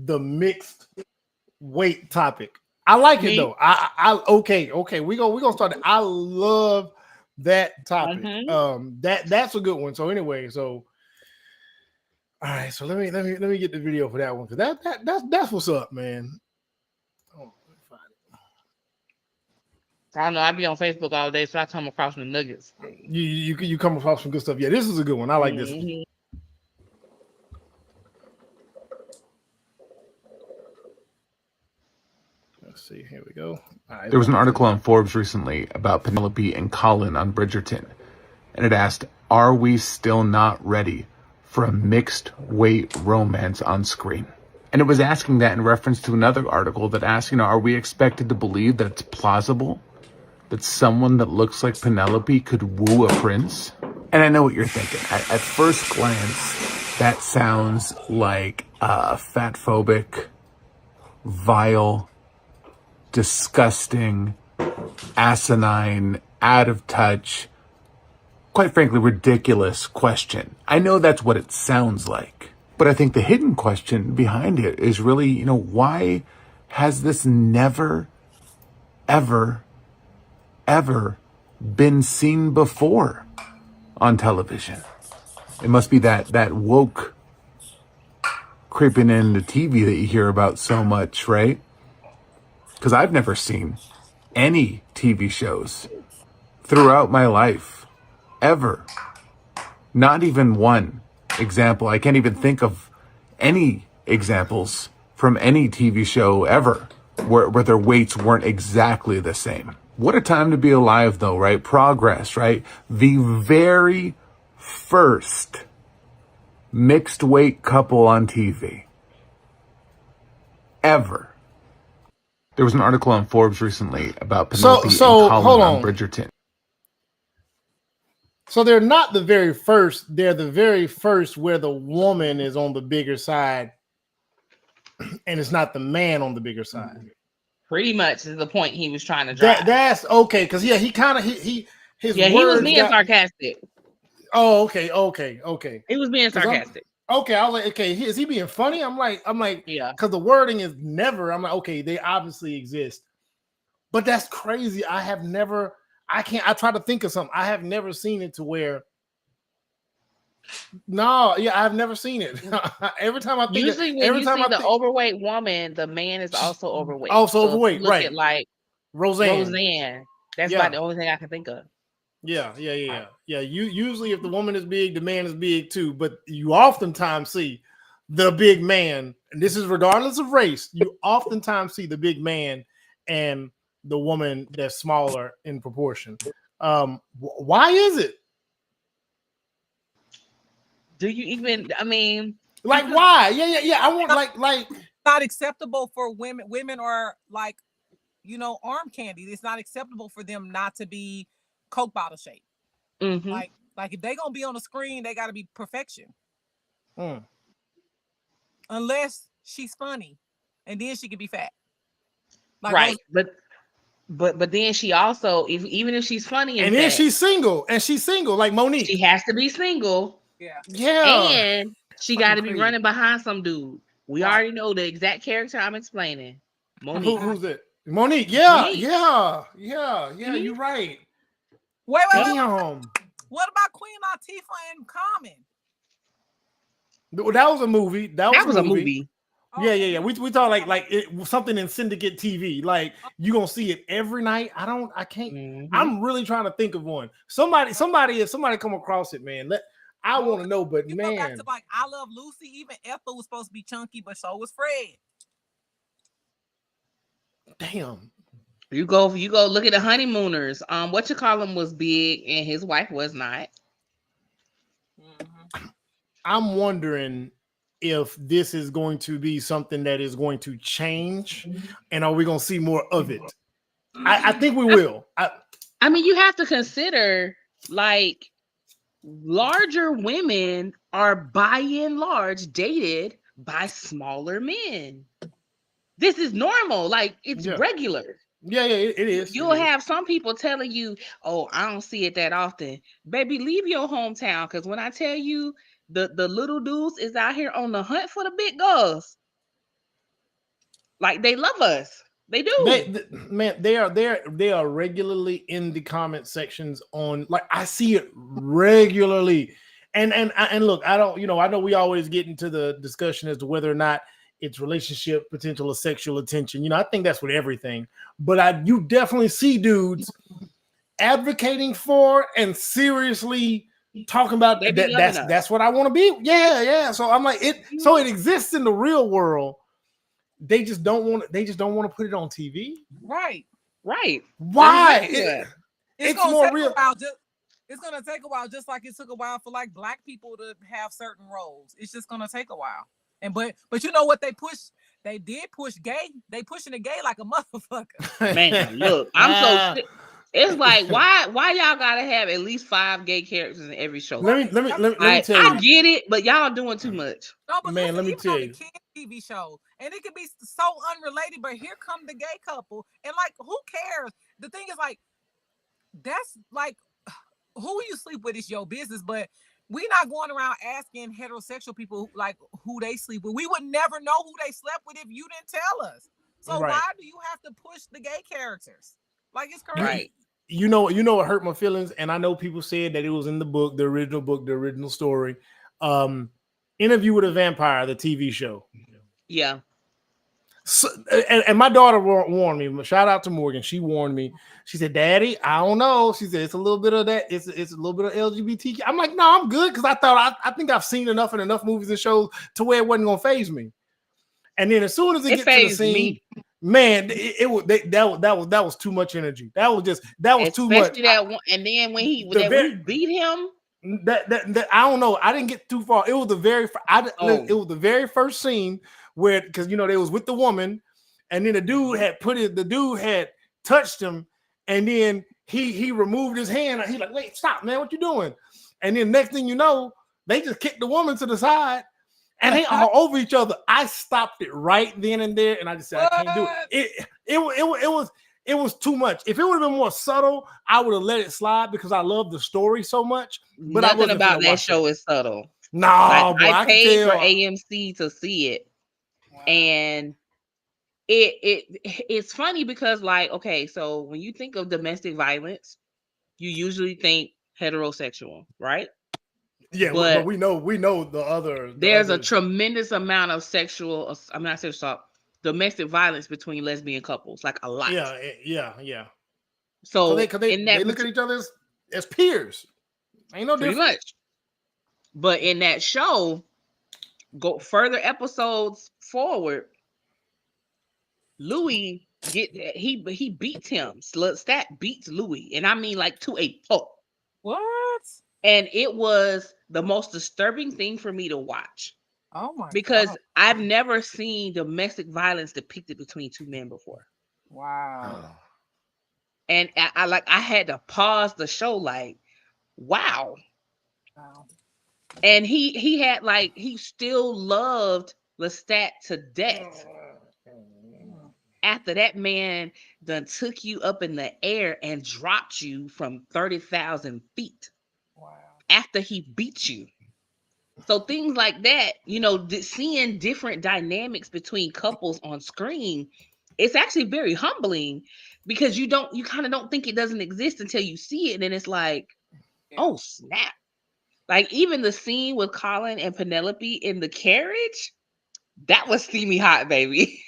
the mixed weight topic. I like it though. Okay. We're gonna start it. I love that topic. That's a good one. So anyway, so all right, so let me get the video for that one, because that's what's up, man. Oh, let me find it. I don't know. I be on Facebook all day, so I come across the nuggets. You come across some good stuff. Yeah, this is a good one. I like this one. Let's see. Here we go. Right, there was an article on Forbes recently about Penelope and Colin on Bridgerton, and it asked, "Are we still not ready for a mixed weight romance on screen?" And it was asking that in reference to another article that asked, are we expected to believe that it's plausible that someone that looks like Penelope could woo a prince? And I know what you're thinking. At first glance, that sounds like fatphobic, vile, disgusting, asinine, out of touch, quite frankly, ridiculous question. I know that's what it sounds like. But I think the hidden question behind it is really, why has this never, ever, ever been seen before on television? It must be that woke creeping in the TV that you hear about so much, right? Because I've never seen any TV shows throughout my life, ever. Not even one example. I can't even think of any examples from any TV show ever where their weights weren't exactly the same. What a time to be alive, though, right? Progress, right? The very first mixed weight couple on TV ever. There was an article on Forbes recently about Penelope and Colin on Bridgerton. So they're not the very first. They're the very first where the woman is on the bigger side, and it's not the man on the bigger side. Pretty much is the point he was trying to drive. That's okay, because he kind of he was being sarcastic. Oh, okay. He was being sarcastic. Okay, I was like, okay, is he being funny? I'm like, yeah, because the wording is never. I'm like, okay, they obviously exist, but that's crazy. I try to think of something. I have never seen it to where. No, yeah, I've never seen it. Every time I think, usually when you see the overweight woman, the man is also overweight. Also overweight, look right? At like Roseanne. That's about the only thing I can think of. Yeah. Usually, if the woman is big, the man is big too. But you oftentimes see the big man, and this is regardless of race. You oftentimes see the big man and the woman that's smaller in proportion. Why is it? Do you even? I mean, like why? Yeah. I want like not acceptable for women. Women are like, arm candy. It's not acceptable for them not to be Coke bottle shape. Mm-hmm. Like if they gonna be on the screen, they got to be perfection. Unless she's funny, and then she can be fat. Like right, but then she also, even if she's funny and then she's single, like Monique. She has to be single. Yeah. And she got to be running behind some dude. We already know the exact character I'm explaining. Monique. Who's it? Monique. Yeah. You're right. Wait. What about Queen Latifah and Common? That was a movie. That was a movie. Oh. Yeah. We talk like it was something in Syndicate TV. Like you gonna see it every night. I can't. Mm-hmm. I'm really trying to think of one. Somebody, if somebody come across it, man. I want to know. But you man, go back to like I Love Lucy. Even Ethel was supposed to be chunky, but so was Fred. Damn. You go look at the Honeymooners. What you call him was big and his wife was not. Mm-hmm. I'm wondering if this is going to be something that is going to change, and are we going to see more of it? I think we will. I mean, you have to consider like larger women are by and large dated by smaller men. This is normal. Like it's regular. Yeah, it is. You'll have some people telling you, "Oh, I don't see it that often." Baby, leave your hometown, because when I tell you the little dudes is out here on the hunt for the big girls. Like they love us. They do. They are regularly in the comment sections on, like, I see it regularly. And look, I don't, I know we always get into the discussion as to whether or not it's relationship potential or sexual attention. I think that's with everything. But you definitely see dudes advocating for and seriously talking about that. That's what I want to be. Yeah. So I'm like, it exists in the real world. They just don't want to put it on TV. Right. Why? It's gonna take a while. It's gonna take a while, just like it took a while for like black people to have certain roles. It's just gonna take a while. And but you know what they push? They did push gay. They pushing the gay like a motherfucker. Man, look, I'm so. It's like, why y'all gotta have at least 5 gay characters in every show? Let me tell you. I get it, but y'all doing too much. No, but man, let me tell you. Kid TV show, and it could be so unrelated, but here come the gay couple, and like, who cares? The thing is, like, that's like, who you sleep with is your business, but we're not going around asking heterosexual people like who they sleep with. We would never know who they slept with if you didn't tell us. So why do you have to push the gay characters? Like, it's crazy. Right. You know what hurt my feelings, and I know people said that it was in the book, the original story. Interview with a Vampire, the TV show. Yeah. So, and my daughter warned me. Shout out to Morgan. She warned me. She said, "Daddy, I don't know." She said, "It's a little bit of that. It's a little bit of LGBTQ." I'm like, "No, I'm good," because I think I've seen enough in enough movies and shows to where it wasn't gonna faze me. And then as soon as it gets to the scene, man, it was too much energy. That was too much. Especially that one. And then when he beat him, that I don't know. I didn't get too far. It was the very it was the very first scene where, because they was with the woman, and then the dude had touched him, and then he removed his hand. He's like, "Wait, stop, man! What you doing?" And then next thing you know, they just kicked the woman to the side. And they all over each other. I stopped it right then and there, and I just said, I can't do it. It was too much. If it would have been more subtle, I would have let it slide because I love the story so much. But nothing about that show is subtle. No, I paid for AMC to see it, and it's funny because, like, okay, so when you think of domestic violence, you usually think heterosexual, right? Yeah, but we know the other. There's a tremendous amount of domestic violence between lesbian couples, like a lot. Yeah. So they look at each other as peers. Ain't no difference. Pretty much. But in that show, go further episodes forward, Louis he beats him. Stat beats Louis, and I mean like to a pulp. What? And it was the most disturbing thing for me to watch. Oh my! Because God. I've never seen domestic violence depicted between 2 men before. Wow. And I had to pause the show, like, wow. And he still loved Lestat to death. After that man done took you up in the air and dropped you from 30,000 feet. Wow. After he beat you. So things like that, seeing different dynamics between couples on screen, it's actually very humbling because you kind of don't think it doesn't exist until you see it. And then it's like, oh, snap. Like even the scene with Colin and Penelope in the carriage, that was steamy hot, baby.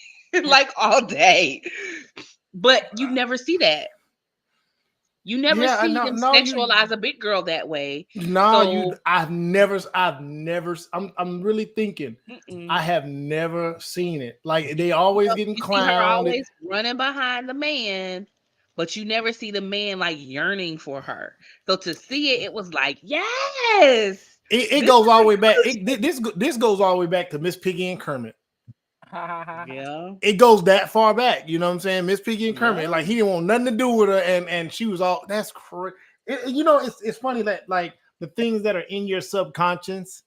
Like all day. But you never see that. You never see them sexualize a big girl that way. I've never. I'm really thinking. I have never seen it. Like they always getting clowned. Her always running behind the man, but you never see the man like yearning for her. So to see it, it was like, yes. It goes all the way back. This goes all the way back to Miss Piggy and Kermit. Yeah, it goes that far back. You know what I'm saying? Miss Piggy and Kermit, like he didn't want nothing to do with her, and she was all. That's crazy. It's funny that like the things that are in your subconscious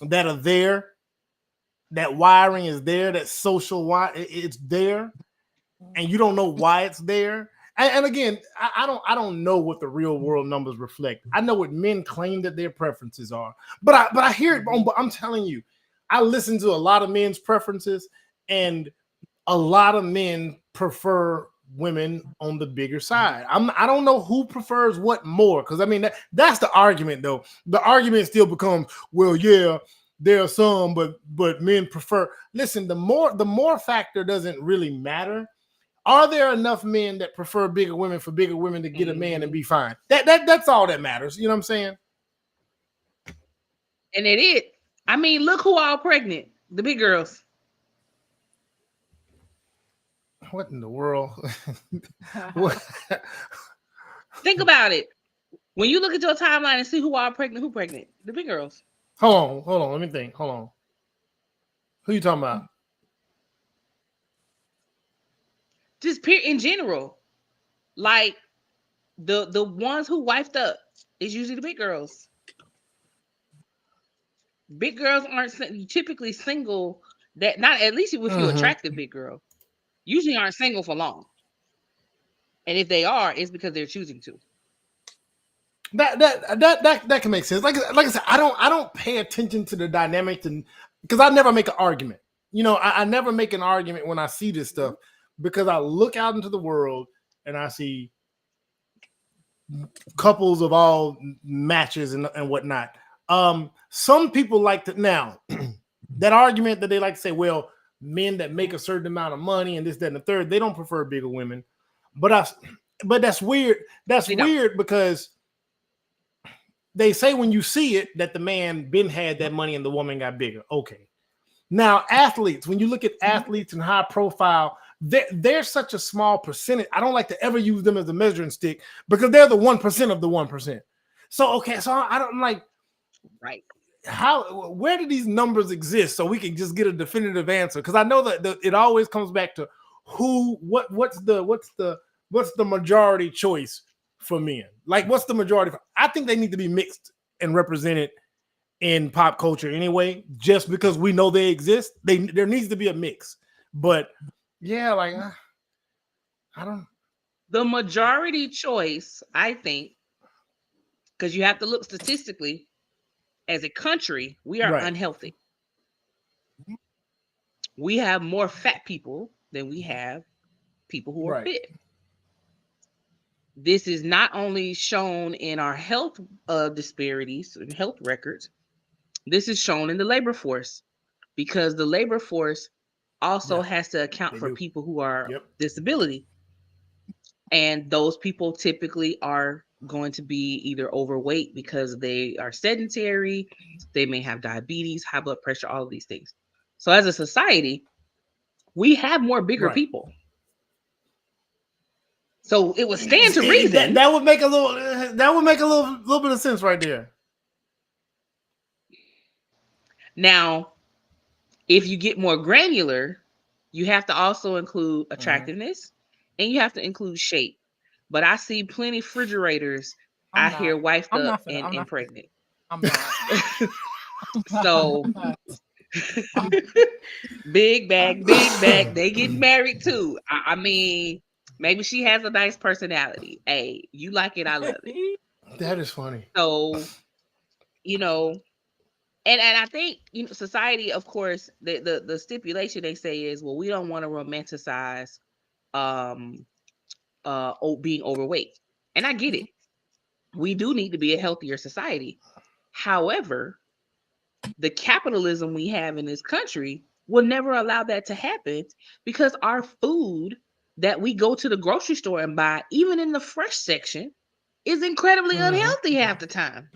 that are there, that wiring is there, that social it's there, and you don't know why it's there. And again, I don't know what the real world numbers reflect. I know what men claim that their preferences are, but I hear it. I'm telling you. I listen to a lot of men's preferences, and a lot of men prefer women on the bigger side. I don't know who prefers what more, because I mean that's the argument though. The argument still becomes, well, yeah, there are some, but men prefer. Listen, the more factor doesn't really matter. Are there enough men that prefer bigger women for bigger women to get a man and be fine? That's all that matters. You know what I'm saying? And it is. I mean, look who all pregnant. The big girls. What in the world? Think about it. When you look at your timeline and see who all pregnant, who pregnant? The big girls. Hold on. Let me think. Hold on. Who you talking about? Just in general. Like the ones who wifed up is usually the big girls. Big girls aren't typically single. That not at least if you're attractive big girl, usually aren't single for long. And if they are, it's because they're choosing to. That can make sense. Like I said, I don't pay attention to the dynamics, and because I never make an argument. You know, I never make an argument when I see this stuff, because I look out into the world and I see couples of all matches and whatnot. Some people like to now that argument that they like to say, well, men that make a certain amount of money and this, that, and the third, they don't prefer bigger women. But that's weird. That's weird because they say when you see it that the man been had that money and the woman got bigger. Okay. Now, athletes, when you look at athletes and high profile, they're such a small percentage. I don't like to ever use them as a measuring stick because they're the 1% of the 1%. So, okay, so I don't like, right. Where do these numbers exist so we can just get a definitive answer? Because I know that it always comes back to what's the majority choice for men? Like, what's the majority? I think they need to be mixed and represented in pop culture anyway, just because we know they exist. There needs to be a mix. But yeah, like I don't. The majority choice, I think, because you have to look statistically, as a country, we are unhealthy. We have more fat people than we have people who are fit. This is not only shown in our health disparities and health records. This is shown in the labor force, because the labor force also has to account for people who are disability. And those people typically are going to be either overweight because they are sedentary, they may have diabetes, high blood pressure, all of these things. So as a society, we have more bigger people. So it would stand to reason. That would make a little bit of sense right there. Now, if you get more granular, you have to also include attractiveness and you have to include shape. But I see plenty of refrigerators out here wifed up and pregnant. I'm not. So big bag, they get married too. I mean, maybe she has a nice personality. Hey, you like it, I love it. That is funny. So, you know, and I think, you know, society, of course, the stipulation they say is, well, we don't want to romanticize being overweight. And I get it. We do need to be a healthier society. However, the capitalism we have in this country will never allow that to happen, because our food that we go to the grocery store and buy, even in the fresh section, is incredibly unhealthy half the time.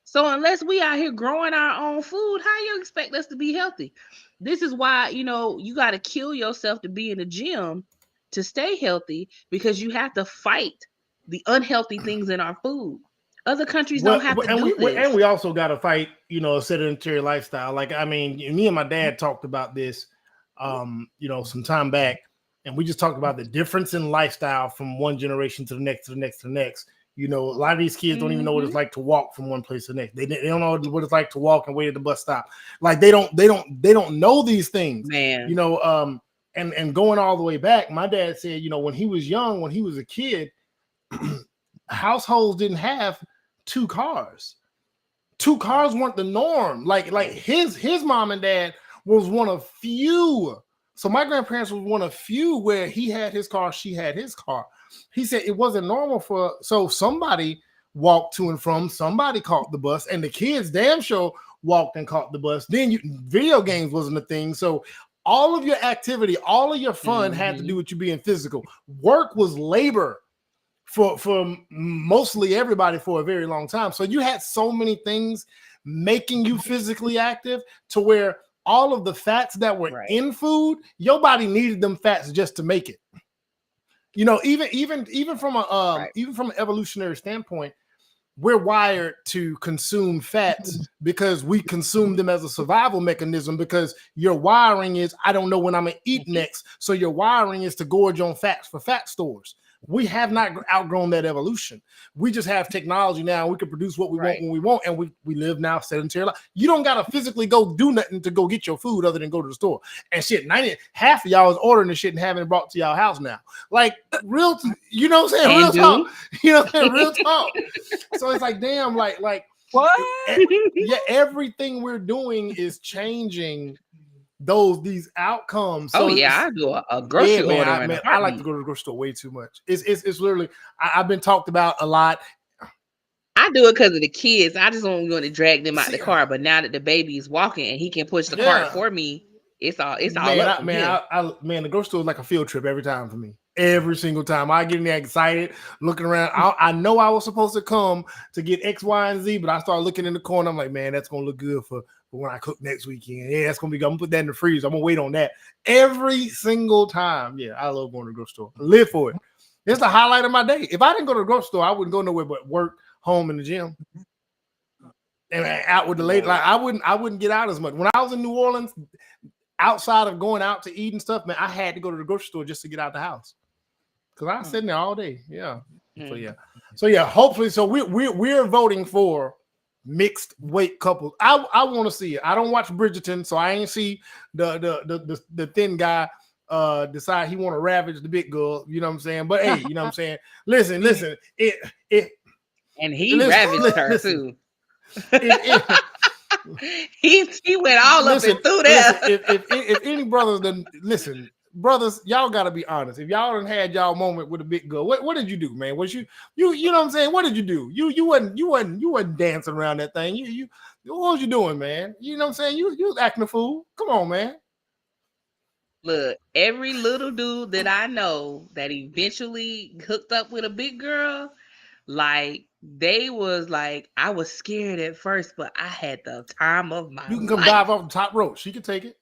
So unless we out here growing our own food, how you expect us to be healthy? This is why, you know, you got to kill yourself to be in the gym to stay healthy, because you have to fight the unhealthy things in our food. Other countries don't have to do this. And we also got to fight, you know, a sedentary lifestyle. Like, I mean, me and my dad talked about this, you know, some time back, and we just talked about the difference in lifestyle from one generation to the next, to the next, to the next. You know, a lot of these kids don't even know what it's like to walk from one place to the next. They don't know what it's like to walk and wait at the bus stop. Like, they don't know these things, man. You know, and going all the way back, my dad said, you know, when he was young, when he was a kid, households didn't have two cars. Two cars weren't the norm. Like his mom and dad was one of few So my grandparents was one of few where he had his car, she had his car. He said it wasn't normal so somebody walked to and from, somebody caught the bus, and the kids damn sure walked and caught the bus. Then video games wasn't a thing. So all of your activity, all of your fun had to do with you being physical. Work was labor for mostly everybody for a very long time. So you had so many things making you physically active to where all of the fats that were in food, your body needed them fats just to make it. You know, even from even from an evolutionary standpoint, we're wired to consume fats because we consume them as a survival mechanism, because your wiring is, I don't know when I'm gonna eat next. So your wiring is to gorge on fats for fat stores. We have not outgrown that evolution. We just have technology now. We can produce what we want when we want, and we live now sedentary life. You don't gotta physically go do nothing to go get your food other than go to the store. And shit, half of y'all is ordering the shit and having it brought to y'all house now. Like you know what I'm saying? Real talk. You know what I'm saying? Real talk. So it's like, damn, like what? Yeah, everything we're doing is changing these outcomes. So I do a grocery order. I like to go to the grocery store way too much. It's literally I've been talked about a lot. I do it because of the kids. I just don't want to drag them out the car. But now that the baby is walking and he can push the cart for me, it's all up. Man, the grocery store is like a field trip every time for me. Every single time I get in there excited, looking around. I know I was supposed to come to get X, Y, and Z, but I start looking in the corner. I'm like, man, that's gonna look good for when I cook next weekend. Yeah, that's gonna be good. I'm gonna put that in the freezer. I'm gonna wait on that every single time. Yeah, I love going to the grocery store. I live for it. It's the highlight of my day. If I didn't go to the grocery store, I wouldn't go nowhere but work, home, and the gym, and out with the lady. Like I wouldn't get out as much. When I was in New Orleans, outside of going out to eat and stuff, man, I had to go to the grocery store just to get out the house. Because I was sitting there all day. Yeah. So hopefully, so we're voting for mixed weight couples. I want to see it. I don't watch Bridgerton, so I ain't see the thin guy decide he want to ravage the big girl. You know what I'm saying? But hey, you know what I'm saying? Listen. And he ravaged her too. He went all up and through there. If any brothers done listen. Brothers, y'all gotta be honest. If y'all done had y'all moment with a big girl, what did you do, man? Was you know what I'm saying? What did you do? You wasn't dancing around that thing. What was you doing, man? You know what I'm saying? You was acting a fool. Come on, man. Look, every little dude that I know that eventually hooked up with a big girl, like they was like, I was scared at first, but I had the time of my life. You can come dive off the top rope. She can take it.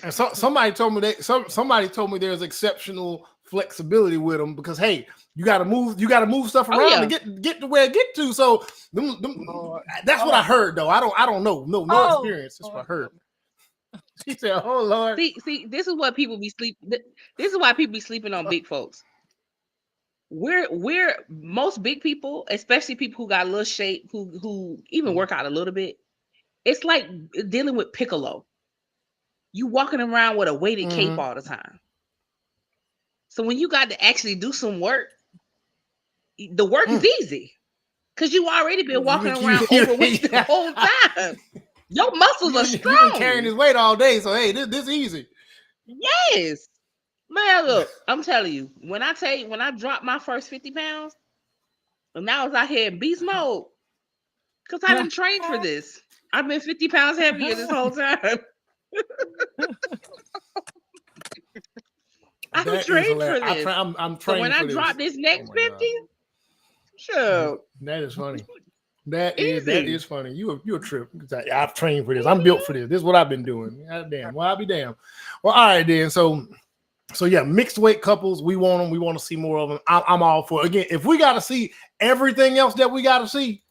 And somebody told me there's exceptional flexibility with them because hey, you got to move stuff around to get to where it get to. So that's what I heard though. I don't know no experience. That's what I heard. She said, "Oh Lord." See, this is what people be sleeping. This is why people be sleeping on big folks. We're most big people, especially people who got a little shape, who even work out a little bit. It's like dealing with Piccolo. You walking around with a weighted cape all the time. So when you got to actually do some work, the work is easy because you already been walking around overweight the whole time. Your muscles are strong. You've been carrying this weight all day, so hey, this is easy. Yes, man. Look, I'm telling you, when I dropped my first 50 pounds, and I was out here in beast mode because I didn't train for this. I've been 50 pounds heavier this whole time. I'm trained for this. I'm trained so when for I this. drop this next 50, sure. That is funny. That is funny. You a trip. I've trained for this. I'm built for this. This is what I've been doing. God damn. Well, I'll be damned. Well, all right then. So yeah, mixed weight couples. We want them. We want to see more of them. I'm all for it. Again, if we got to see everything else that we got to see.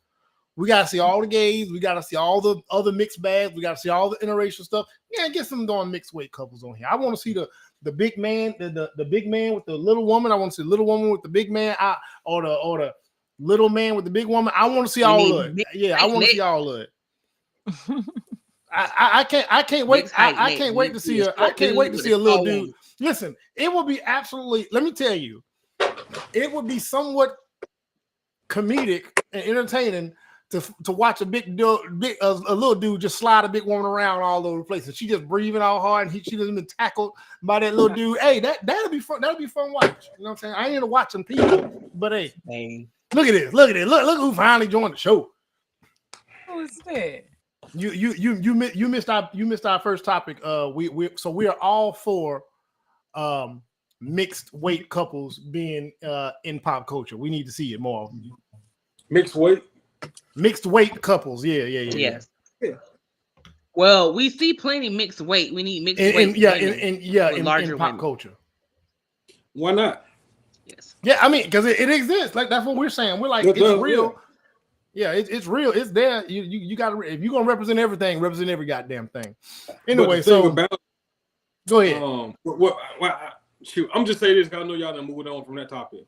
We got to see all the gays. We got to see all the other mixed bags. We got to see all the interracial stuff. Yeah, get some darn mixed weight couples on here. I want to see the big man, the big man with the little woman. I want to see the little woman with the big man, or the little man with the big woman. I want to see all of it. Yeah, I want to see all of it. I can't wait. I can't wait to see a little dude. Listen, it will be absolutely. Let me tell you, it would be somewhat comedic and entertaining to watch a little dude just slide a big woman around all over the place, and she just breathing all hard, and she doesn't been tackled by that little dude. Hey, that'll be fun. That'll be fun watch. You know what I'm saying? I ain't into watching people, but hey, look at this. Look who finally joined the show. Who is that? You missed our first topic. We are all for mixed weight couples being in pop culture. We need to see it more. Mixed weight couples. Yes. Yeah. Well, we see plenty mixed weight. We need mixed weight. In pop culture. Why not? Yes. Yeah, I mean, because it exists. Like that's what we're saying. We're like, it's real. Yeah, it's real. It's there. You got to. If you're gonna represent everything, represent every goddamn thing. Anyway, go ahead. Shoot, I'm just saying this because I know y'all done moved on from that topic.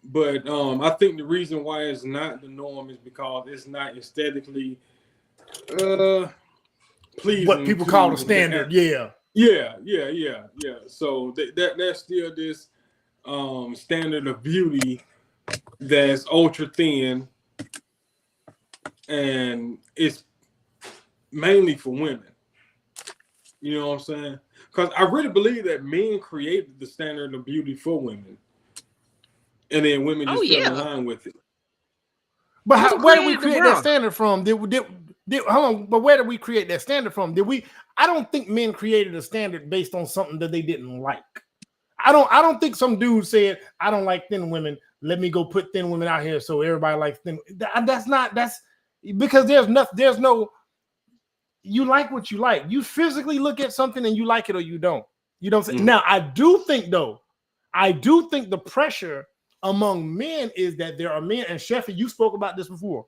But I think the reason why it's not the norm is because it's not aesthetically pleasing. What people call the standard, Yeah. So that's still this standard of beauty that's ultra thin, and it's mainly for women. You know what I'm saying? Because I really believe that men created the standard of beauty for women, and then women just fell in line with it. But where did we create that standard from? Hold on, but where did we create that standard from? I don't think men created a standard based on something that they didn't like. I don't think some dude said, I don't like thin women. Let me go put thin women out here so everybody likes thin. That's because there's no. You like what you like. You physically look at something and you like it or you don't. You don't say. Now, I do think the pressure among men is that there are men, and Sheffy, you spoke about this before.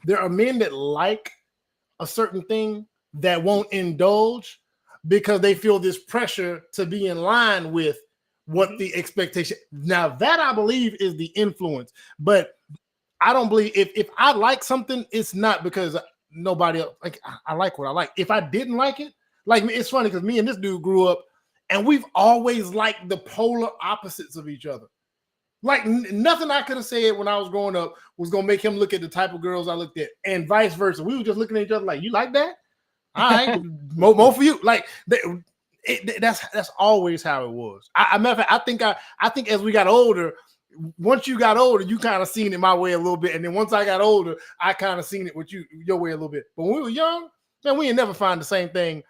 There are men that like a certain thing that won't indulge because they feel this pressure to be in line with what the expectation. Now, that I believe is the influence, but I don't believe if I like something, it's not because nobody else. Like I like what I like. If I didn't like it, like it's funny because me and this dude grew up, and we've always liked the polar opposites of each other. Like nothing I could have said when I was growing up was gonna make him look at the type of girls I looked at, and vice versa. We were just looking at each other like, "You like that? All right, more for you." Like that's always how it was. I think as we got older. Once you got older, you kind of seen it my way a little bit, and then once I got older, I kind of seen it with your way a little bit. But when we were young, man, we ain't never find the same thing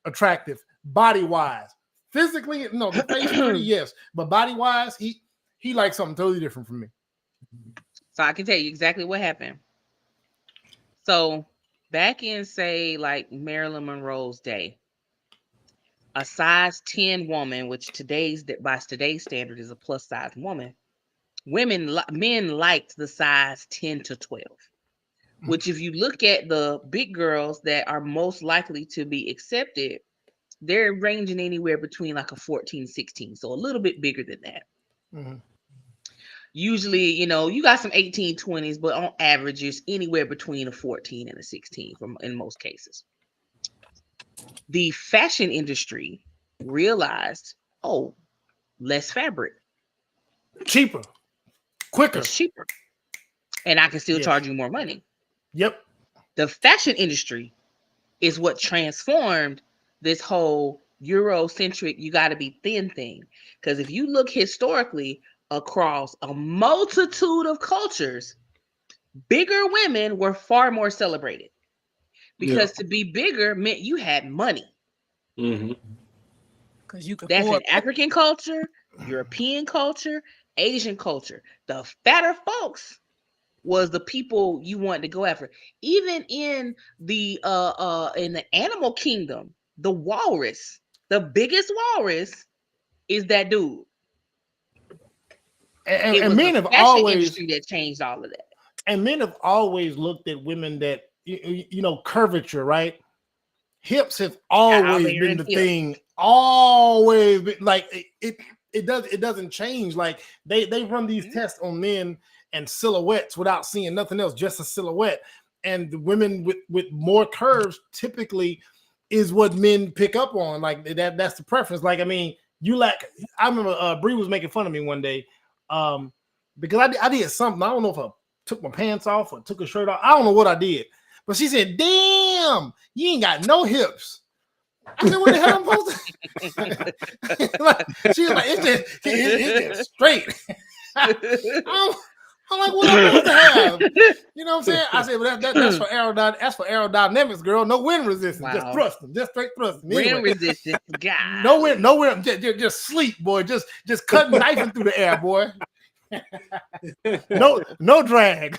attractive, body wise. Physically, no, the face pretty, yes, but body wise, he likes something totally different from me. So I can tell you exactly what happened. So back in say like Marilyn Monroe's day, a size 10 woman, which by today's standard is a plus size woman. Men liked the size 10 to 12, which if you look at the big girls that are most likely to be accepted, they're ranging anywhere between like a 14, 16. So a little bit bigger than that. Mm-hmm. Usually, you got some 18, 20s, but on average, it's anywhere between a 14 and a 16 in most cases. The fashion industry realized, less fabric. Cheaper. Quicker. It's cheaper. And I can still charge you more money. Yep. The fashion industry is what transformed this whole Eurocentric, you got to be thin thing. Because if you look historically across a multitude of cultures, bigger women were far more celebrated. Because to be bigger meant you had money. Mm-hmm. Because you could. That's an African culture, European culture, Asian culture. The fatter folks was the people you wanted to go after. Even in the animal kingdom, the walrus, the biggest walrus is that dude. And men have always industry that changed all of that. And men have always looked at women that curvature, right? Hips have always been the thing. Always been, like it doesn't change. Like they run these tests on men and silhouettes without seeing nothing else, just a silhouette. And the women with more curves typically is what men pick up on. Like that's the preference. Like, I mean, I remember Bree was making fun of me one day because I did something. I don't know if a took my pants off or took a shirt off. I don't know what I did. But she said, damn, you ain't got no hips. I said, what the hell I'm supposed to? Like, she was like, it's just straight. I'm like, what am I supposed to have? You know what I'm saying? I said, well, that's for aerodynamics. That's for aerodynamics, girl. No wind resistance. Wow. Just thrusting. Just straight thrusting. Wind resistance. God. No wind. Just sleep, boy. Just cutting knifing through the air, boy. No drag.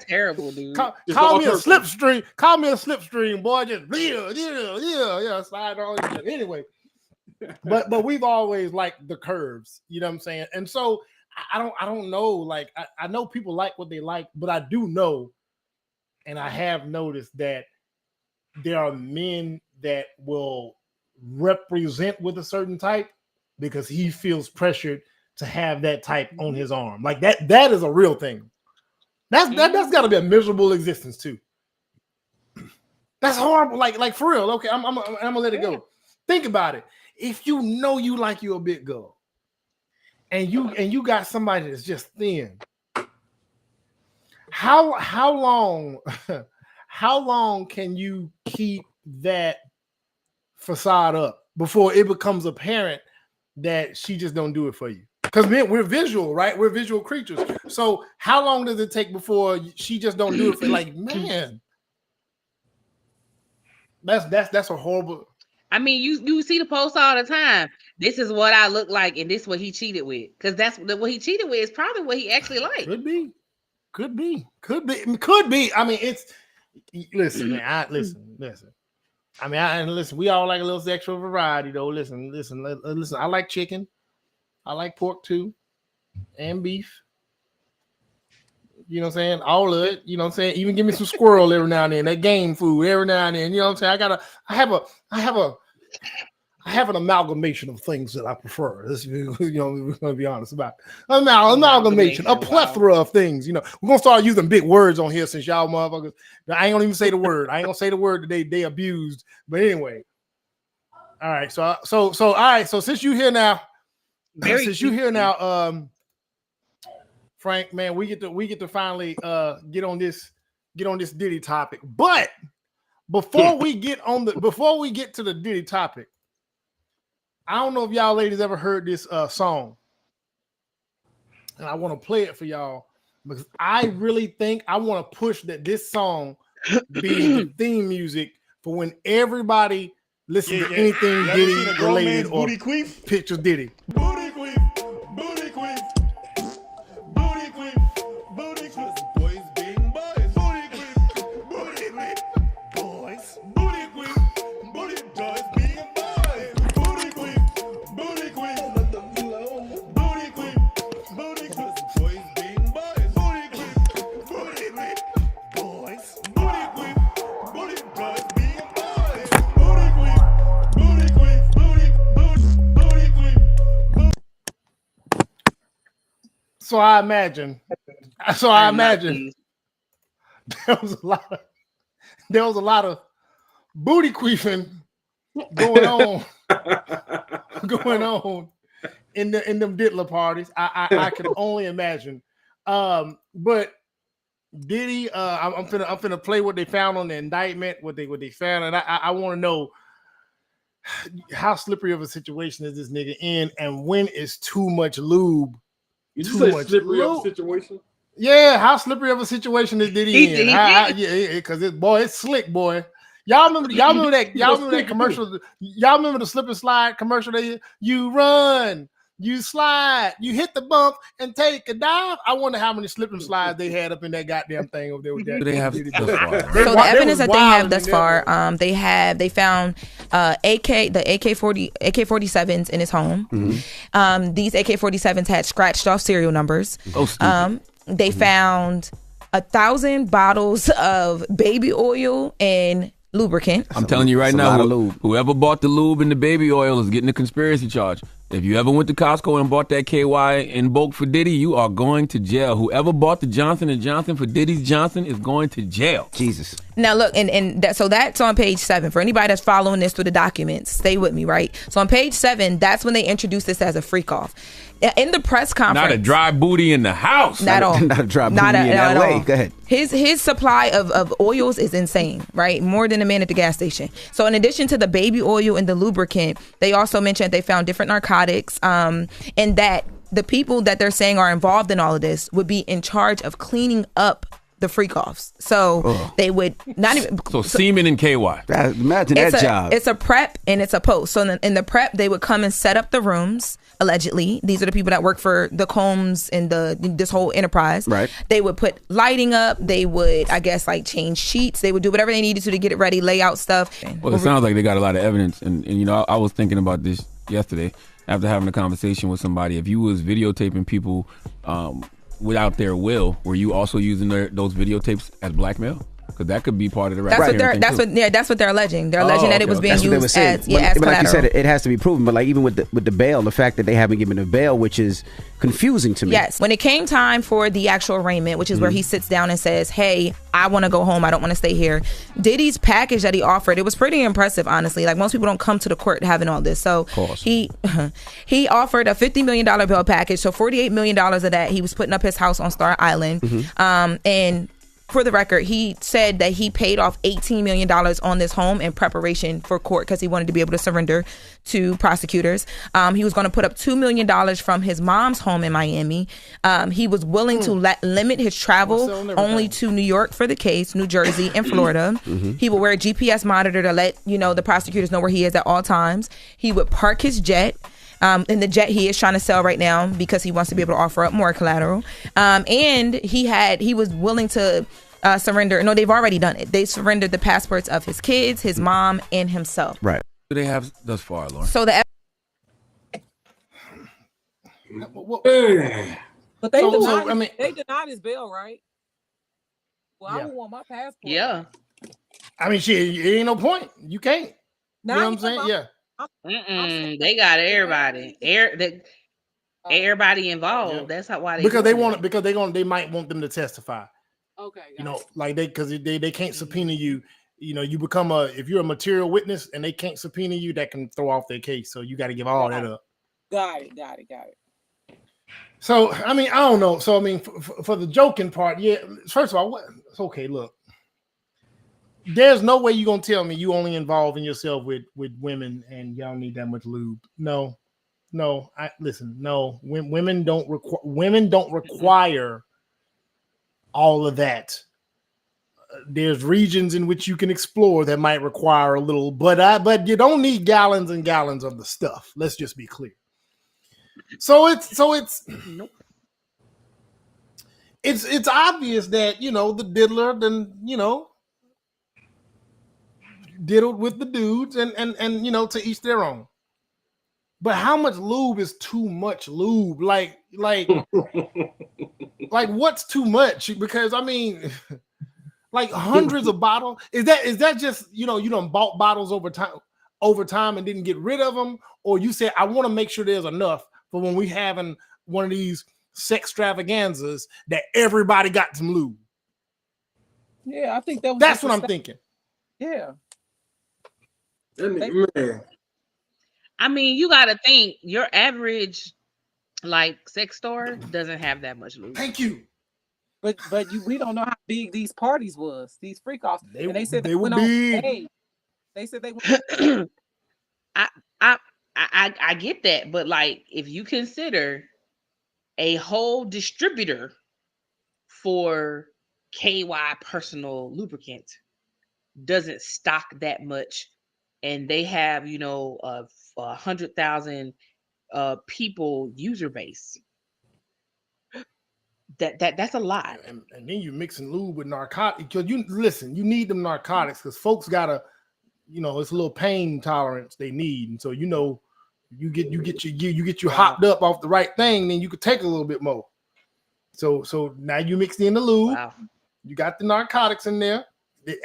Terrible, dude. Call me a slipstream. Call me a slipstream, boy. Just yeah, slide on. Anyway. But we've always liked the curves, you know what I'm saying? And so I don't know, like I know people like what they like, but I do know, and I have noticed that there are men that will represent with a certain type because he feels pressured to have that type on his arm. Like that is a real thing. That's got to be a miserable existence too. That's horrible. Like for real. Okay, I'm gonna let it go. Think about it. If you know you like you a big girl, and you got somebody that's just thin, how long can you keep that facade up before it becomes apparent that she just don't do it for you? Because man, we're visual, right? We're visual creatures. So how long does it take before she just don't do it for you? Like, man, that's a horrible. I mean, you see the posts all the time. This is what I look like, and this is what he cheated with. Because that's what he cheated with is probably what he actually liked. Could be. I mean, it's listen, man. Listen. I mean, listen. We all like a little sexual variety, though. Listen. I like chicken. I like pork too, and beef. You know what I'm saying? All of it. You know what I'm saying? Even give me some squirrel every now and then. That game food every now and then. You know what I'm saying? I have an amalgamation of things that I prefer. This, you know, we're gonna be honest about amalgamation, a plethora of things. You know, we're gonna start using big words on here since y'all motherfuckers. I ain't gonna even say the word. I ain't gonna say the word that they abused. But anyway, all right. So all right. So since you here now, Frank, man, we get to finally get on this Diddy topic. But before we get to the Diddy topic, I don't know if y'all ladies ever heard this song, and I want to play it for y'all because I really think I want to push that this song be the theme music for when everybody listens to anything Diddy related or pictures Diddy. Booty queef, booty queef. Boys being boys. Booty queef, booty queef. Boys. Booty queef, booty boys being boys. Booty queef, booty queef. Let them flow. Booty queef, booty queef. Boys being boys. Booty queef, booty queef. Boys. Booty queef, booty boys being boys. Booty queef, booty queef. Booty queef. So I imagine there was a lot of booty queefing going on in them diddler parties. I can only imagine. But Diddy, I'm finna play what they found on the indictment, what they found, and I want to know how slippery of a situation is this nigga in, and when is too much lube. You just say slippery of a situation? Yeah, how slippery of a situation is Diddy in? Yeah, because it's slick, boy. Y'all remember that commercial? Y'all remember the slip and slide commercial? You run, you slide, you hit the bump and take a dive. I wonder how many slip and slides they had up in that goddamn thing over there with that. They have thus far. So the evidence that they have thus far, they found AK-47s in his home. Mm-hmm. These AK-47s had scratched off serial numbers. Oh, stupid. They found 1,000 bottles of baby oil and lubricant. I'm telling you right now, whoever bought the lube and the baby oil is getting a conspiracy charge. If you ever went to Costco and bought that KY in bulk for Diddy, you are going to jail. Whoever bought the Johnson & Johnson for Diddy's Johnson is going to jail. Jesus. Now look, so that's on page 7. For anybody that's following this through the documents, stay with me, right? So on page 7, that's when they introduced this as a freak off. In the press conference, not a dry booty in the house. Not all. Not a dry booty in LA. Go ahead. His supply of oils is insane, right? More than a man at the gas station. So in addition to the baby oil and the lubricant, they also mentioned they found different narcotics, and that the people that they're saying are involved in all of this would be in charge of cleaning up the freak offs. So they would not even. So semen and KY. Imagine that job. It's a prep and it's a post. So in the prep, they would come and set up the rooms. Allegedly, these are the people that work for the Combs and this whole enterprise. Right. They would put lighting up. They would, I guess, like change sheets. They would do whatever they needed to get it ready, lay out stuff. Well, it sounds like they got a lot of evidence. And you know, I was thinking about this yesterday after having a conversation with somebody. If you was videotaping people without their will, were you also using those videotapes as blackmail? Because that could be part of the that's what they're alleging. They're alleging that it was being used as but like you said, collateral. it has to be proven. But like even with the bail, the fact that they haven't given a bail, which is confusing to me. Yes, when it came time for the actual arraignment, which is where he sits down and says, "Hey, I want to go home. I don't want to stay here." Diddy's package that he offered, it was pretty impressive, honestly. Like most people don't come to the court having all this. So he offered a $50 million bail package. So $48 million of that he was putting up his house on Star Island, and for the record, he said that he paid off $18 million on this home in preparation for court because he wanted to be able to surrender to prosecutors. He was going to put up $2 million from his mom's home in Miami. He was willing to limit his travel only to New York for the case, New Jersey, and Florida. He would wear a GPS monitor to let the prosecutors know where he is at all times. He would park his jet. And the jet he is trying to sell right now because he wants to be able to offer up more collateral. And he was willing to surrender. No, they've already done it. They surrendered the passports of his kids, his mom, and himself. Right. What do they have thus far, Lauren? So but they denied his bail, right? Well, I would want my passport. Yeah. I mean, shit, it ain't no point. You can't. You know what I'm saying? Yeah. They got everybody. Everybody involved. Yeah. That's why they might want them to testify. Okay. Like because they can't subpoena you. You become if you're a material witness and they can't subpoena you, that can throw off their case. So you got to give all that up. Got it. So I mean, I don't know. So I mean, for the joking part, yeah. First of all, it's okay. Look. There's no way you're gonna tell me you only involving yourself with women and y'all need that much lube. No. Women don't require all of that. There's regions in which you can explore that might require a little, but you don't need gallons and gallons of the stuff. Let's just be clear. So it's obvious that the diddler then diddled with the dudes and to each their own. But how much lube is too much lube? Like what's too much? Because I mean, like hundreds of bottles. Is that just you done bought bottles over time and didn't get rid of them, or you said I want to make sure there's enough for when we having one of these sex extravaganzas that everybody got some lube? Yeah, I think that's what I'm thinking. Yeah. Man. I mean, you got to think your average sex store doesn't have that much lube. Thank you. But we don't know how big these parties was. These freak offs. They said they went big. On. They said they went. I get that, but if you consider a whole distributor for KY personal lubricant doesn't stock that much. And they have, 100,000 people user base. That's a lot. And then you're mixing lube with narcotics because you need them narcotics because folks gotta, it's a little pain tolerance they need, and so you get you hopped up off the right thing, then you could take a little bit more. So now you mixed in the lube, you got the narcotics in there.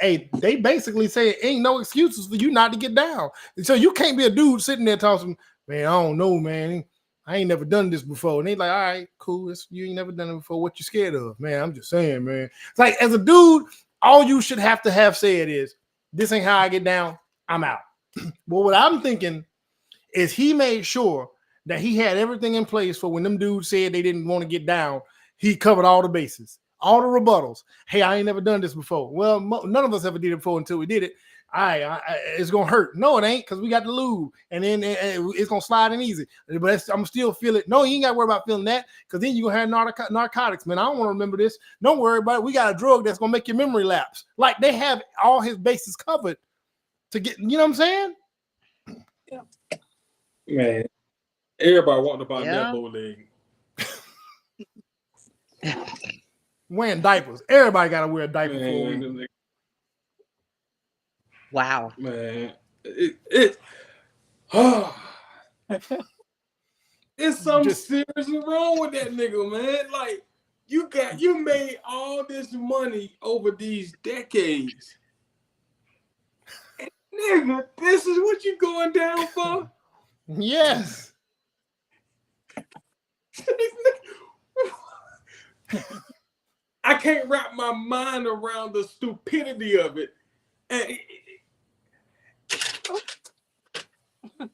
Hey, they basically say ain't no excuses for you not to get down. And so you can't be a dude sitting there talking, man, I don't know, man. I ain't never done this before. And they like, all right, cool. You ain't never done it before. What you scared of? Man, I'm just saying, man. It's like as a dude, all you should have to have said is, this ain't how I get down, I'm out. Well, what I'm thinking is he made sure that he had everything in place for when them dudes said they didn't want to get down, he covered all the bases, all the rebuttals. Hey, I ain't never done this before. Well, none of us ever did it before until we did it. It's gonna hurt. No, it ain't, because we got the lube, and then it's gonna slide in easy. But I'm still feel it. No, you ain't gotta worry about feeling that, because then you're gonna have narcotics, man. I don't want to remember this. Don't worry about it. We got a drug that's gonna make your memory lapse. Like, they have all his bases covered to get, you know what I'm saying? Man, everybody walked about that bow leg. Wearing diapers. Everybody gotta wear a diaper for a week. Wow. Man, it's something seriously wrong with that nigga, man. Like, you made all this money over these decades. And nigga, this is what you going down for? Yes. I can't wrap my mind around the stupidity of it. And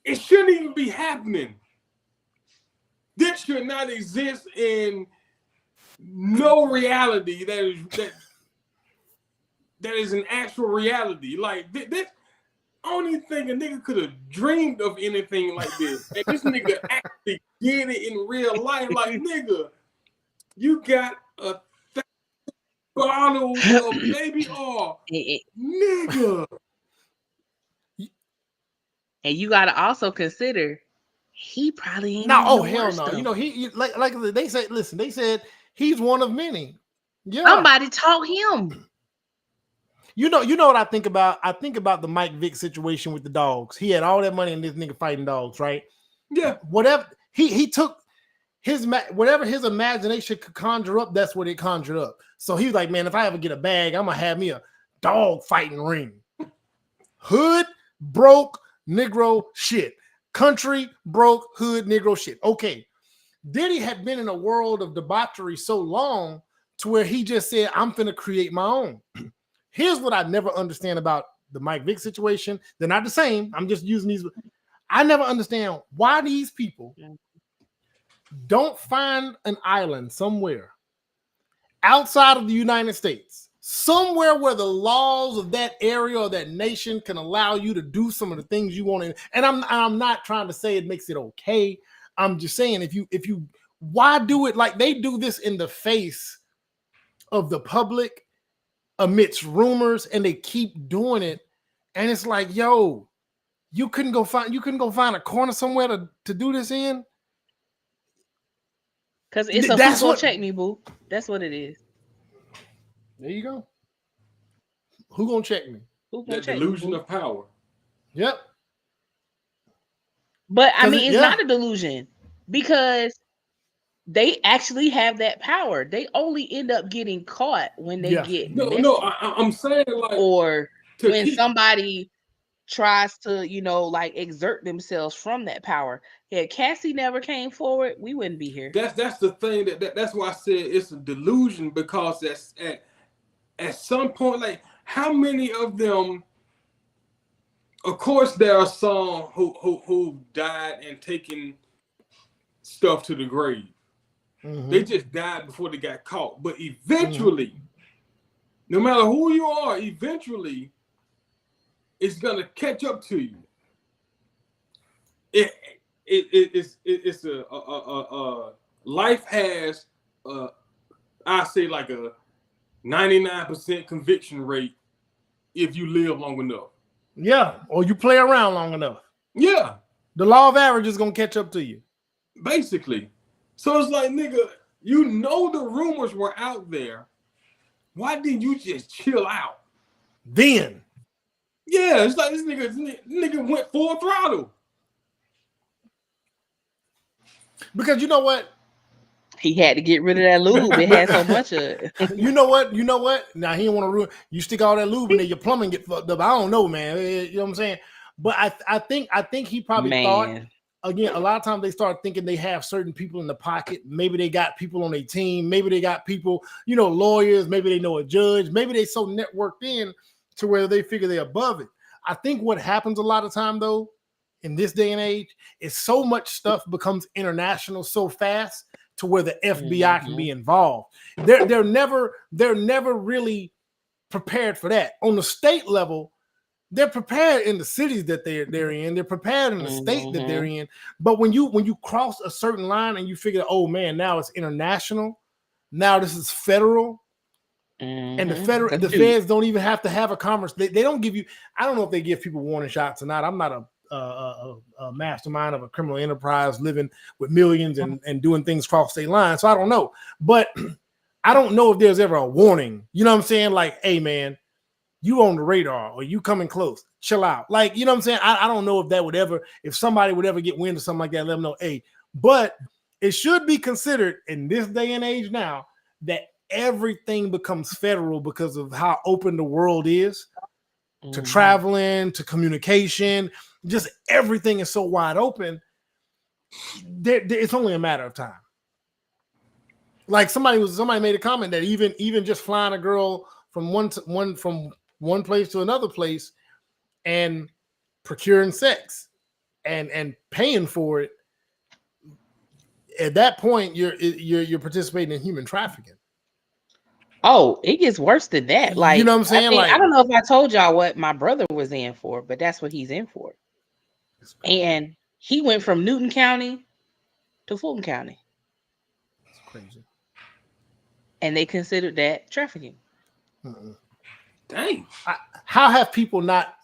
it shouldn't even be happening. This should not exist in no reality that is an actual reality. Like, this, I don't even think a nigga could have dreamed of anything like this. And this nigga actually did it in real life. Like, nigga, you got a bottle of baby oil. Nigga. And you got to also consider, he probably ain't. No, hell no. You know, he like they said. Listen, they said he's one of many. Yeah, somebody taught him. You know what I think about? I think about the Mike Vick situation with the dogs. He had all that money and this nigga fighting dogs, right? Yeah. Whatever he took whatever his imagination could conjure up, that's what it conjured up. So he was like, man, if I ever get a bag, I'm gonna have me a dog fighting ring. Hood broke Negro shit. Country broke hood Negro shit. Okay. Diddy had been in a world of debauchery so long to where he just said, I'm finna create my own. Here's what I never understand about the Mike Vick situation. They're not the same. I'm just using these. I never understand why these people don't find an island somewhere outside of the United States, somewhere where the laws of that area or that nation can allow you to do some of the things you want to. And I'm not trying to say it makes it okay. I'm just saying, if you why do it like they do this in the face of the public amidst rumors, and they keep doing it, and it's like, yo, you couldn't go find a corner somewhere to do this in? Because it's a who's gonna check me, boo. That's what it is. There you go. Who gonna check me? That delusion of power. Yep. But I mean, it's not a delusion, because they actually have that power. They only end up getting caught when they get I'm saying, like, or when somebody tries to, like, exert themselves from that power. Had Cassie never came forward, we wouldn't be here. That's the thing that's why I said it's a delusion, because that's at some point, like, how many of them? Of course, there are some who died and taken stuff to the grave. Mm-hmm. They just died before they got caught. But eventually, no matter who you are, eventually it's gonna catch up to you. It's a life has I say like a 99% conviction rate if you live long enough. Yeah, or you play around long enough. Yeah. The law of average is gonna catch up to you. Basically. So it's like, nigga, you know the rumors were out there. Why didn't you just chill out? Then. Yeah, it's like this nigga went full throttle. Because you know what? He had to get rid of that lube. It had so much of it. You know what? Now he didn't want to ruin. You stick all that lube in there, your plumbing get fucked up. I don't know, man. You know what I'm saying? But I think he probably thought again, a lot of times they start thinking they have certain people in the pocket. Maybe they got people on their team. Maybe they got people, lawyers. Maybe they know a judge. Maybe they so networked in to where they figure they're above it. I think what happens a lot of time though, in this day and age, is so much stuff becomes international so fast to where the FBI can be involved. They're never really prepared for that. On the state level, they're prepared in the cities that they're in. They're prepared in the state that they're in. But when you cross a certain line and you figure, oh man, now it's international. Now this is federal. And the feds don't even have to have a conversation. They don't give you. I don't know if they give people warning shots or not. I'm not a mastermind of a criminal enterprise living with millions and doing things across state lines. So I don't know. But I don't know if there's ever a warning. You know what I'm saying? Like, hey man, you on the radar or you coming close. Chill out. Like, you know what I'm saying? I don't know if that would ever, if somebody would ever get wind of something like that, let them know, hey, but it should be considered in this day and age now that everything becomes federal because of how open the world is to traveling, to communication. Just everything is so wide open. It's only a matter of time. Like somebody made a comment that even just flying a girl from one place to another place and procuring sex and paying for it, at that point you're participating in human trafficking. Oh, it gets worse than that. Like, you know what I'm saying? I don't know if I told y'all what my brother was in for, but that's what he's in for. And he went from Newton County to Fulton County. That's crazy. And they considered that trafficking. Dang. How have people not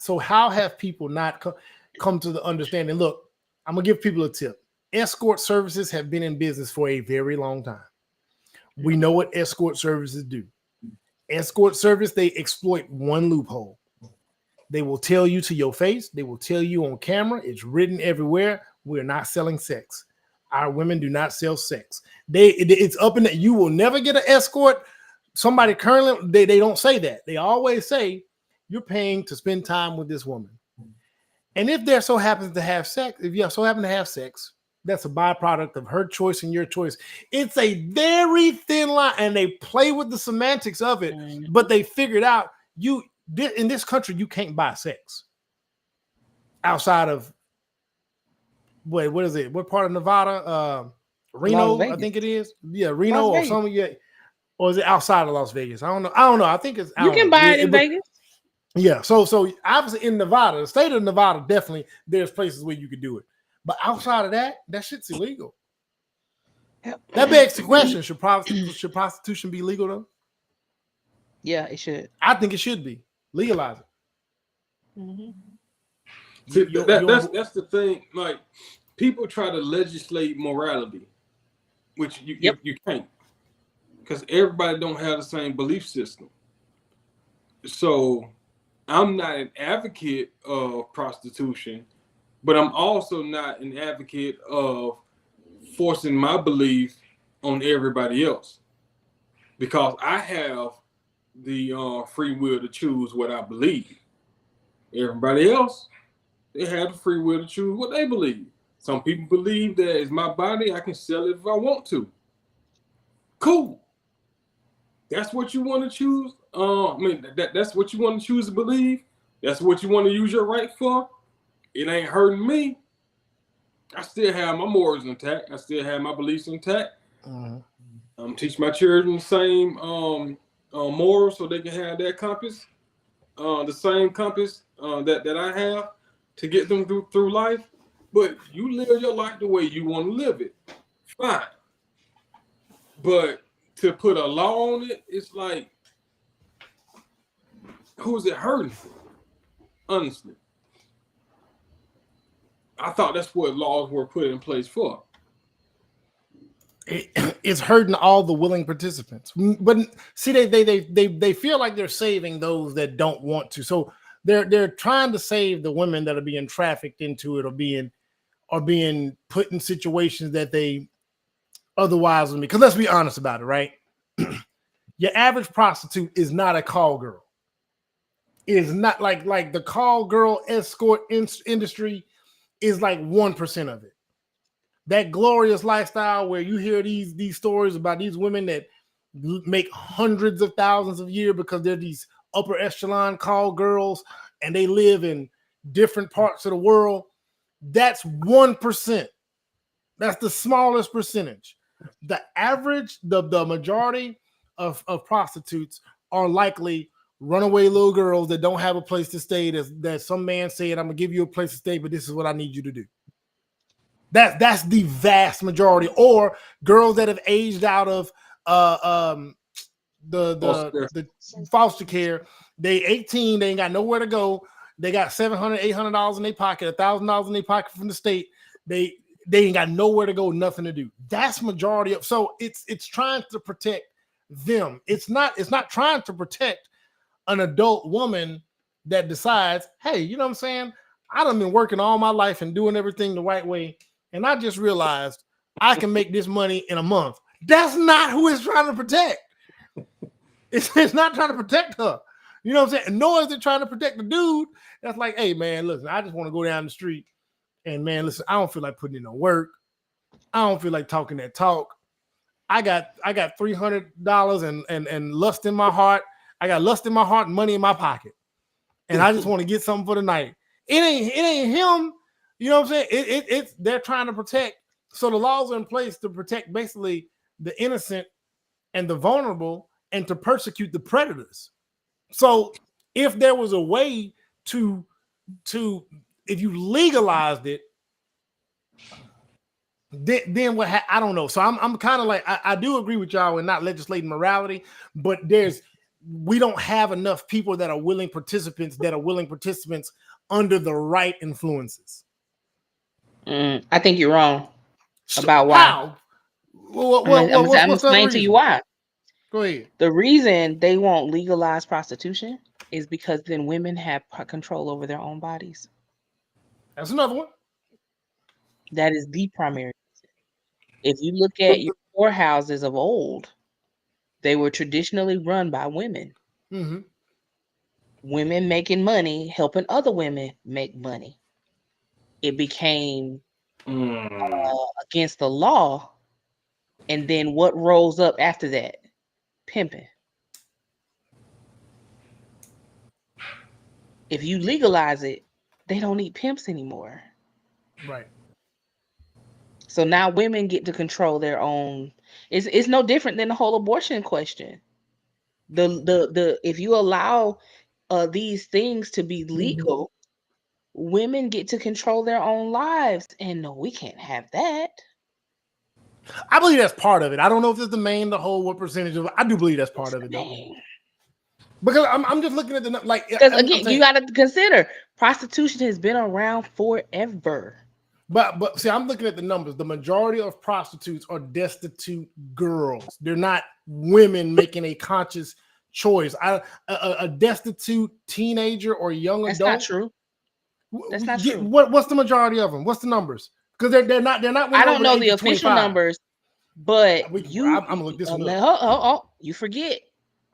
come to the understanding? Look, I'm gonna give people a tip. Escort services have been in business for a very long time. We know what escort services do. Escort service, they exploit one loophole. They will tell you to your face. They will tell you on camera. It's written everywhere. We're not selling sex. Our women do not sell sex. It's up in that you will never get an escort. Somebody currently, they don't say that. They always say you're paying to spend time with this woman. And if there so happens to have sex, if you so happen to have sex, that's a byproduct of her choice and your choice. It's a very thin line, and they play with the semantics of it, but they figured out in this country, you can't buy sex outside of what is it? What part of Nevada? Reno, I think it is. Yeah, Reno or something. Yeah, or is it outside of Las Vegas? I don't know. I think it's. You can buy it in Vegas. Yeah. So obviously in Nevada, the state of Nevada, definitely there's places where you could do it. But outside of that shit's illegal. Yep. That begs the question: should prostitution be legal though? Yeah, it should. I think it should be. Legalize it. Mm-hmm. See, that's the thing. Like, people try to legislate morality, which you can't, because everybody don't have the same belief system. So, I'm not an advocate of prostitution, but I'm also not an advocate of forcing my belief on everybody else, because I have the free will to choose what I believe. Everybody else, they have the free will to choose what they believe. Some people believe that it's my body, I can sell it if I want to. Cool. That's what you want to choose. That's what you want to choose to believe. That's what you want to use your right for. It ain't hurting me. I still have my morals intact. I still have my beliefs intact. Teach my children the same morals so they can have that compass, the same compass that I have to get them through life. But you live your life the way you want to live it. Fine. But to put a law on it, it's like, who's it hurting? Honestly. I thought that's what laws were put in place for. It's hurting all the willing participants. But see, they feel like they're saving those that don't want to. So they're trying to save the women that are being trafficked into it or being put in situations that they otherwise wouldn't be. Because let's be honest about it, right? Your average prostitute is not a call girl. It is not like the call girl escort industry is like 1% of it. that glorious lifestyle where you hear these stories about these women that make hundreds of thousands a year because they're these upper echelon call girls and they live in different parts of the world. That's 1%. That's the smallest percentage. The average, the majority of prostitutes are likely runaway little girls that don't have a place to stay. That some man said, "I'm gonna give you a place to stay, but this is what I need you to do." That's the vast majority, or girls that have aged out of the foster care. They 18, they ain't got nowhere to go. They got $700, $800 in their pocket, $1,000 in their pocket from the state. They ain't got nowhere to go, nothing to do. That's majority of. So it's trying to protect them. It's not trying to protect an adult woman that decides, hey, you know what I'm saying? I done been working all my life and doing everything the right way, and I just realized I can make this money in a month. That's not who it's trying to protect. It's not trying to protect her. You know what I'm saying? Nor is it trying to protect the dude that's like, hey, man, listen, I just want to go down the street and, man, listen, I don't feel like putting in no work. I don't feel like talking that talk. I got $300 and lust in my heart. I got lust in my heart and money in my pocket. And I just want to get something for the night. It ain't him. You know what I'm saying? It's they're trying to protect. So the laws are in place to protect basically the innocent and the vulnerable and to persecute the predators. So if there was a way to if you legalized it, then what? I don't know. So I'm kind of like I do agree with y'all in not legislating morality, but we don't have enough people that are willing participants under the right influences. I think you're wrong about why. How? I'm explaining to you why. Go ahead. The reason they won't legalize prostitution is because then women have control over their own bodies. That's another one. That is the primary reason. If you look at your whorehouses of old, they were traditionally run by women. Mm-hmm. Women making money, helping other women make money. It became against the law. And then what rose up after that? Pimping. If you legalize it, they don't need pimps anymore. Right. So now women get to control their own. It's no different than the whole abortion question. The if you allow these things to be legal, women get to control their own lives, and no, we can't have that. I believe that's part of it. I don't know if it's the main, the whole, what percentage of it. I do believe that's part of it, though. Because I'm just looking at the like. Because again, you got to consider prostitution has been around forever. But see, I'm looking at the numbers. The majority of prostitutes are destitute girls. They're not women making a conscious choice. A destitute teenager or young adult. That's not true. That's not true. What's the majority of them? What's the numbers? Because they're not. I don't know the official numbers, but I'm gonna look this one up. Oh, you forget.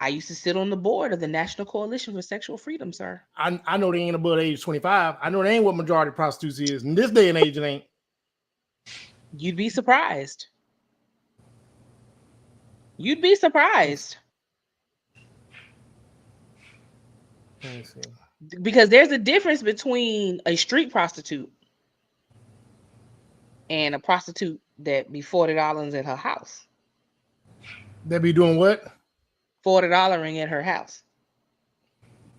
I used to sit on the board of the National Coalition for Sexual Freedom, sir. I know they ain't above the age 25. I know they ain't what majority of prostitutes is. In this day and age, it ain't. You'd be surprised. You'd be surprised. Let me see. Because there's a difference between a street prostitute and a prostitute that be $40 at her house. They be doing what? $40 at her house.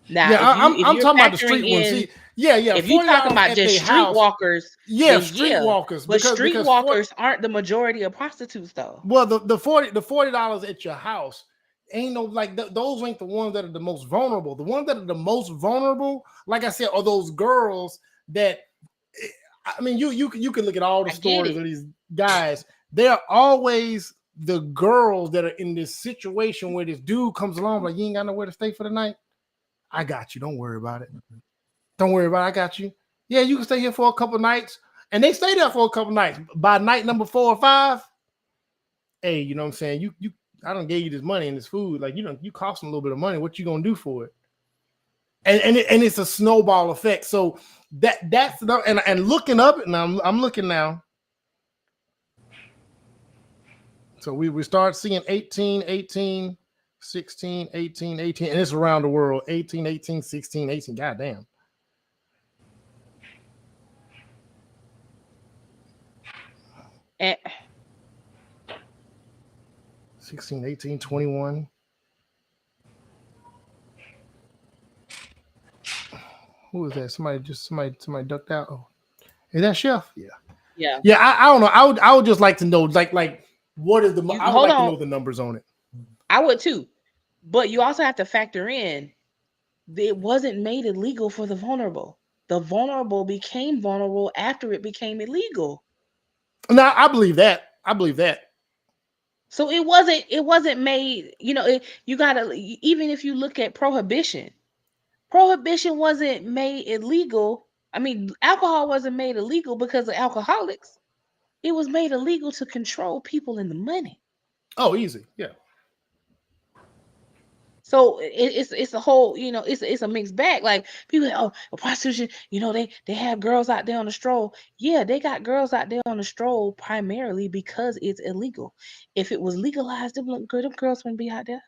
Now, yeah, I'm talking about the street ones. See, yeah. If you're talking about just streetwalkers, streetwalkers. But streetwalkers aren't the majority of prostitutes, though. Well, the $40 at your house ain't no like those ain't the ones that are the most vulnerable. The ones that are the most vulnerable, like I said, are those girls that. I mean, you can look at all the stories of these guys. They're always the girls that are in this situation where this dude comes along like, you ain't got nowhere to stay for the night. I got you. Don't worry about it. Don't worry about it. I got you. Yeah, you can stay here for a couple nights. And they stay there for a couple nights. By night number 4 or 5, hey, you know what I'm saying? I done gave you this money and this food. Like, you cost them a little bit of money. What you gonna do for it? And it's a snowball effect. So that's and looking up, and I'm looking now. So we start seeing 18, 18, 16, 18, 18, and it's around the world. 18, 18, 16, 18. Goddamn. And 16, 18, 21. Who is that? Somebody ducked out. Oh, is that Chef? yeah. Yeah, I don't know. I would just like to know, like what is the? I would like to know the numbers on it. I would too, but you also have to factor in it wasn't made illegal for the vulnerable. The vulnerable became vulnerable after it became illegal. No, I believe that. I believe that. So it wasn't made. You know, you gotta, even if you look at prohibition wasn't made illegal. I mean, alcohol wasn't made illegal because of alcoholics. It was made illegal to control people in the money. Oh, easy, yeah. So it's a whole, you know, it's a mixed bag. Like people, oh, prostitution, you know, they have girls out there on the stroll. Yeah, they got girls out there on the stroll primarily because it's illegal. If it was legalized, them girls wouldn't be out there.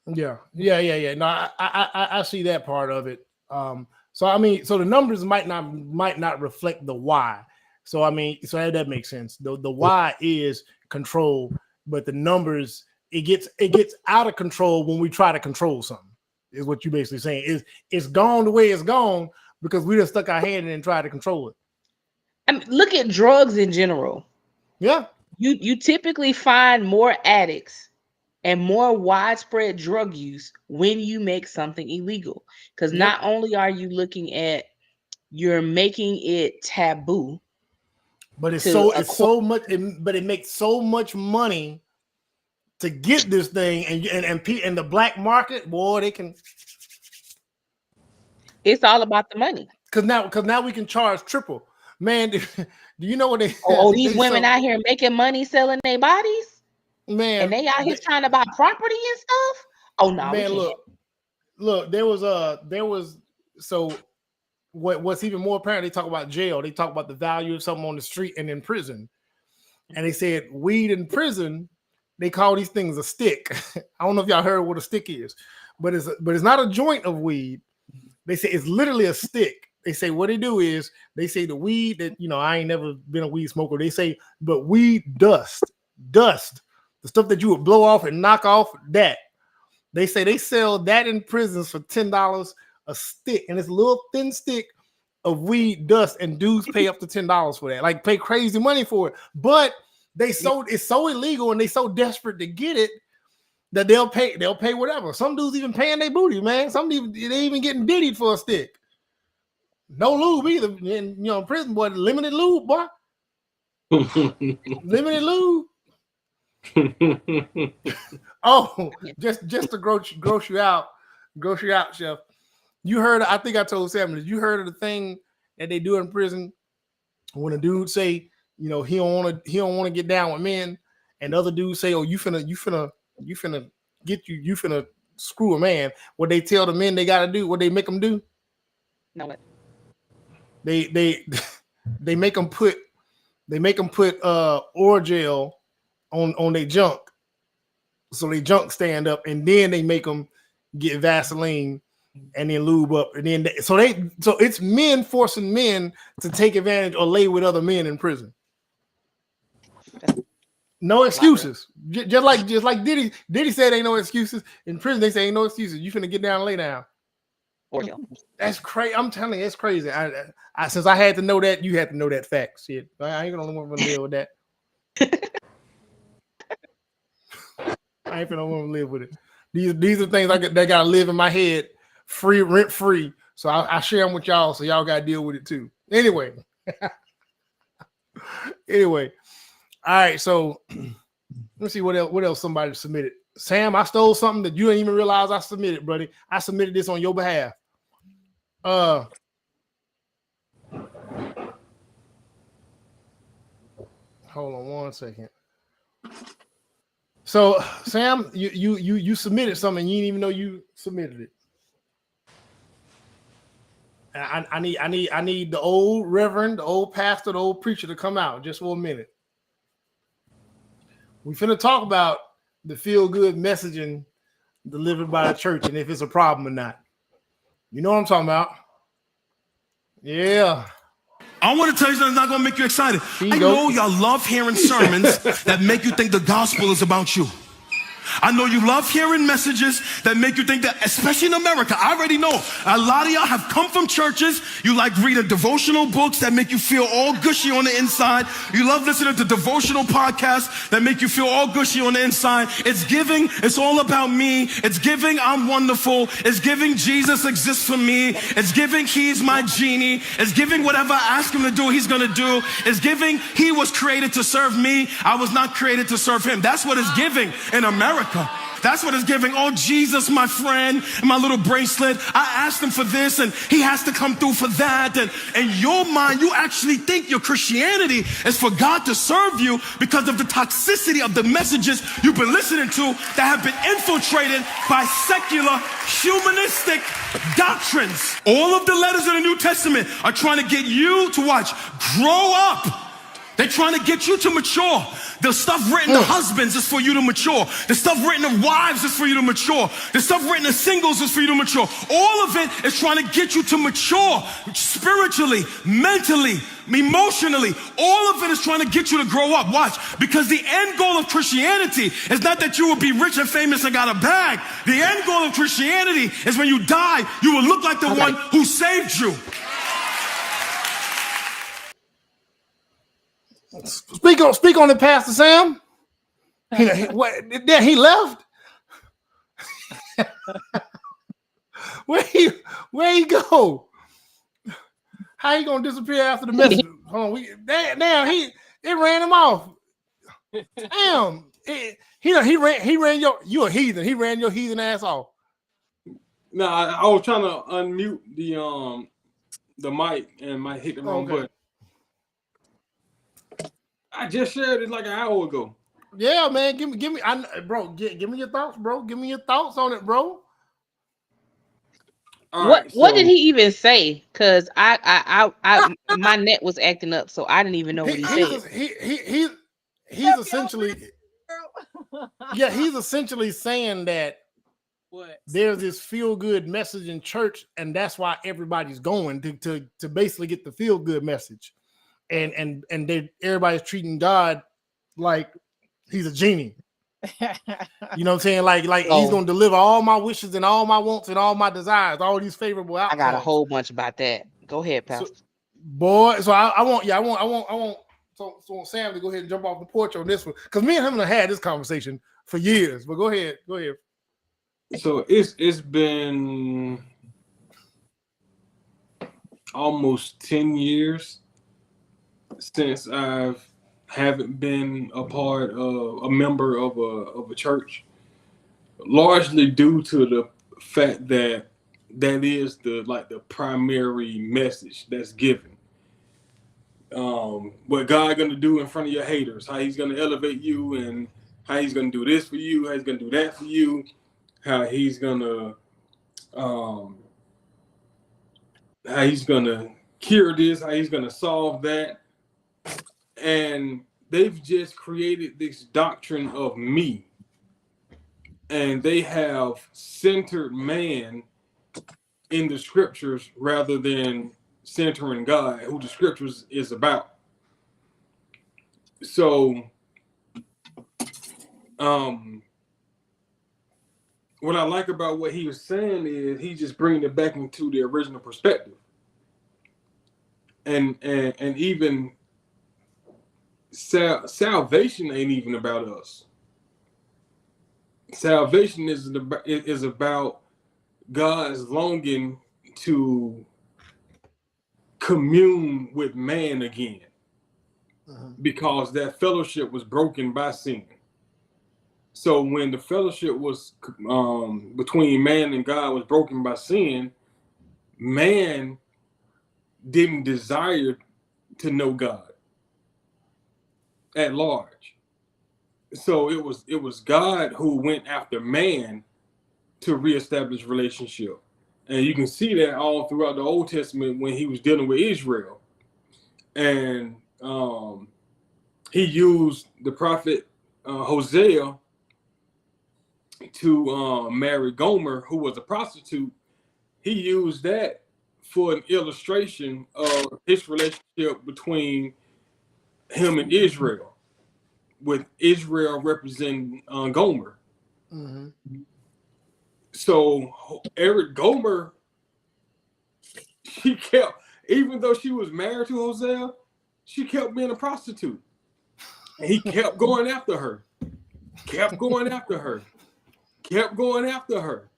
Yeah. No, I see that part of it. So I mean, so the numbers might not reflect the why. So I mean, so that makes sense. The why is control, but the numbers, it gets out of control when we try to control something. Is what you basically saying. It's gone the way it's gone because we just stuck our hand in and tried to control it. I mean, look at drugs in general. Yeah. You typically find more addicts and more widespread drug use when you make something illegal. Because not only are you looking at, you're making it taboo, but it's so much, but it makes so much money to get this thing, and the black market, boy, they can. It's all about the money. Because now we can charge triple. Man, do you know what they? These women out here making money selling their bodies, man, and they out here trying to buy property and stuff. Oh no, man, look, there was so what's even more apparent. They talk about jail. They talk about the value of something on the street and in prison, and they said weed in prison. They call these things a stick. I don't know if y'all heard what a stick is, but it's not a joint of weed. They say it's literally a stick. They say what they do is they say the weed that, you know, I ain't never been a weed smoker. They say, but weed dust, the stuff that you would blow off and knock off, that they say they sell that in prisons for $10 a stick, and it's a little thin stick of weed dust, and dudes pay up to $10 for that, like pay crazy money for it. But it's so illegal, and they so desperate to get it that they'll pay whatever. Some dudes even paying their booty, man. Some even getting diddied for a stick. No lube either. And, you know, prison, boy, limited lube, boy. Limited lube. Oh, just to gross you out, Chef. You heard? I think I told Sam this. You heard of the thing that they do in prison when a dude say, you know, he don't want to get down with men, and the other dudes say, oh, you finna screw a man. What they tell the men they gotta do, what they make them do? No. They make them put oil gel on their junk, so they junk stand up, and then they make them get Vaseline and then lube up, and then so it's men forcing men to take advantage or lay with other men in prison. No excuses. Just like Diddy. Diddy said ain't no excuses. In prison, they say ain't no excuses. You finna get down and lay down. That's crazy. I'm telling you, it's crazy. I since I had to know that, you had to know that fact. Shit. I ain't gonna want to live with that. I ain't gonna want to live with it. These are things that gotta live in my head, rent free. So I share them with y'all, so y'all gotta deal with it too. Anyway. All right, so let's see what else somebody submitted. Sam, I stole something that you didn't even realize I submitted, buddy. I submitted this on your behalf. Hold on one second. So, Sam, you submitted something, you didn't even know you submitted it. I need the old reverend, the old pastor, the old preacher to come out just for a minute. We finna talk about the feel-good messaging delivered by the church and if it's a problem or not. You know what I'm talking about? Yeah. I want to tell you something that's not going to make you excited. I know y'all love hearing sermons that make you think the gospel is about you. I know you love hearing messages that make you think that, especially in America, I already know a lot of y'all have come from churches. You like reading devotional books that make you feel all gushy on the inside. You love listening to devotional podcasts that make you feel all gushy on the inside. It's giving. It's all about me. It's giving. I'm wonderful. It's giving. Jesus exists for me. It's giving. He's my genie. It's giving. Whatever I ask him to do, he's going to do. It's giving. He was created to serve me. I was not created to serve him. That's what it's giving in America. That's what it's giving. Oh, Jesus, my friend, and my little bracelet. I asked him for this, and he has to come through for that. And in your mind, you actually think your Christianity is for God to serve you because of the toxicity of the messages you've been listening to that have been infiltrated by secular, humanistic doctrines. All of the letters in the New Testament are trying to get you to watch, grow up. They're trying to get you to mature. The stuff written to husbands is for you to mature. The stuff written to wives is for you to mature. The stuff written to singles is for you to mature. All of it is trying to get you to mature spiritually, mentally, emotionally. All of it is trying to get you to grow up. Watch, because the end goal of Christianity is not that you will be rich and famous and got a bag. The end goal of Christianity is when you die, you will look like the one who saved you. Speak on it, Pastor Sam. He left. Where he go? How he gonna disappear after the message? Hold on, it ran him off. Damn, he ran you a heathen. He ran your heathen ass off. No, I was trying to unmute the mic and might hit the wrong button. I just shared it like an hour ago. Yeah, man. Give me, give me your thoughts, bro. Give me your thoughts on it, bro. What did he even say? Because I my net was acting up, so I didn't even know what he said. He's essentially he's essentially saying that there's this feel-good message in church, and that's why everybody's going to basically get the feel-good message. And everybody's treating God like he's a genie. You know what I'm saying? Like he's gonna deliver all my wishes and all my wants and all my desires, all these favorable outcomes. I got a whole bunch about that. Go ahead, Pastor. So I want Sam to go ahead and jump off the porch on this one, because me and him have had this conversation for years. But go ahead. So it's been almost 10 years since I haven't been a member of a church, largely due to the fact that is the primary message that's given. What God gonna do in front of your haters, how he's gonna elevate you, and how he's gonna do this for you, how he's gonna do that for you, how he's gonna cure this, how he's gonna solve that. And they've just created this doctrine of me, and they have centered man in the scriptures rather than centering God, who the scriptures is about. So what I like about what he was saying is he's just bringing it back into the original perspective, and even salvation ain't even about us. Salvation is about God's longing to commune with man again, because that fellowship was broken by sin. So when the fellowship was between man and God was broken by sin, man didn't desire to know God at large. So it was God who went after man to reestablish relationship. And you can see that all throughout the Old Testament when he was dealing with Israel. And he used the prophet Hosea to marry Gomer, who was a prostitute, he used that for an illustration of his relationship between him and Israel, with Israel representing Gomer. Mhm. So Eric Gomer, she kept, even though she was married to Hosea, she kept being a prostitute. And he kept going after her, kept going after her, kept going after her.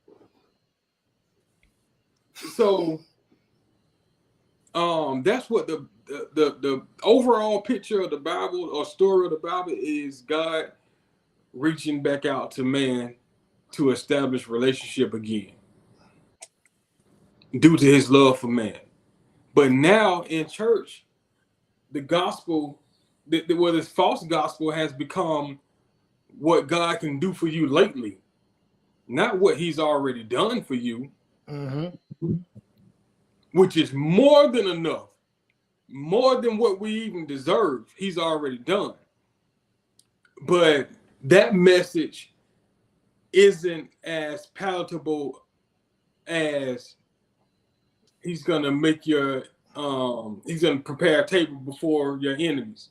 So that's what the overall picture of the Bible or story of the Bible is: God reaching back out to man to establish relationship again due to his love for man. But now in church, the gospel, this false gospel has become what God can do for you lately, not what he's already done for you, which is more than enough, more than what we even deserve. He's already done. But that message isn't as palatable as he's gonna make your he's gonna prepare a table before your enemies.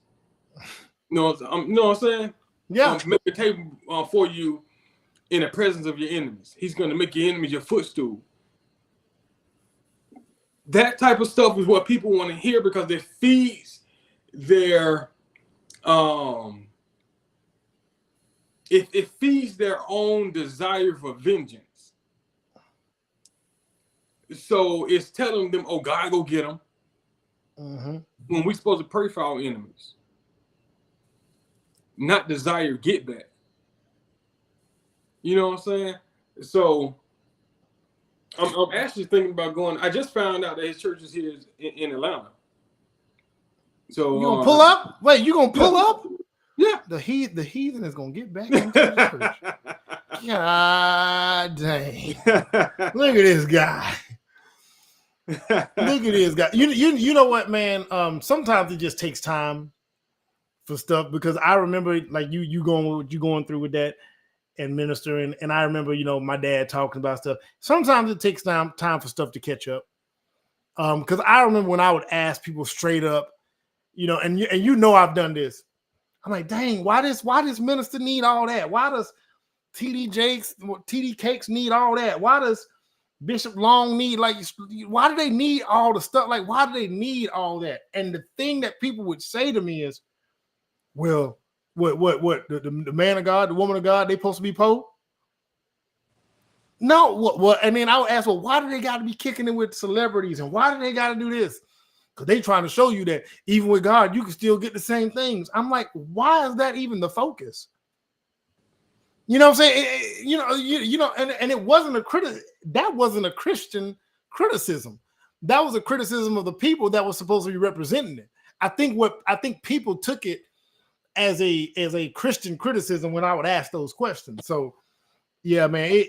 You know what I'm saying? Yeah. Make a table for you in the presence of your enemies. He's gonna make your enemies your footstool. That type of stuff is what people want to hear because it feeds their it feeds their own desire for vengeance. So it's telling them, "Oh, God, go get them." When we're supposed to pray for our enemies, not desire get back. You know what I'm saying? So I'm actually thinking about going. I just found out that his church is here in Atlanta. So you gonna pull up? Wait, you gonna pull up? Yeah. The heathen is gonna get back into the church. God dang! Look at this guy. Look at this guy. You know what, man? Sometimes it just takes time for stuff because I remember like you going through with that and ministering, and I remember my dad talking about stuff. Sometimes it takes time for stuff to catch up. Because I remember when I would ask people straight up, and I've done this. I'm like, dang, why does minister need all that? Why does TD Cakes need all that? Why does Bishop Long need why do they need all the stuff? Like, why do they need all that? And the thing that people would say to me is, well, what the man of God, the woman of God, they supposed to be Pope? No, what? And then I would ask, well, why do they got to be kicking it with celebrities? And why do they got to do this? Because they trying to show you that even with God, you can still get the same things. I'm like, why is that even the focus? You know what I'm saying? And it wasn't that wasn't a Christian criticism. That was a criticism of the people that was supposed to be representing it. I think people took it as a Christian criticism when I would ask those questions. So yeah, man,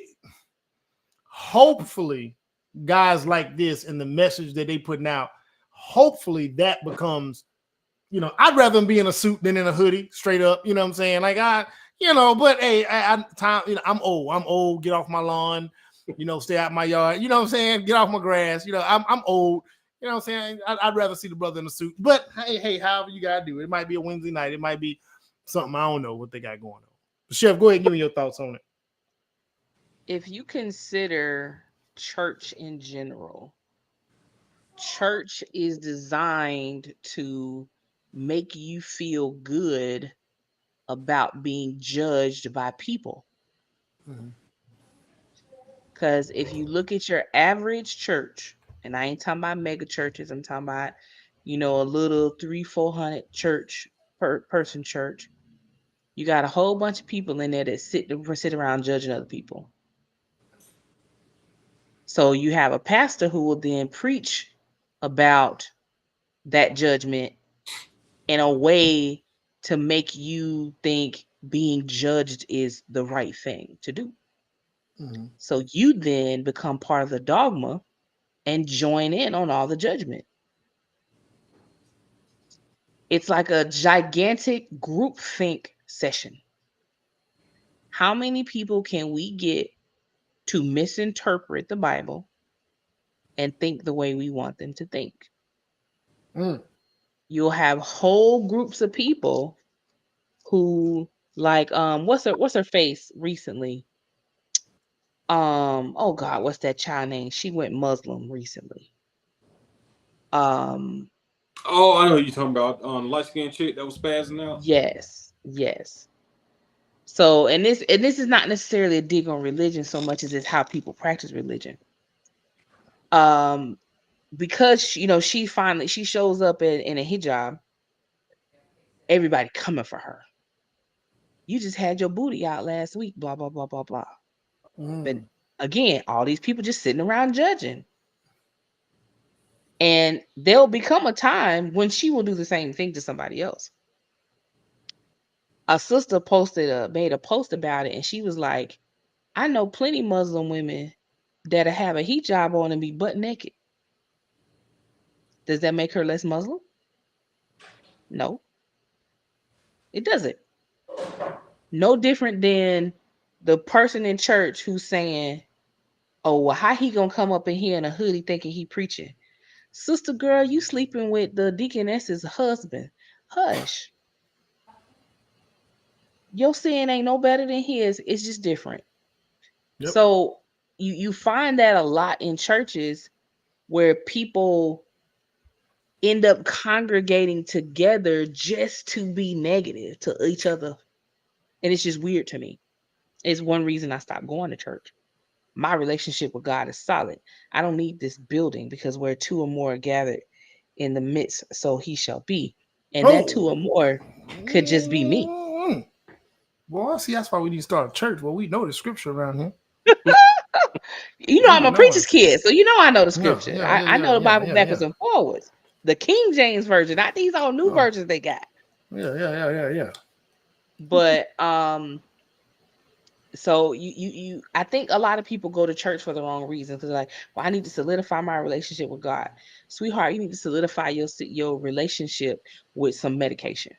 hopefully guys like this and the message that they putting out, hopefully that becomes, I'd rather them be in a suit than in a hoodie, straight up. You know what I'm saying? Like but hey, I'm old. Get off my lawn, stay out my yard. You know what I'm saying? Get off my grass. I'm old. You know what I'm saying? I'd rather see the brother in a suit. But hey, however you gotta do it. It might be a Wednesday night. It might be something I don't know what they got going on. But Chef, go ahead and give me your thoughts on it. If you consider church in general, church is designed to make you feel good about being judged by people. Because if you look at your average church, and I ain't talking about mega churches, I'm talking about, a little 300-400 church person church, you got a whole bunch of people in there that sit around judging other people. So you have a pastor who will then preach about that judgment in a way to make you think being judged is the right thing to do. So you then become part of the dogma and join in on all the judgment. It's like a gigantic groupthink session. How many people can we get to misinterpret the Bible and think the way we want them to think? You'll have whole groups of people who, like, what's her face recently? Oh God, what's that child name? She went Muslim recently. Oh, I know who you're talking about. Light skinned chick that was spazzing out. Yes, yes. So, and this is not necessarily a dig on religion so much as it's how people practice religion. Because she finally shows up in a hijab, everybody coming for her. You just had your booty out last week, blah blah blah blah blah. But again, all these people just sitting around judging. And there'll become a time when she will do the same thing to somebody else. A sister made a post about it, and she was like, I know plenty Muslim women that'll have a hijab on and be butt naked. Does that make her less Muslim? No, it doesn't. No different than the person in church who's saying, oh, well, how he gonna come up in here in a hoodie thinking he preaching? Sister girl, you sleeping with the deaconess's husband. Hush. Your sin ain't no better than his. It's just different. Yep. So you find that a lot in churches where people end up congregating together just to be negative to each other. And it's just weird to me. It's one reason I stopped going to church. My relationship with God is solid. I don't need this building because where two or more are gathered in the midst, so he shall be. And that two or more could just be me. Well, see, that's why we need to start a church. Well, we know the scripture around here. I'm a preacher's kid, so I know the scripture. I know the Bible backwards and forwards. The King James version, not these all new versions they got. Yeah. But so I think a lot of people go to church for the wrong reasons because they're like, well, I need to solidify my relationship with God. Sweetheart, you need to solidify your relationship with some medication.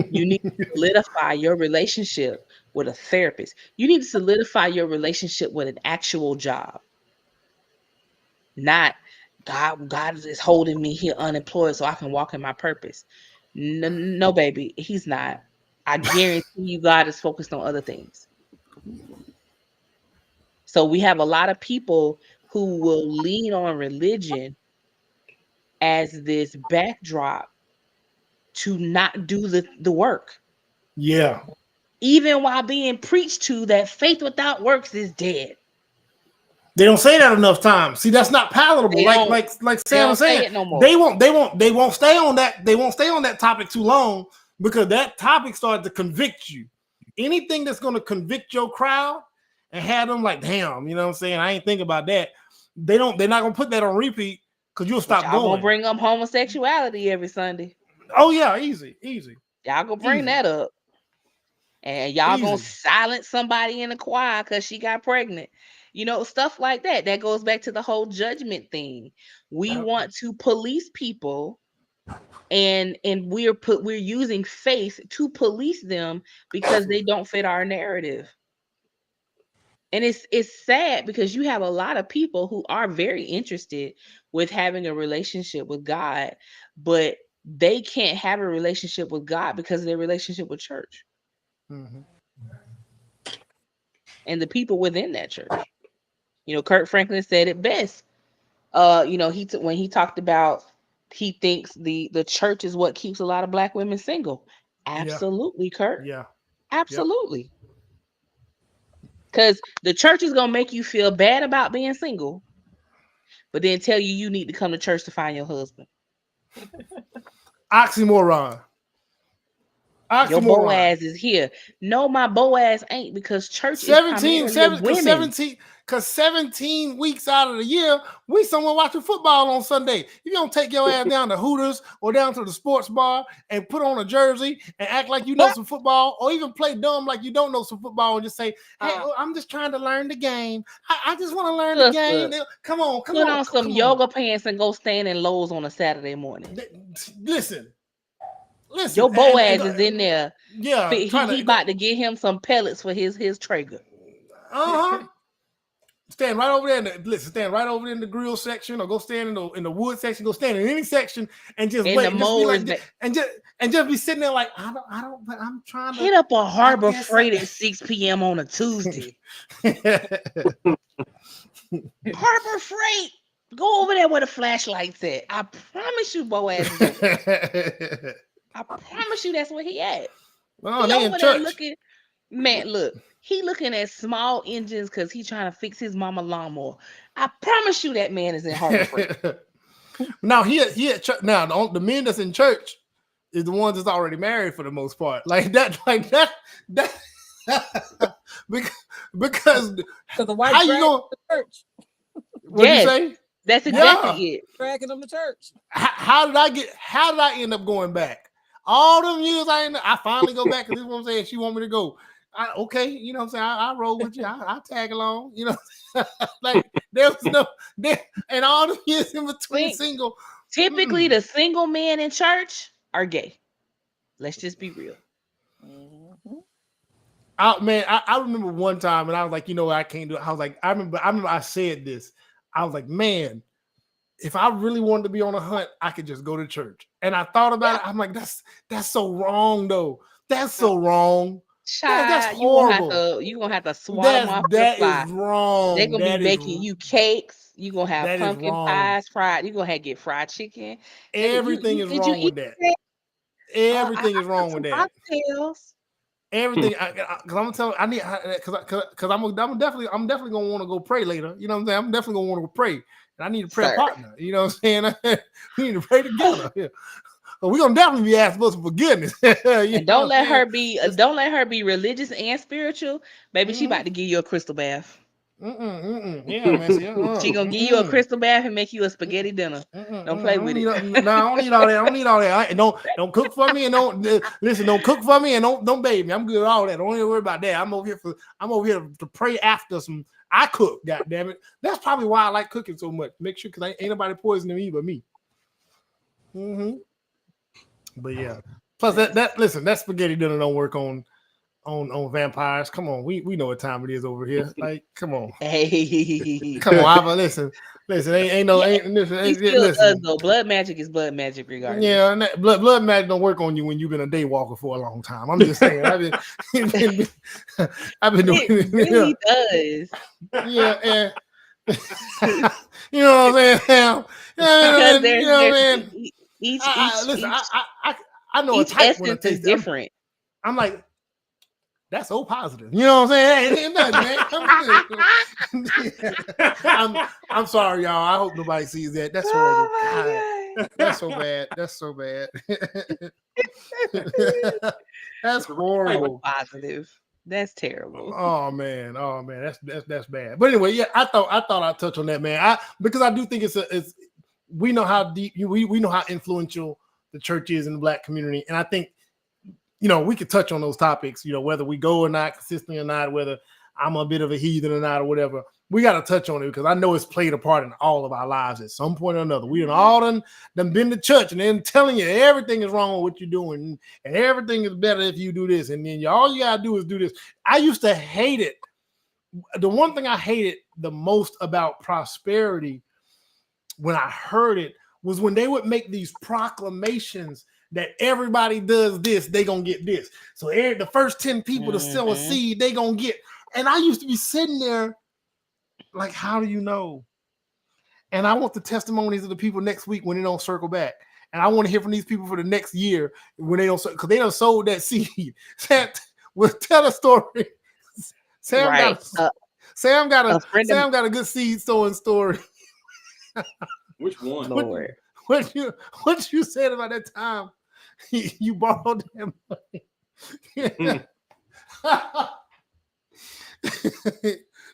You need to solidify your relationship with a therapist. You need to solidify your relationship with an actual job. Not God is holding me here unemployed so I can walk in my purpose. No, baby, he's not. I guarantee you God is focused on other things. So we have a lot of people who will lean on religion as this backdrop to not do the work. Yeah. Even while being preached to that faith without works is dead. They don't say that enough times. See, that's not palatable. Like Sam was saying, they won't stay on that. They won't stay on that topic too long because that topic started to convict you. Anything that's going to convict your crowd and have them like, damn, you know what I'm saying? I ain't think about that. They're not going to put that on repeat because you'll stop going. Y'all gonna bring up homosexuality every Sunday. Oh yeah, easy. Y'all gonna bring that up. And y'all gonna silence somebody in the choir because she got pregnant. Stuff like that. That goes back to the whole judgment thing. We want to police people, and we're using faith to police them because they don't fit our narrative. And it's sad because you have a lot of people who are very interested with having a relationship with God, but they can't have a relationship with God because of their relationship with church. Mm-hmm. And the people within that church. Kirk Franklin said it best. When he talked about he thinks the church is what keeps a lot of black women single. Absolutely, Kirk. Yeah. Absolutely. Because the church is gonna make you feel bad about being single, but then tell you need to come to church to find your husband. Oxymoron. Your Boaz is here. No, my Boaz ain't because church is primarily women. 17 weeks out of the year, we somewhere watching football on Sunday. You don't take your ass down to Hooters or down to the sports bar and put on a jersey and act like you know some football, or even play dumb like you don't know some football and just say, hey, I'm just trying to learn the game. I just want to learn the game. Come on. Put on some yoga pants and go stand in Lowe's on a Saturday morning. Listen, listen, Your Boaz is in there. Yeah, He about to get him some pellets for his Traeger. Stand right over there. Stand right over there in the grill section, or go stand in the wood section. Go stand in any section and just wait. And just be like, and just be sitting there like, I don't. I'm trying to hit up a Harbor Freight at 6 p.m. on a Tuesday. Harbor Freight. Go over there where the flashlight's at. I promise you, Boaz is over there. I promise you that's where he at. Oh, he over there looking. Man, look. He looking at small engines because he trying to fix his mama lawnmower. I promise you that man is in Harbor Freight. Now he at church. Now the men that's in church is the ones that's already married for the most part. Because the white how you going to church? What you say? That's exactly it. Dragging them to church. How did I end up going back? All them years I finally go back, because this is what I'm saying. She want me to go. Okay, you know what I'm saying? I roll with you. I tag along. You know, like there was no there, and all the years in between single. Typically, the single men in church are gay. Let's just be real. I remember one time, and I was like, you know, I can't do it. I was like, I remember I said this. I was like, man, if I really wanted to be on a hunt, I could just go to church. And I thought about it. I'm like, that's so wrong, though. That's so wrong. Child, that's horrible. You gonna have to swallow them off the fly. That is wrong. They're gonna be making you cakes. You gonna have pumpkin pies, fried. You gonna get fried chicken. Everything is wrong with that. Everything is wrong with that. Everything, because I'm gonna tell. I need because I'm definitely gonna want to go pray later. You know what I'm saying? I'm definitely gonna want to go pray, and I need a prayer partner. You know what I'm saying? We need to pray together. Yeah. So we're gonna definitely be asking for forgiveness. And don't let her be religious and spiritual, baby. She about to give you a crystal bath. Yeah, man. She gonna give you a crystal bath and make you a spaghetti dinner. Don't play with it. No, I don't need all that. I don't need all that. Don't cook for me, and don't cook for me, and don't bathe me. I'm good with all that. Don't even worry about that. I'm over here to pray after some. I cook. God damn it. That's probably why I like cooking so much. Make sure, because ain't nobody poisoning me but me. But yeah. Plus that spaghetti dinner don't work on vampires. Come on, we know what time it is over here. Like, come on. Hey. Come on, listen. Listen. Blood magic is blood magic regardless. Yeah, and blood magic don't work on you when you've been a day walker for a long time. I'm just saying. I've been doing it. Really does. Yeah, and you know what I'm saying? Because there's I know each a type essence is different. I'm like, that's so positive. You know what I'm saying? Ain't nothing, man. I'm sorry, y'all. I hope nobody sees that. That's horrible. God, that's so bad. That's so bad. That's horrible. Positive. That's terrible. Oh man. That's bad. But anyway, yeah, I thought I'd touch on that, man. Because I do think it's we know how deep we know how influential the church is in the Black community, and I think, you know, we could touch on those topics, you know, whether we go or not, consistently or not, whether I'm a bit of a heathen or not, or whatever. We got to touch on it because I know it's played a part in all of our lives at some point or another. We all done been to church and then telling you everything is wrong with what you're doing and everything is better if you do this. And then all you got to do is do this. I used to hate it. The one thing I hated the most about prosperity when I heard it was when they would make these proclamations that everybody does this, they gonna get this. So the first 10 people to sell a seed, they gonna get. And I used to be sitting there like, how do you know? And I want the testimonies of the people next week when they don't circle back. And I want to hear from these people for the next year when they don't, because they done sold that seed. We'll tell a story. Sam got a good seed sowing story. Which one? Lord. What you said about that time you borrowed that money?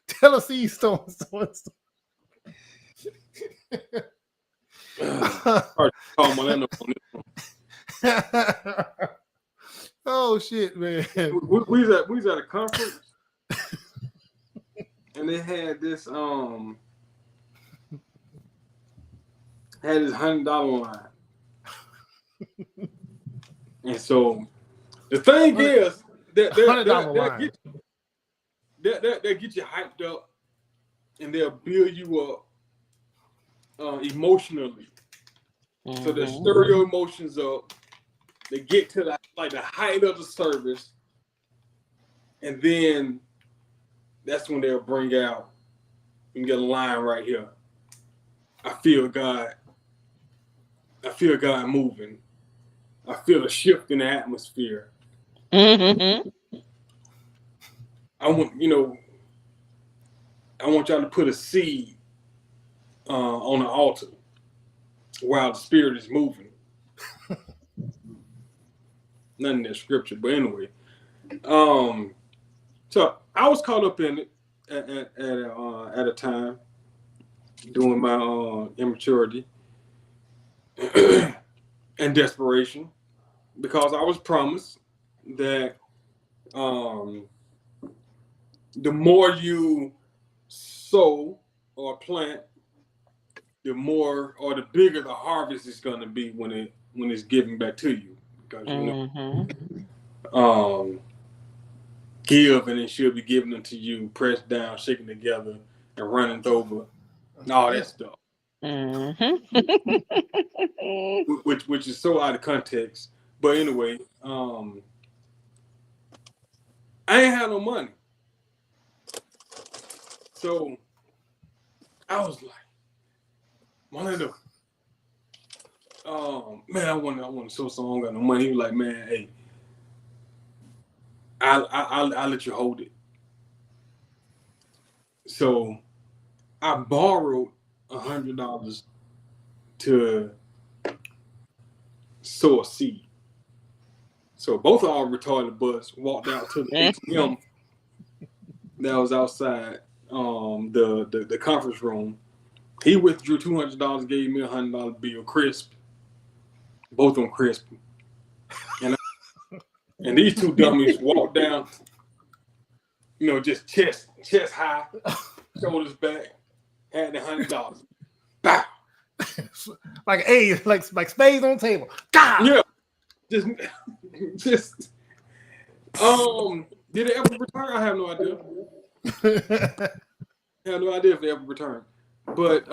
Tell us seed sowing story. Oh shit, man. We was at a conference and they had this $100 line. And so the thing is that $100 line. That get you hyped up, and they'll build you up emotionally. So they stir your emotions up. They get to the height of the service, and then that's when they'll bring out. You can get a line right here. I feel God. I feel God moving. I feel a shift in the atmosphere. I want y'all to put a seed on the altar while the spirit is moving. Nothing in that scripture, but anyway. So I was caught up in it at a time doing my immaturity and desperation, because I was promised that the more you sow or plant, the more or the bigger the harvest is going to be when it's given back to you. Because give and it should be given unto you, pressed down, shaken together, and running over, and all that stuff. Which is so out of context. But anyway, I ain't had no money. So I was like, Melinda, man, I want to show someone got no money. He was like, man, hey, I'll let you hold it. So I borrowed $100 to sow a seed. So both of our retarded butts walked out to the ATM that was outside the conference room. He withdrew $200, gave me $100 bill, crisp. Both of them crisp. And these two dummies walked down, just chest high, shoulders back, had the $100. Bow. Like spades on the table. God. Yeah. Just did it ever return? I have no idea. I have no idea if they ever returned. But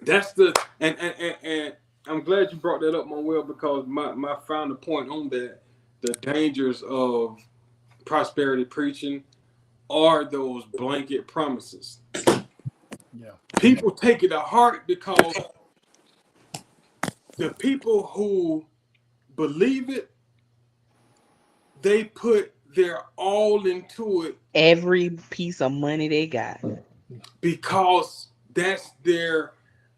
that's the and I'm glad you brought that up, Manuel, because my final point on that, the dangers of prosperity preaching are those blanket promises. Yeah. People take it to heart because the people who believe it, they put their all into it. Every piece of money they got. Because that's their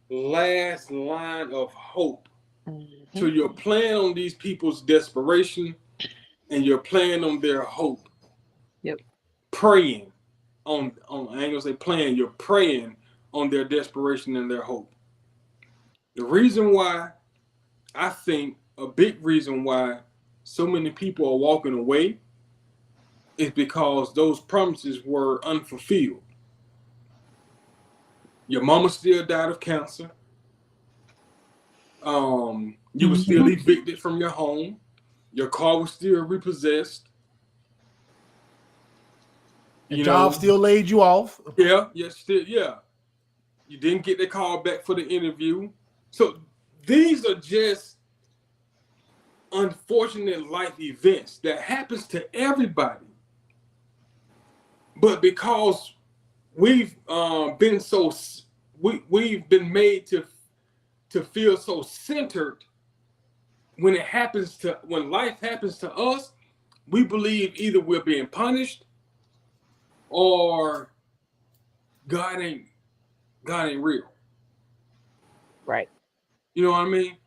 last line of hope. So you're playing on these people's desperation and you're playing on their hope. Yep. Praying on I ain't gonna say playing, you're praying on their desperation and their hope. The reason why, I think a big reason why so many people are walking away is because those promises were unfulfilled. Your mama still died of cancer. You were still evicted from your home. Your car was still repossessed. Your job still laid you off. Yeah. You didn't get the call back for the interview. So these are just unfortunate life events that happens to everybody. But because we've been we've been made to feel so centered, when life happens to us, we believe either we're being punished or God ain't real. Right. You know what I mean?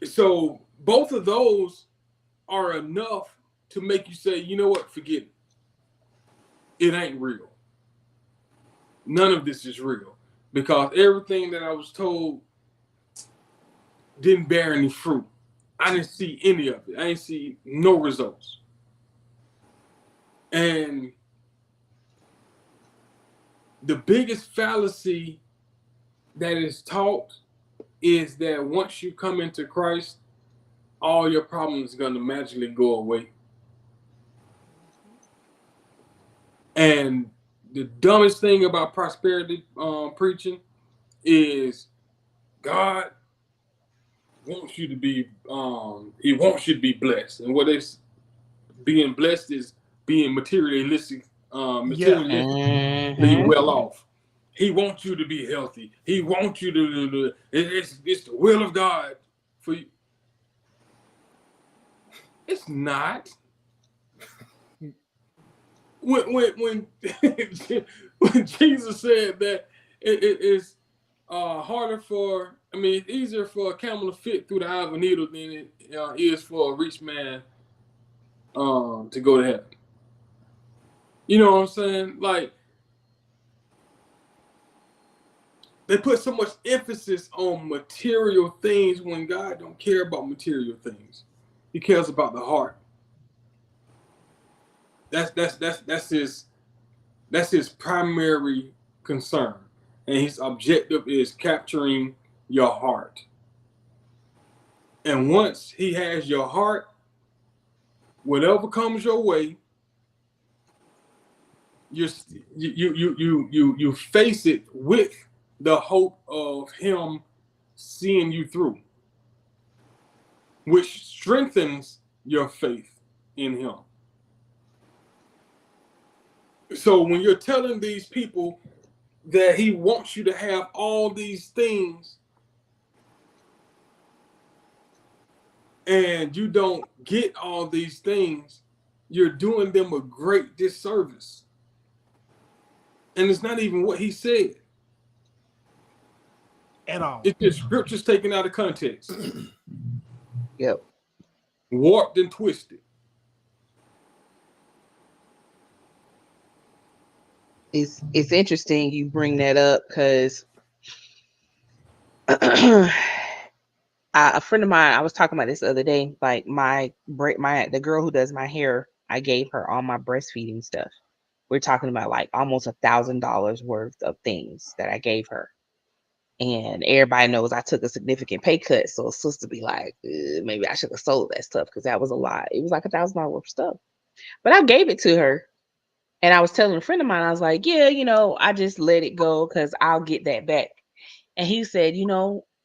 So both of those are enough to make you say, you know what, forget it. It ain't real. None of this is real. Because everything that I was told didn't bear any fruit. I didn't see any of it. I didn't see no results. And the biggest fallacy that is taught is that once you come into Christ, all your problems are gonna magically go away. And the dumbest thing about prosperity preaching is God wants you to be he wants you to be blessed. And what is being blessed is being materialistically well off. He wants you to be healthy. He wants you to it's the will of God for you. It's not. When Jesus said that it is harder for, I mean, it's easier for a camel to fit through the eye of a needle than it is for a rich man to go to heaven. You know what I'm saying? Like, they put so much emphasis on material things when God don't care about material things. He cares about the heart. That's his primary concern, and his objective is capturing your heart. And once he has your heart, whatever comes your way, you face it with the hope of him seeing you through, which strengthens your faith in him. So when you're telling these people that he wants you to have all these things and you don't get all these things, you're doing them a great disservice. And it's not even what he said at all. It's just scriptures taken out of context. Yep. Warped and twisted. It's interesting you bring that up because a friend of mine, I was talking about this the other day, like the girl who does my hair, I gave her all my breastfeeding stuff. We're talking about like almost $1,000 worth of things that I gave her. And everybody knows I took a significant pay cut. So sister be like, maybe I should have sold that stuff because that was a lot. It was like $1,000 worth of stuff. But I gave it to her. And I was telling a friend of mine, I was like, yeah, I just let it go because I'll get that back. And he said,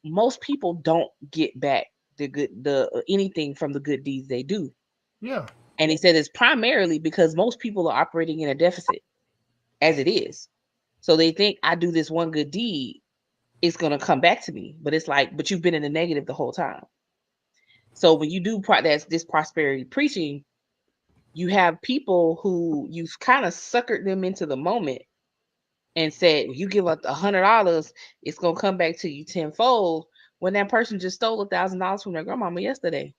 most people don't get back anything from the good deeds they do. Yeah. And he said it's primarily because most people are operating in a deficit as it is. So they think I do this one good deed, it's going to come back to me. But it's like, but you've been in the negative the whole time. So when you do this prosperity preaching, you have people who you've kind of suckered them into the moment and said, you give up $100, it's going to come back to you tenfold, when that person just stole $1,000 from their grandmama yesterday.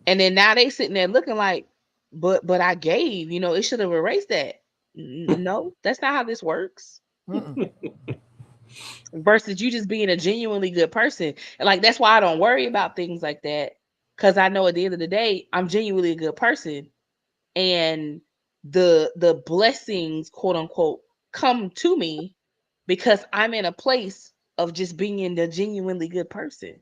And then now they sitting there looking like, but I gave, it should have erased that. No, that's not how this works. Versus you just being a genuinely good person. And like, that's why I don't worry about things like that. Because I know at the end of the day, I'm genuinely a good person. And the blessings, quote unquote, come to me because I'm in a place of just being a genuinely good person.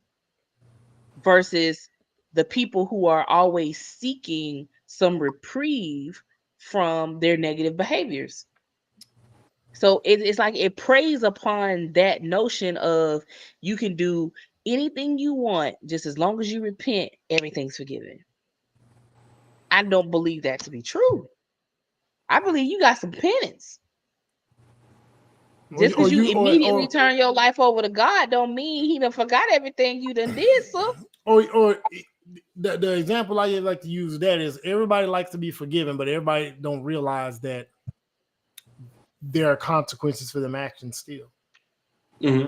Versus the people who are always seeking some reprieve from their negative behaviors. So it's like it preys upon that notion of you can do anything you want just as long as you repent, everything's forgiven. I don't believe that to be true. I believe you got some penance. Just because you immediately turn your life over to God don't mean he done forgot everything you done did, sir. Or the example I like to use that is everybody likes to be forgiven, but everybody don't realize that there are consequences for them actions still. Mm-hmm.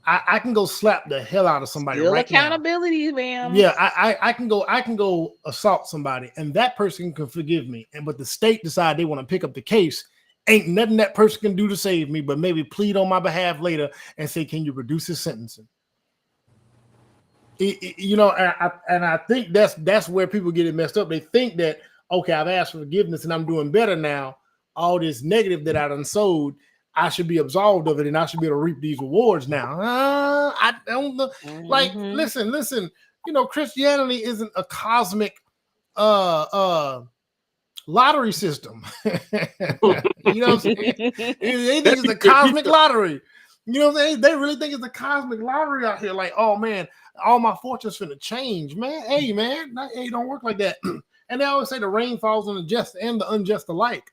I can go slap the hell out of somebody still right accountability, now. Man. Yeah, I can go assault somebody and that person can forgive me. But the state decide they want to pick up the case. Ain't nothing that person can do to save me, but maybe plead on my behalf later and say, can you reduce his sentencing? I think that's where people get it messed up. They think that, okay, I've asked for forgiveness and I'm doing better now. All this negative that I done sowed, I should be absolved of it and I should be able to reap these rewards now. I don't know. Like, listen. You know, Christianity isn't a cosmic lottery system. You know what I'm saying? They think it's a cosmic lottery. You know what I'm saying? They really think it's a cosmic lottery out here. Like, oh man, all my fortune's finna change, man. Hey, man, it don't work like that. And they always say the rain falls on the just and the unjust alike.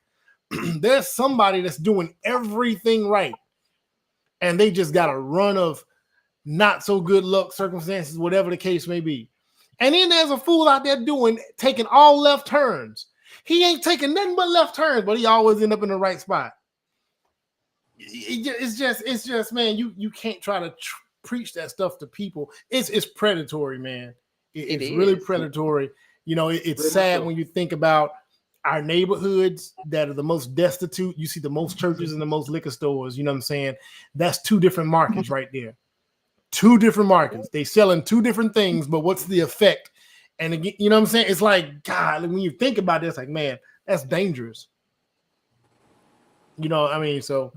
There's somebody that's doing everything right, and they just got a run of not so good luck, circumstances, whatever the case may be. And then there's a fool out there taking all left turns. He ain't taking nothing but left turns, but he always end up in the right spot. It's just, man, you can't try to preach that stuff to people. It's predatory, man. It's really predatory. You know, it's sad when you think about our neighborhoods that are the most destitute. You see the most churches and the most liquor stores. You know what I'm saying? That's two different markets right there. Two different markets. They selling two different things, but what's the effect? And again, you know what I'm saying? It's like, God, when you think about this, like, man, that's dangerous. You know, I mean, so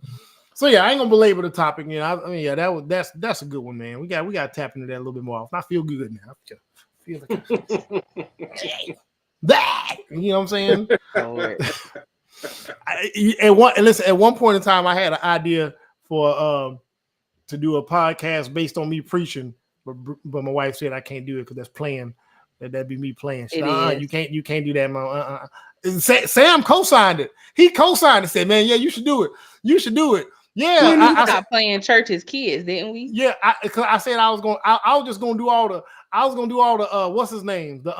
yeah, I ain't gonna belabor the topic. You know, I mean, yeah, that's a good one, man. We got to tap into that a little bit more often. I feel good now. I feel like that. You know what I'm saying? At one point in time, I had an idea for to do a podcast based on me preaching, but my wife said I can't do it because that's playing. That'd be me playing. You can't do that, man. Sam co-signed it. He co-signed it. Said, man, yeah, you should do it. You should do it. Yeah, I stopped playing church as kids, didn't we? Yeah, because I said I was just gonna do all the what's his name, the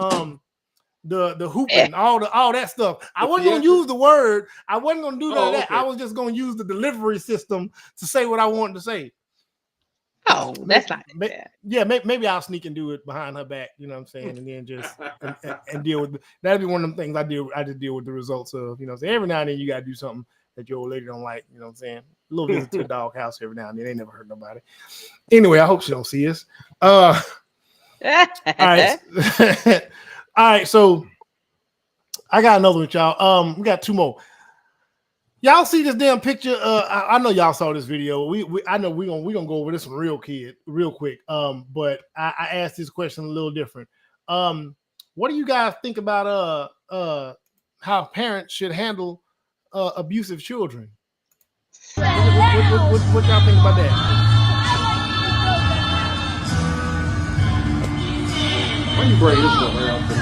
hooping, all that stuff. I wasn't gonna use the word. I wasn't gonna do that. I was just gonna use the delivery system to say what I wanted to say. Oh, that's not bad. Yeah, maybe I'll sneak and do it behind her back. You know what I'm saying, and then just and deal with that'd be one of them things I just deal with the results of. You know, so every now and then you gotta do something that your old lady don't like. You know what I'm saying? A little visit to the doghouse every now and then. They never hurt nobody. Anyway, I hope she don't see us. All right. All right, so I got another with y'all. We got two more. Y'all see this damn picture? I know y'all saw this video. I know we're gonna go over this one real quick. But I asked this question a little different. What do you guys think about how parents should handle abusive children? What y'all think about that? Why you bring this one right off the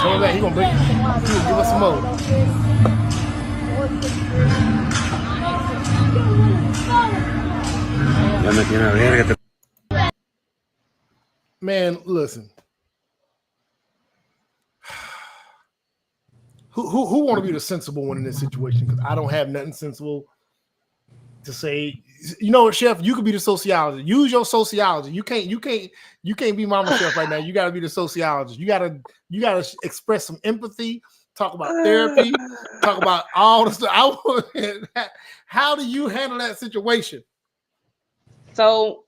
Show that he gonna bring. Give us some more. Man, listen. Who want to be the sensible one in this situation? Because I don't have nothing sensible to say. You know what, Chef? You could be the sociologist. Use your sociology. You can't be Mama Chef right now. You got to be the sociologist. You gotta express some empathy. Talk about therapy. Talk about all the stuff. How do you handle that situation? So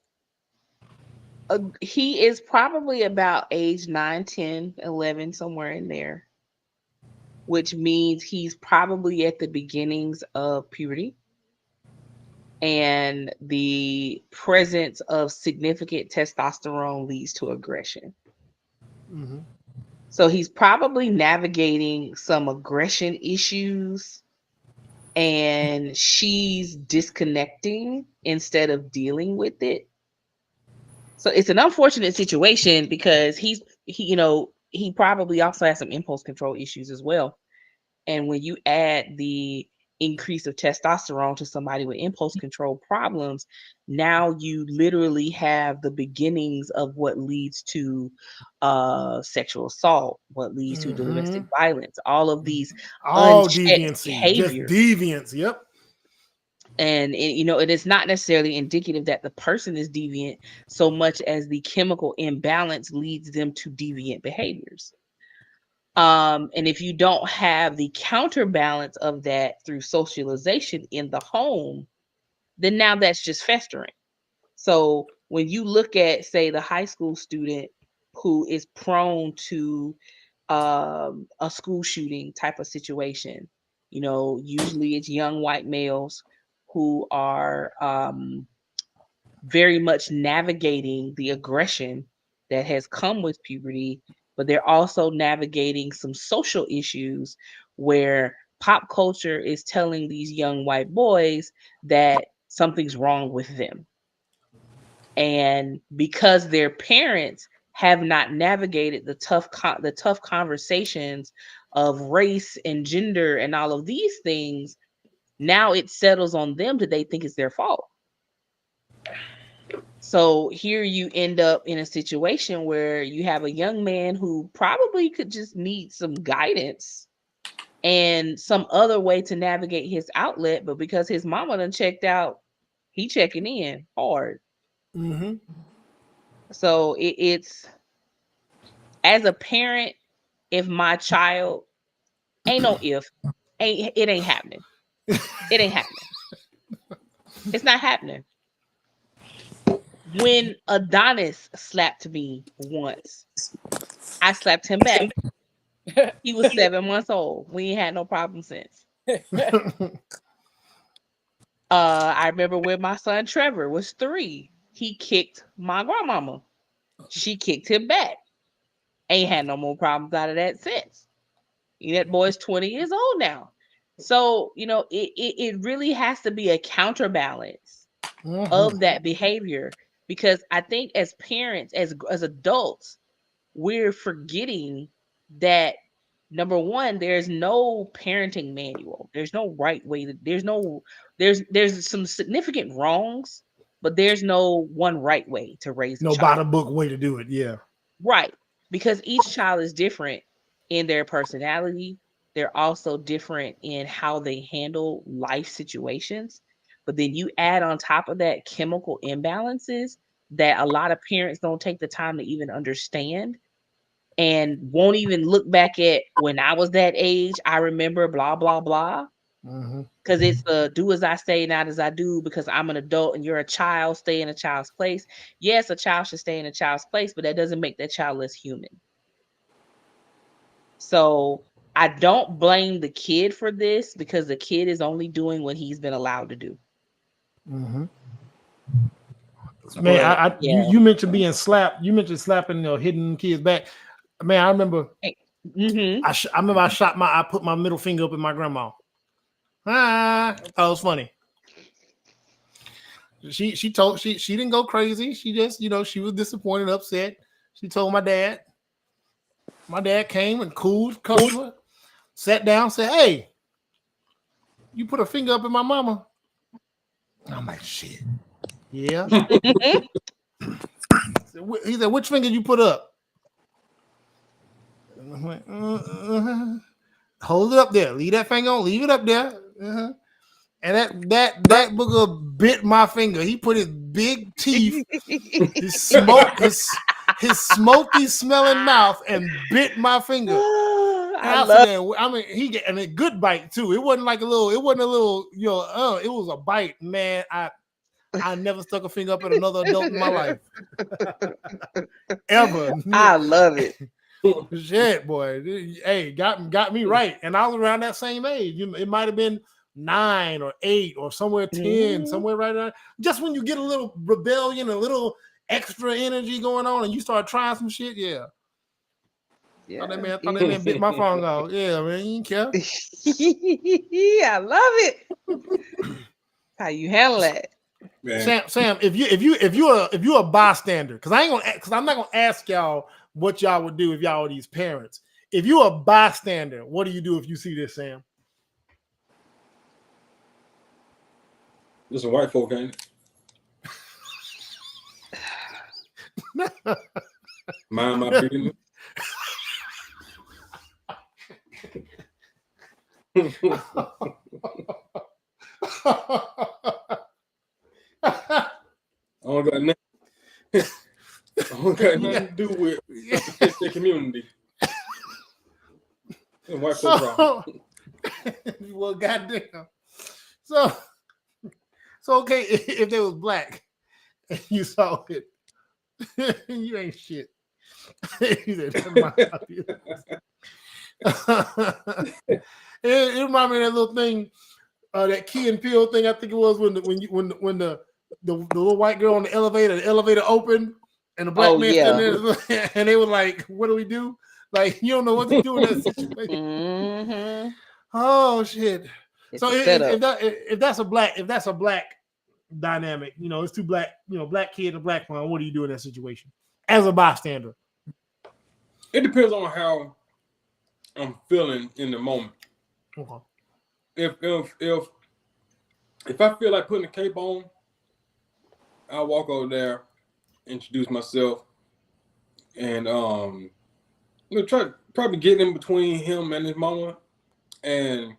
he is probably about age 9, 10, 11, somewhere in there, which means he's probably at the beginnings of puberty. And the presence of significant testosterone leads to aggression. Mm-hmm. So he's probably navigating some aggression issues, and she's disconnecting instead of dealing with it. So it's an unfortunate situation because he probably also has some impulse control issues as well. And when you add the increase of testosterone to somebody with impulse control problems, now you literally have the beginnings of what leads to sexual assault, what leads to domestic violence, all of these deviancy, behaviors. Just deviance. Yep. And it is not necessarily indicative that the person is deviant so much as the chemical imbalance leads them to deviant behaviors. And if you don't have the counterbalance of that through socialization in the home, then now that's just festering. So when you look at, say, the high school student who is prone to a school shooting type of situation, usually it's young white males who are very much navigating the aggression that has come with puberty, but they're also navigating some social issues where pop culture is telling these young white boys that something's wrong with them. And because their parents have not navigated the tough conversations of race and gender and all of these things, now it settles on them that they think it's their fault. So here you end up in a situation where you have a young man who probably could just need some guidance and some other way to navigate his outlet, but because his mama done checked out, he checking in hard. Mm-hmm. So it's, as a parent, if my child it ain't happening. It ain't happening. It's not happening. When Adonis slapped me once, I slapped him back. He was 7 months old. We ain't had no problem since. I remember when my son Trevor was 3, he kicked my grandmama. She kicked him back. Ain't had no more problems out of that since. That boy's 20 years old now. So, it really has to be a counterbalance of that behavior, because I think as parents, as adults, we're forgetting that, number one, there's no parenting manual. There's no right way there's some significant wrongs, but there's no one right way to raise a no child. by the book way to do it. Yeah. Right. Because each child is different in their personality. They're also different in how they handle life situations. But then you add on top of that chemical imbalances that a lot of parents don't take the time to even understand, and won't even look back at, when I was that age, I remember blah, blah, blah. Because it's the do as I say, not as I do, because I'm an adult and you're a child, stay in a child's place. Yes, a child should stay in a child's place, but that doesn't make that child less human. So I don't blame the kid for this, because the kid is only doing what he's been allowed to do. Mm-hmm. Man, you mentioned being slapped. You mentioned slapping or hitting kids back. Man, I remember. Mm-hmm. I remember I put my middle finger up at my grandma. Oh, it was funny. She didn't go crazy. She just, she was disappointed, upset. She told my dad. My dad came and cooled customer, sat down, said, "Hey, you put a finger up at my mama." I'm like, "Shit, yeah." He said, "Which finger you put up?" And I'm like, "Hold it up there. Leave that finger on. Leave it up there." And that booger bit my finger. He put his big teeth, his smoky smelling mouth, and bit my finger. He get a good bite too. It wasn't a little, it was a bite, man. I never stuck a finger up at another adult in my life. Ever. I love it. Shit, boy. Hey, got me right. And I was around that same age. It might have been 9 or 8 or somewhere 10, somewhere right there. Just when you get a little rebellion, a little extra energy going on, and you start trying some shit, yeah. Thought that man bit my phone off. Yeah, man, you didn't care. I love it. How you handle that, Sam? If you're a bystander, because I'm not gonna ask y'all what y'all would do if y'all were these parents. If you're a bystander, what do you do if you see this, Sam? There's some white folk, ain't it? Mind my business. I don't got nothing. I don't got nothing to do with the community. white profile. Well, goddamn. So okay, if they was black and you saw it, you ain't shit. He said, it reminded me of that little thing, that Key and Peele thing. I think it was when the little white girl on the elevator opened, and the black man standing there, and they were like, "What do we do?" Like, you don't know what to do in that situation. Mm-hmm. Oh shit! It's So if that's a black dynamic, it's two black, black kid and black mom. What do you do in that situation as a bystander? It depends on how I'm feeling in the moment. Okay. If I feel like putting a cape on, I'll walk over there, introduce myself, and try probably get in between him and his mama, and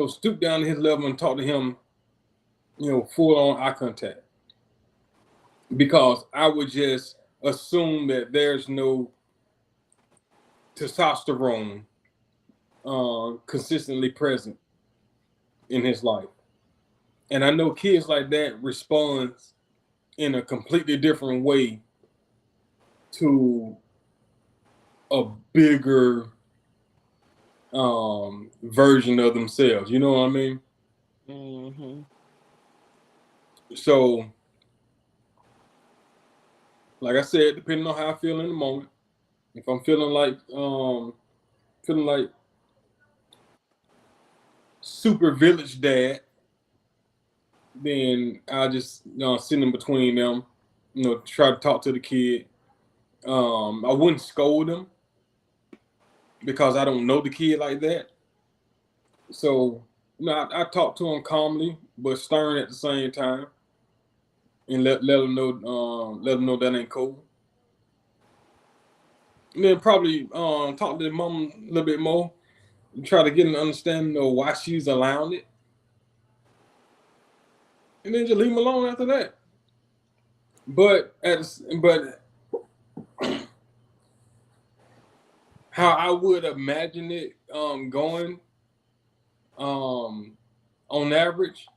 stoop down to his level and talk to him, full on eye contact, because I would just assume that there's no testosterone consistently present in his life. And I know kids like that responds in a completely different way to a bigger version of themselves. You know what I mean? Mm-hmm. So, like I said, depending on how I feel in the moment, if I'm feeling like super village dad, then I'll just sit in between them, try to talk to the kid. I wouldn't scold him because I don't know the kid like that. So, I talk to him calmly but stern at the same time, and let him know that ain't cool. And then probably talk to the mom a little bit more and try to get an understanding of why she's allowing it. And then just leave him alone after that. But how I would imagine it going, on average,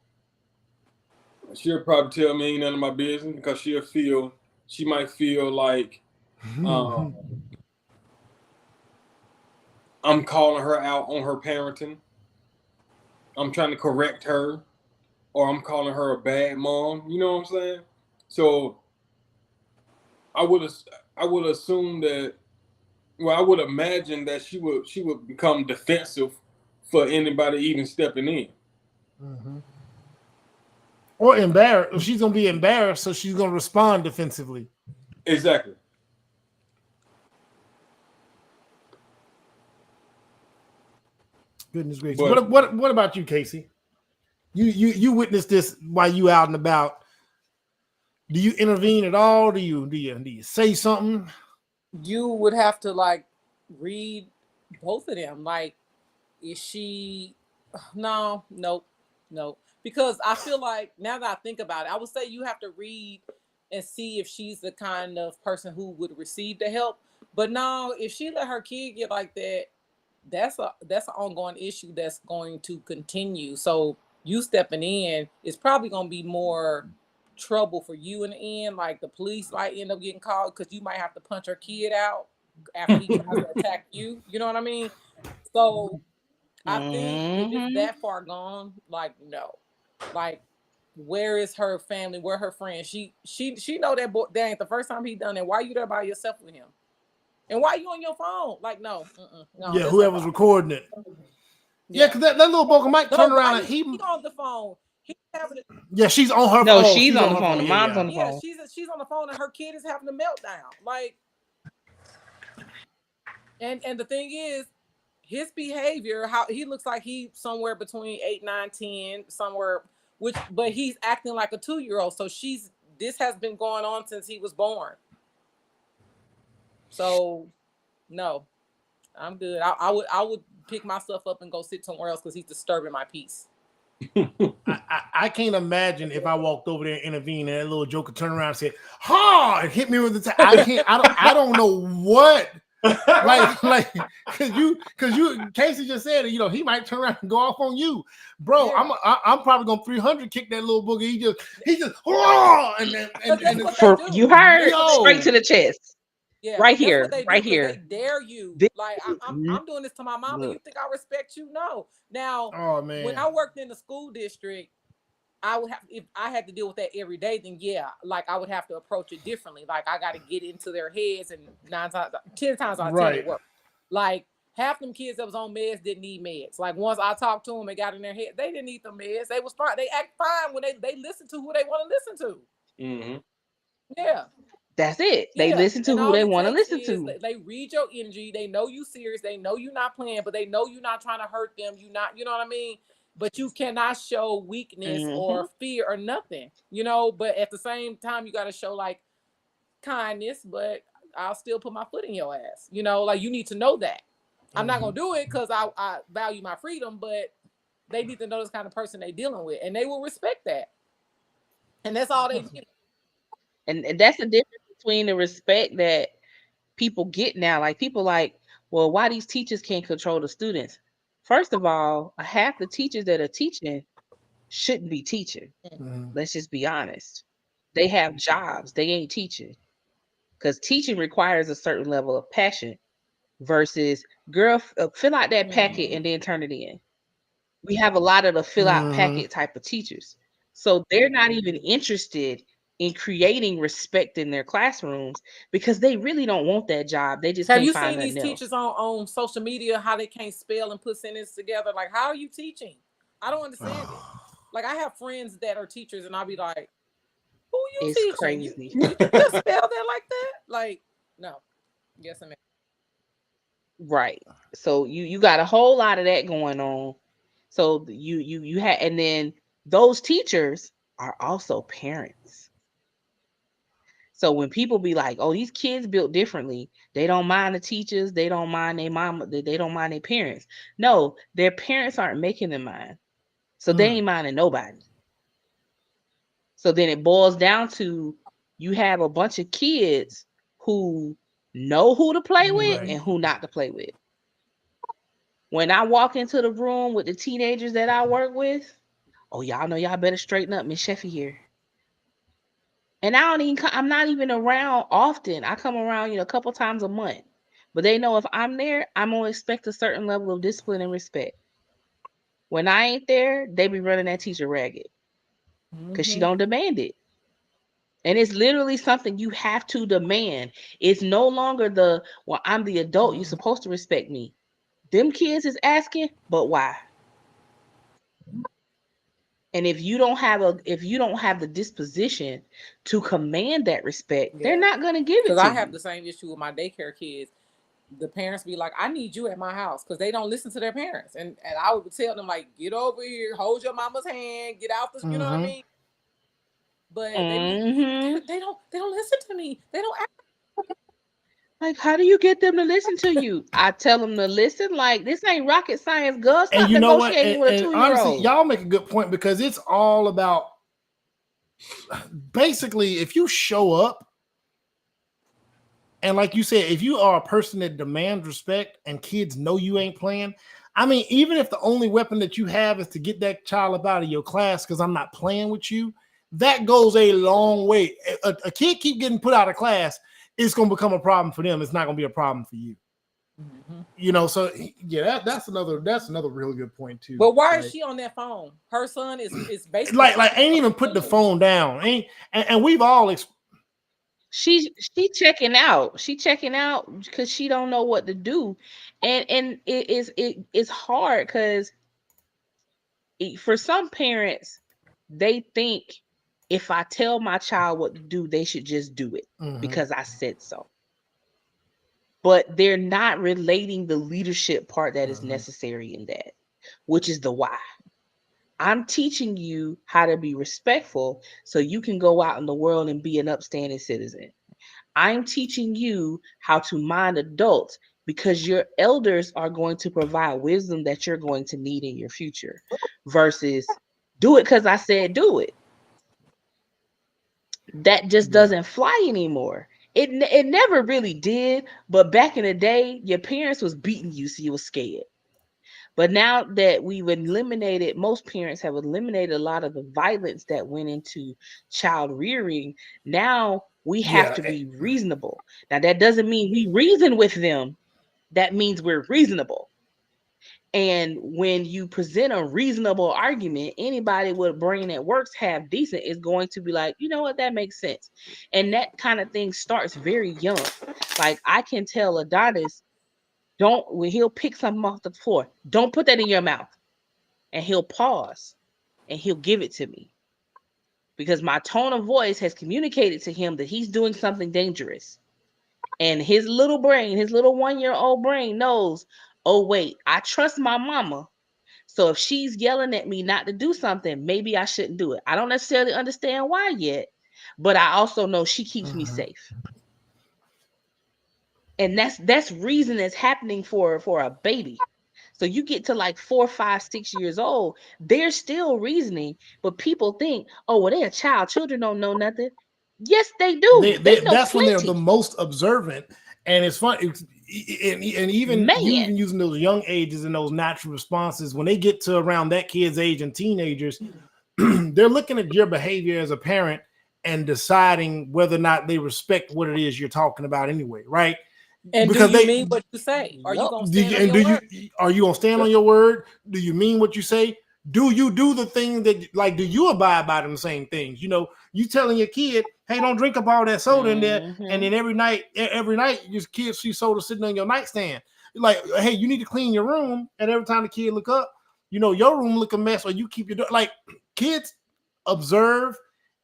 she'll probably tell me ain't none of my business, because she might feel like I'm calling her out on her parenting. I'm trying to correct her, or I'm calling her a bad mom. You know what I'm saying? So I would assume that. Well, I would imagine that she would become defensive for anybody even stepping in. Mm-hmm. Or embarrassed. She's gonna be embarrassed, so she's gonna respond defensively. Exactly. Goodness gracious. What about you, Casey? You witnessed this while you out and about. Do you intervene at all? Do you say something? You would have to read both of them. Like, is she? No. Because I feel like, now that I think about it, I would say you have to read and see if she's the kind of person who would receive the help. But no, if she let her kid get like that, that's an ongoing issue that's going to continue. So you stepping in is probably going to be more trouble for you in the end. Like, the police might end up getting called because you might have to punch her kid out after he tries to attack you. You know what I mean? So I think if it's that far gone, no. Like, where is her family? Where her friends? She know that boy, that ain't the first time he done it. Why you there by yourself with him? And why you on your phone? Like, no. Yeah, whoever's recording it. Yeah, because that little boy might turn around and he on the phone. Yeah, she's on her phone. No, she's on the phone. The mom's on the phone. Yeah, she's on the phone, and her kid is having a meltdown. Like, and the thing is, his behavior, how he looks like he somewhere between 8, 9, 10, somewhere, but he's acting like a 2-year-old. So this has been going on since he was born. So, no, I'm good. I would pick myself up and go sit somewhere else because he's disturbing my peace. I can't imagine if I walked over there and intervened and that little joker turned around and said, "Ha!" and hit me with the I don't know what like, cause you, Casey just said it. You know, he might turn around and go off on you, bro. Yeah. I'm probably gonna 300 kick that little boogie. He just, oh, and that's what For they do. you heard Yo. straight to the chest. Yeah, Right that's here, what they do, right 'cause here. they dare you. This- Like I'm doing this to my mama. You Look. think I respect you? No. Now, Oh man, when I worked in the school district, I would have, if I had to deal with that every day, then yeah, like I would have to approach it differently. Like I got to get into their heads, and 10 times out of 10 Right. it worked. Like half them kids that was on meds didn't need meds. Like once I talked to them and got in their head, they didn't need the meds. They was fine. They act fine when they listen to who they want to listen to. Mm-hmm. Yeah. That's it. They Yeah, listen to and who all they it want to takes listen is to. they read your energy. They know you serious. They know you're not playing, but they know you're not trying to hurt them. You not, you know what I mean? But you cannot show weakness or fear or nothing, you know. But at the same time, you got to show like kindness. But I'll still put my foot in your ass, you know. Like you need to know that. I'm not gonna do it because I value my freedom, but they need to know this kind of person they dealing with, and they will respect that. And that's all they need. And that's the difference between the respect that people get now. Like people like, well, why these teachers can't control the students? First of all, half the teachers that are teaching shouldn't be teaching. Let's just be honest. They have jobs. They ain't teaching. Because teaching requires a certain level of passion versus, girl, fill out that packet and then turn it in. We have a lot of the fill out packet type of teachers. So they're not even interested in creating respect in their classrooms because they really don't want that job. They just Have can't you find seen these nothing else. teachers on social media, how they can't spell and put sentences together? Like, how are you teaching? I don't understand it. Like, I have friends that are teachers, and I'll be like, who you It's teaching? crazy. You just spell that like that? Like, no. Yes, I mean. Right. So you got a whole lot of that going on. So you had, and then those teachers are also parents. So when people be like, "Oh, these kids built differently," they don't mind the teachers, they don't mind their mama, they don't mind their parents. No, their parents aren't making them mind, so they ain't minding nobody. So then it boils down to you have a bunch of kids who know who to play with and who not to play with. When I walk into the room with the teenagers that I work with, oh, y'all know y'all better straighten up. Miss Sheffy here. And I'm not even around often. I come around, a couple times a month. But they know if I'm there, I'm going to expect a certain level of discipline and respect. When I ain't there, they be running that teacher ragged because she don't demand it. And it's literally something you have to demand. It's no longer well, I'm the adult. You're supposed to respect me. Them kids is asking, but why? And if you don't have the disposition to command that respect, they're not gonna give it to you. Because I have the same issue with my daycare kids. The parents be like, I need you at my house, because they don't listen to their parents. And I would tell them, like, get over here, hold your mama's hand, get out this, you know what I mean? But they don't listen to me. They don't act. Like, how do you get them to listen to you? I tell them to listen. Like, this ain't rocket science, girl. Stop and you know what? negotiating with a 2-year-old. Honestly, y'all make a good point, because it's all about, basically, if you show up, and like you said, if you are a person that demands respect and kids know you ain't playing, I mean, even if the only weapon that you have is to get that child up out of your class because I'm not playing with you, that goes a long way. A kid keep getting put out of class, it's going to become a problem for them. It's not going to be a problem for you. So yeah, that's another really good point too. But why is she on that phone? Her son is basically like ain't even put the phone down. And we've all she checking out. She checking out because she don't know what to do, and it's hard because for some parents, they think if I tell my child what to do, they should just do it because I said so. But they're not relating the leadership part that is necessary in that, which is the why. I'm teaching you how to be respectful so you can go out in the world and be an upstanding citizen. I'm teaching you how to mind adults because your elders are going to provide wisdom that you're going to need in your future versus do it because I said do it. That just doesn't fly anymore. It never really did, but back in the day, your parents was beating you, so you was scared. But now that we've eliminated, most parents have eliminated a lot of the violence that went into child rearing. Now we have Yeah, to be reasonable. Now that doesn't mean we reason with them. That means we're reasonable. And when you present a reasonable argument, anybody with a brain that works half decent is going to be like, you know what, that makes sense. And that kind of thing starts very young. Like I can tell Adonis, don't when he'll pick something off the floor, don't put that in your mouth. And he'll pause and he'll give it to me. Because my tone of voice has communicated to him that he's doing something dangerous. And his little brain, his little 1-year-old brain knows, oh, wait, I trust my mama. So if she's yelling at me not to do something, maybe I shouldn't do it. I don't necessarily understand why yet, but I also know she keeps me safe. And that's reason that's happening for a baby. So you get to like 4, 5, 6 years old, they're still reasoning, but people think, oh, well, they're a child. Children don't know nothing. Yes, they do. They know that's when they're the plenty. most observant, and it's fun. And even Man. using those young ages and those natural responses, when they get to around that kid's age and teenagers, they're looking at your behavior as a parent and deciding whether or not they respect what it is you're talking about anyway, right? And Because do you mean what you say? Are you gonna stand on your word? Are you gonna stand on your word? Do you mean what you say? Do you do the thing that, like, do you abide by them same things? You know, you telling your kid, hey, don't drink up all that soda in there, and then every night your kid see soda sitting on your nightstand. You're like, hey, you need to clean your room, and every time the kid look up, you know, your room look a mess, or you keep your door. Like, kids observe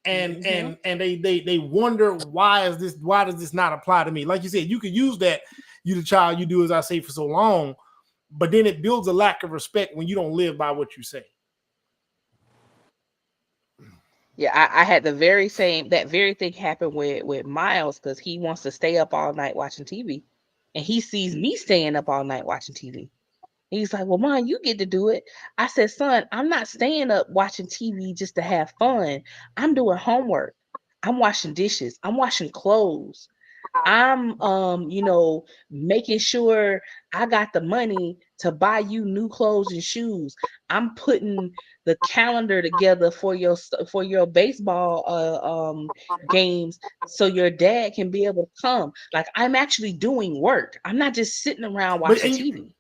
and they wonder, why does this not apply to me? Like you said, you could use that, you the child, you do as I say for so long, but then it builds a lack of respect when you don't live by what you say. Yeah, I had that very thing happen with Miles, because he wants to stay up all night watching TV, and he sees me staying up all night watching TV. He's like, well, Mom, you get to do it. I said, son, I'm not staying up watching TV just to have fun. I'm doing homework. I'm washing dishes. I'm washing clothes. I'm making sure I got the money to buy you new clothes and shoes. I'm putting the calendar together for your baseball games, so your dad can be able to come. Like, I'm actually doing work. I'm not just sitting around watching TV.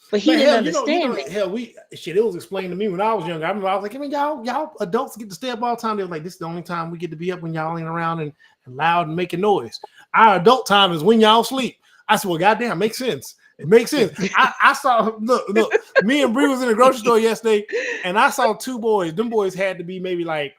But he didn't understand that. Hell, it was explained to me when I was younger. I remember I was like, I mean, y'all adults get to stay up all the time. They were like, this is the only time we get to be up when y'all ain't around and loud and making noise. Our adult time is when y'all sleep. I said, well, goddamn, makes sense. It makes sense. I saw, look, me and Bree was in the grocery store yesterday, and I saw two boys. Them boys had to be maybe like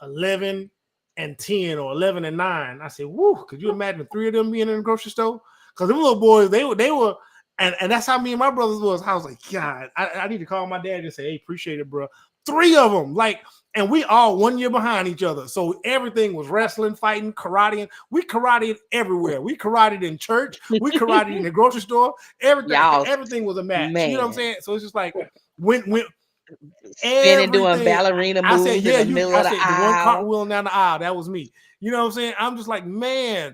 11 and 10 or 11 and 9. I said, woo, could you imagine 3 of them being in the grocery store? Because them little boys, they were. And that's how me and my brothers was. I was like, God, I need to call my dad and say, hey, appreciate it, bro. 3 of them, like, and we all 1 year behind each other. So everything was wrestling, fighting, karate. We karate everywhere. We karate in church. We karate in the grocery store. Everything was a match. Man. You know what I'm saying? So it's just like when spinning, doing ballerina moves. I said, yeah, the one cartwheel down the aisle. That was me. You know what I'm saying? I'm just like, man.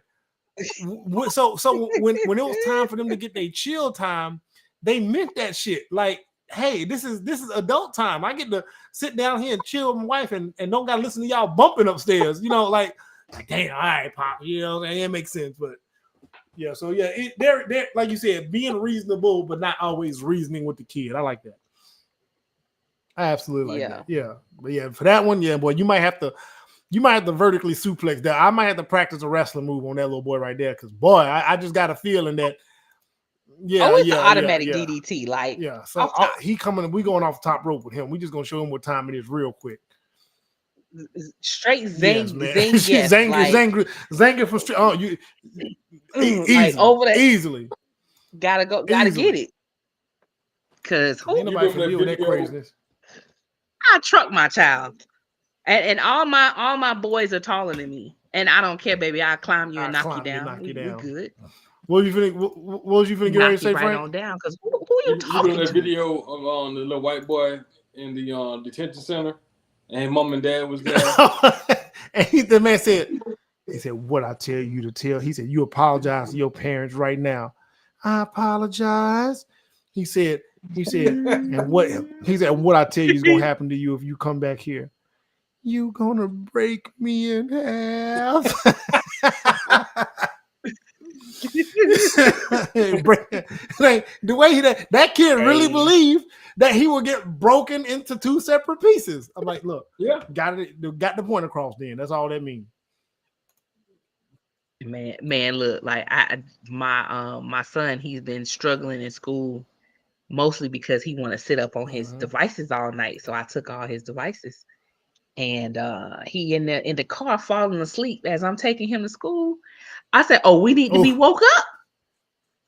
So when it was time for them to get their chill time, they meant that shit. Like, hey, this is adult time. I get to sit down here and chill with my wife and don't gotta listen to y'all bumping upstairs. You know, like damn, all right, Pop. You know, it makes sense. But yeah, so yeah, they're like you said, being reasonable but not always reasoning with the kid. I like that. I absolutely like that. Yeah, but yeah, for that one, yeah, boy, you might have to vertically suplex that. I might have to practice a wrestling move on that little boy right there, because boy, I just got a feeling that. Yeah, it's an automatic DDT. Like, yeah, so he coming. We going off the top rope with him. We just gonna show him what time it is real quick. Straight zing, yes, Zanger from straight. Oh, you easily, like over there easily. Gotta get it. Cause ain't nobody can deal with that craziness. I truck my child. And all my boys are taller than me, and I don't care, baby. I'll climb you and knock you down. We good. What was you finna get ready to say, Frank? On down, because who you talking to? You doing that video of the little white boy in the detention center, and mom and dad was there, and the man said, He said, "What I tell you to tell?" He said, "You apologize to your parents right now." I apologize. He said, and what he said, what I tell you is gonna happen to you if you come back here. You gonna break me in half. Like, the way that kid really believed that he would get broken into two separate pieces. I'm like, look, got the point across. Then that's all that means. Man, look, like my son, he's been struggling in school mostly because he want to sit up on his devices all night. So I took all his devices, and he in the car falling asleep as I'm taking him to school. I said, "Oh, we need to be woke up."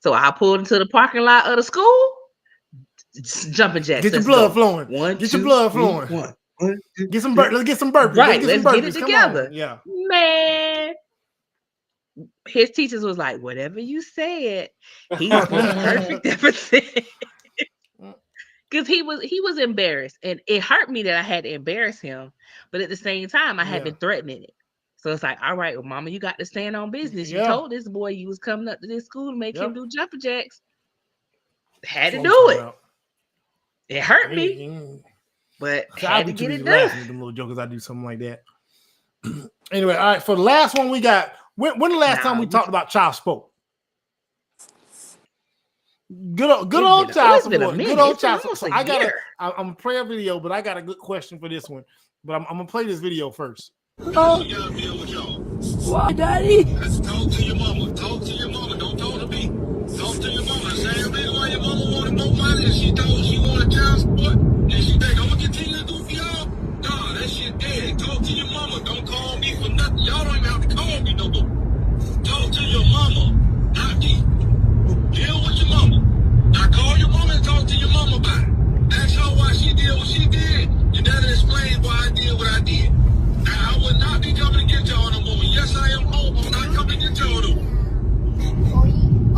So I pulled into the parking lot of the school. Jumping jacks. Get your blood flowing. Get your blood flowing. Get some let's get some burpees. Right, let's get it together. Yeah, man. His teachers was like, "Whatever you said, he's perfect everything." Because he was embarrassed, and it hurt me that I had to embarrass him. But at the same time, I had been threatening it. So it's like, all right, well, mama, you got to stand on business. You told this boy you was coming up to this school to make him do jumping jacks. Had to do it. It hurt me, but had to get it done. Laughing at them little jokers, I do something like that. Anyway, all right. For the last one, we got when the last time we talked about child support? Good old child support. Good old child support. So I'm gonna play a video, but I got a good question for this one. But I'm gonna play this video first. Why, Daddy? Talk to your mama. Talk to your mama. Don't talk to me. Talk to your mama. Same reason why your mama wanted more money and she told she wanted child support. And she think, I'm gonna continue to do for y'all. Nah, that shit dead. Talk to your mama. Don't call me for nothing. Y'all don't even have to call me no more. Talk to your mama. Not me. Deal with your mama. Now call your mama and talk to your mama about it. Ask her why she did what she did. And that'll explain why I did what I did. Now, I will not be coming to get y'all no more. Yes, I am home. I'm not coming to get y'all no more.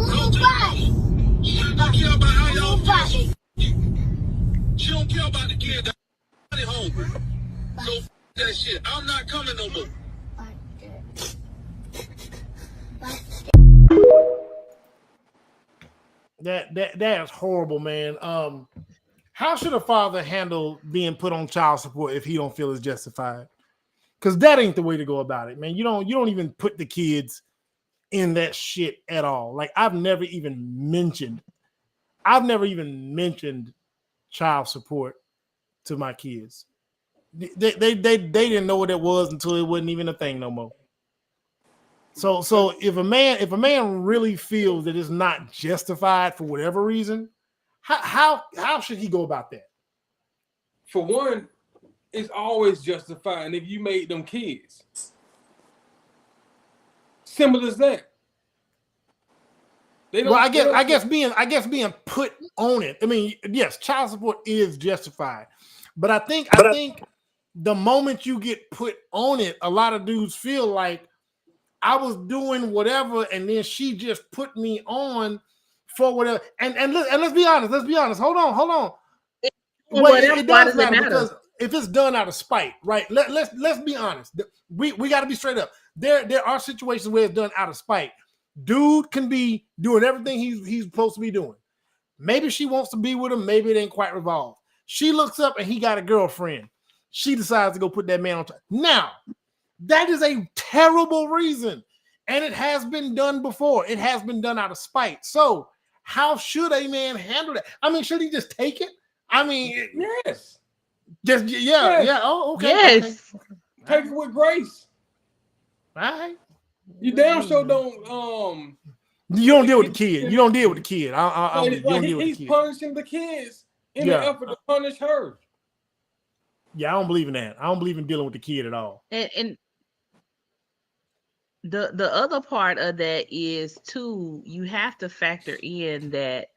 Talk to your mama. She don't care about how y'all feel, so she don't care about the kid that's home. So that shit. I'm not coming no more. That is horrible, man. How should a father handle being put on child support if he don't feel it's justified? Because that ain't the way to go about it, man. You don't even put the kids in that shit at all. Like I've never even mentioned child support to my kids. They didn't know what it was until it wasn't even a thing no more. So if a man really feels that it's not justified for whatever reason, how should he go about that? For one, it's always justified if you made them kids. Simple as that. Well, I guess being put on it. I mean, yes, child support is justified, but I think the moment you get put on it, a lot of dudes feel like I was doing whatever, and then she just put me on for whatever. And let's be honest. Hold on. It does matter because if it's done out of spite, right? Let's be honest. We got to be straight up. There are situations where it's done out of spite. Dude can be doing everything he's supposed to be doing. Maybe she wants to be with him. Maybe it ain't quite revolved. She looks up and he got a girlfriend. She decides to go put that man on top. Now, that is a terrible reason. And it has been done before. It has been done out of spite. So how should a man handle that? I mean, should he just take it? I mean, yes. Just yeah. Oh, okay. Yes. Okay. Take it with grace. All right. You damn sure don't You don't deal with the kid. You don't deal with the kid. He's punishing the kids in the effort to punish her. Yeah, I don't believe in that. I don't believe in dealing with the kid at all. And the other part of that is too, you have to factor in that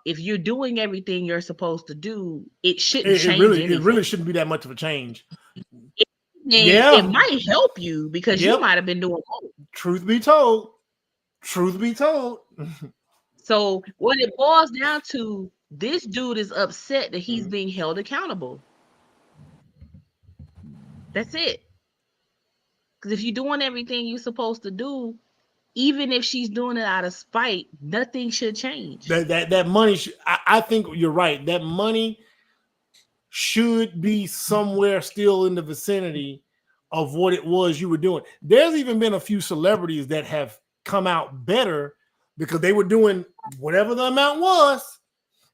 if you're doing everything you're supposed to do, it shouldn't change anything. It really shouldn't be that much of a change. It might help you because you might have been doing more. Truth be told. So what it boils down to, this dude is upset that he's being held accountable. That's it. Because if you're doing everything you're supposed to do, even if she's doing it out of spite, nothing should change. That money, I think you're right. That money should be somewhere still in the vicinity of what it was you were doing. There's even been a few celebrities that have come out better because they were doing whatever the amount was,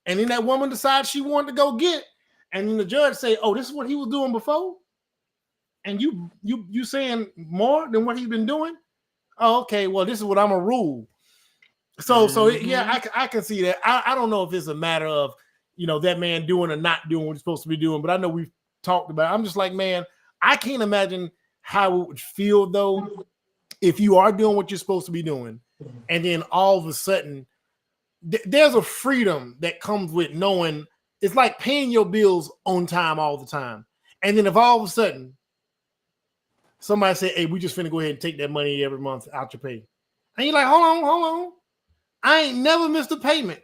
and then that woman decides she wanted to go get, and then the judge say, "Oh, this is what he was doing before," and you saying more than what he's been doing. Oh, okay. Well, this is what I'm gonna rule. So yeah, I can see that. I don't know if it's a matter of that man doing or not doing what he's supposed to be doing, but I know we've talked about it. I'm just like, man, I can't imagine how it would feel though if you are doing what you're supposed to be doing, and then all of a sudden there's a freedom that comes with knowing it's like paying your bills on time all the time, and then if all of a sudden somebody say, "Hey, we just finna go ahead and take that money every month out your pay," and you're like, "Hold on, I ain't never missed a payment."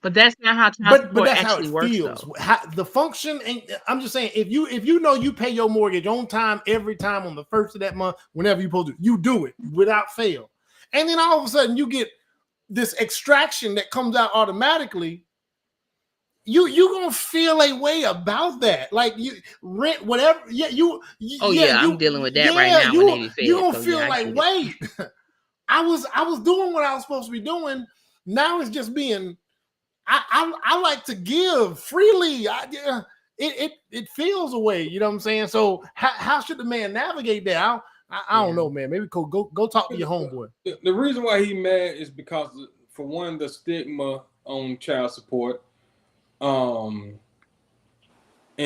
But that's not how child But support that's how actually it works, feels. though. The function, and I'm just saying, if you know you pay your mortgage on time every time on the first of that month, whenever you're supposed to, you do it without fail, and then all of a sudden you get this extraction that comes out automatically. You gonna feel a way about that, like you rent whatever. Yeah, I'm dealing with that right now. You gonna feel like, wait, I was doing what I was supposed to be doing. Now it's just being. I like to give freely. It feels a way, you know what I'm saying? So how should the man navigate that? I don't know, man. Maybe go talk to your homeboy. The reason why he mad is because, for one, the stigma on child support, and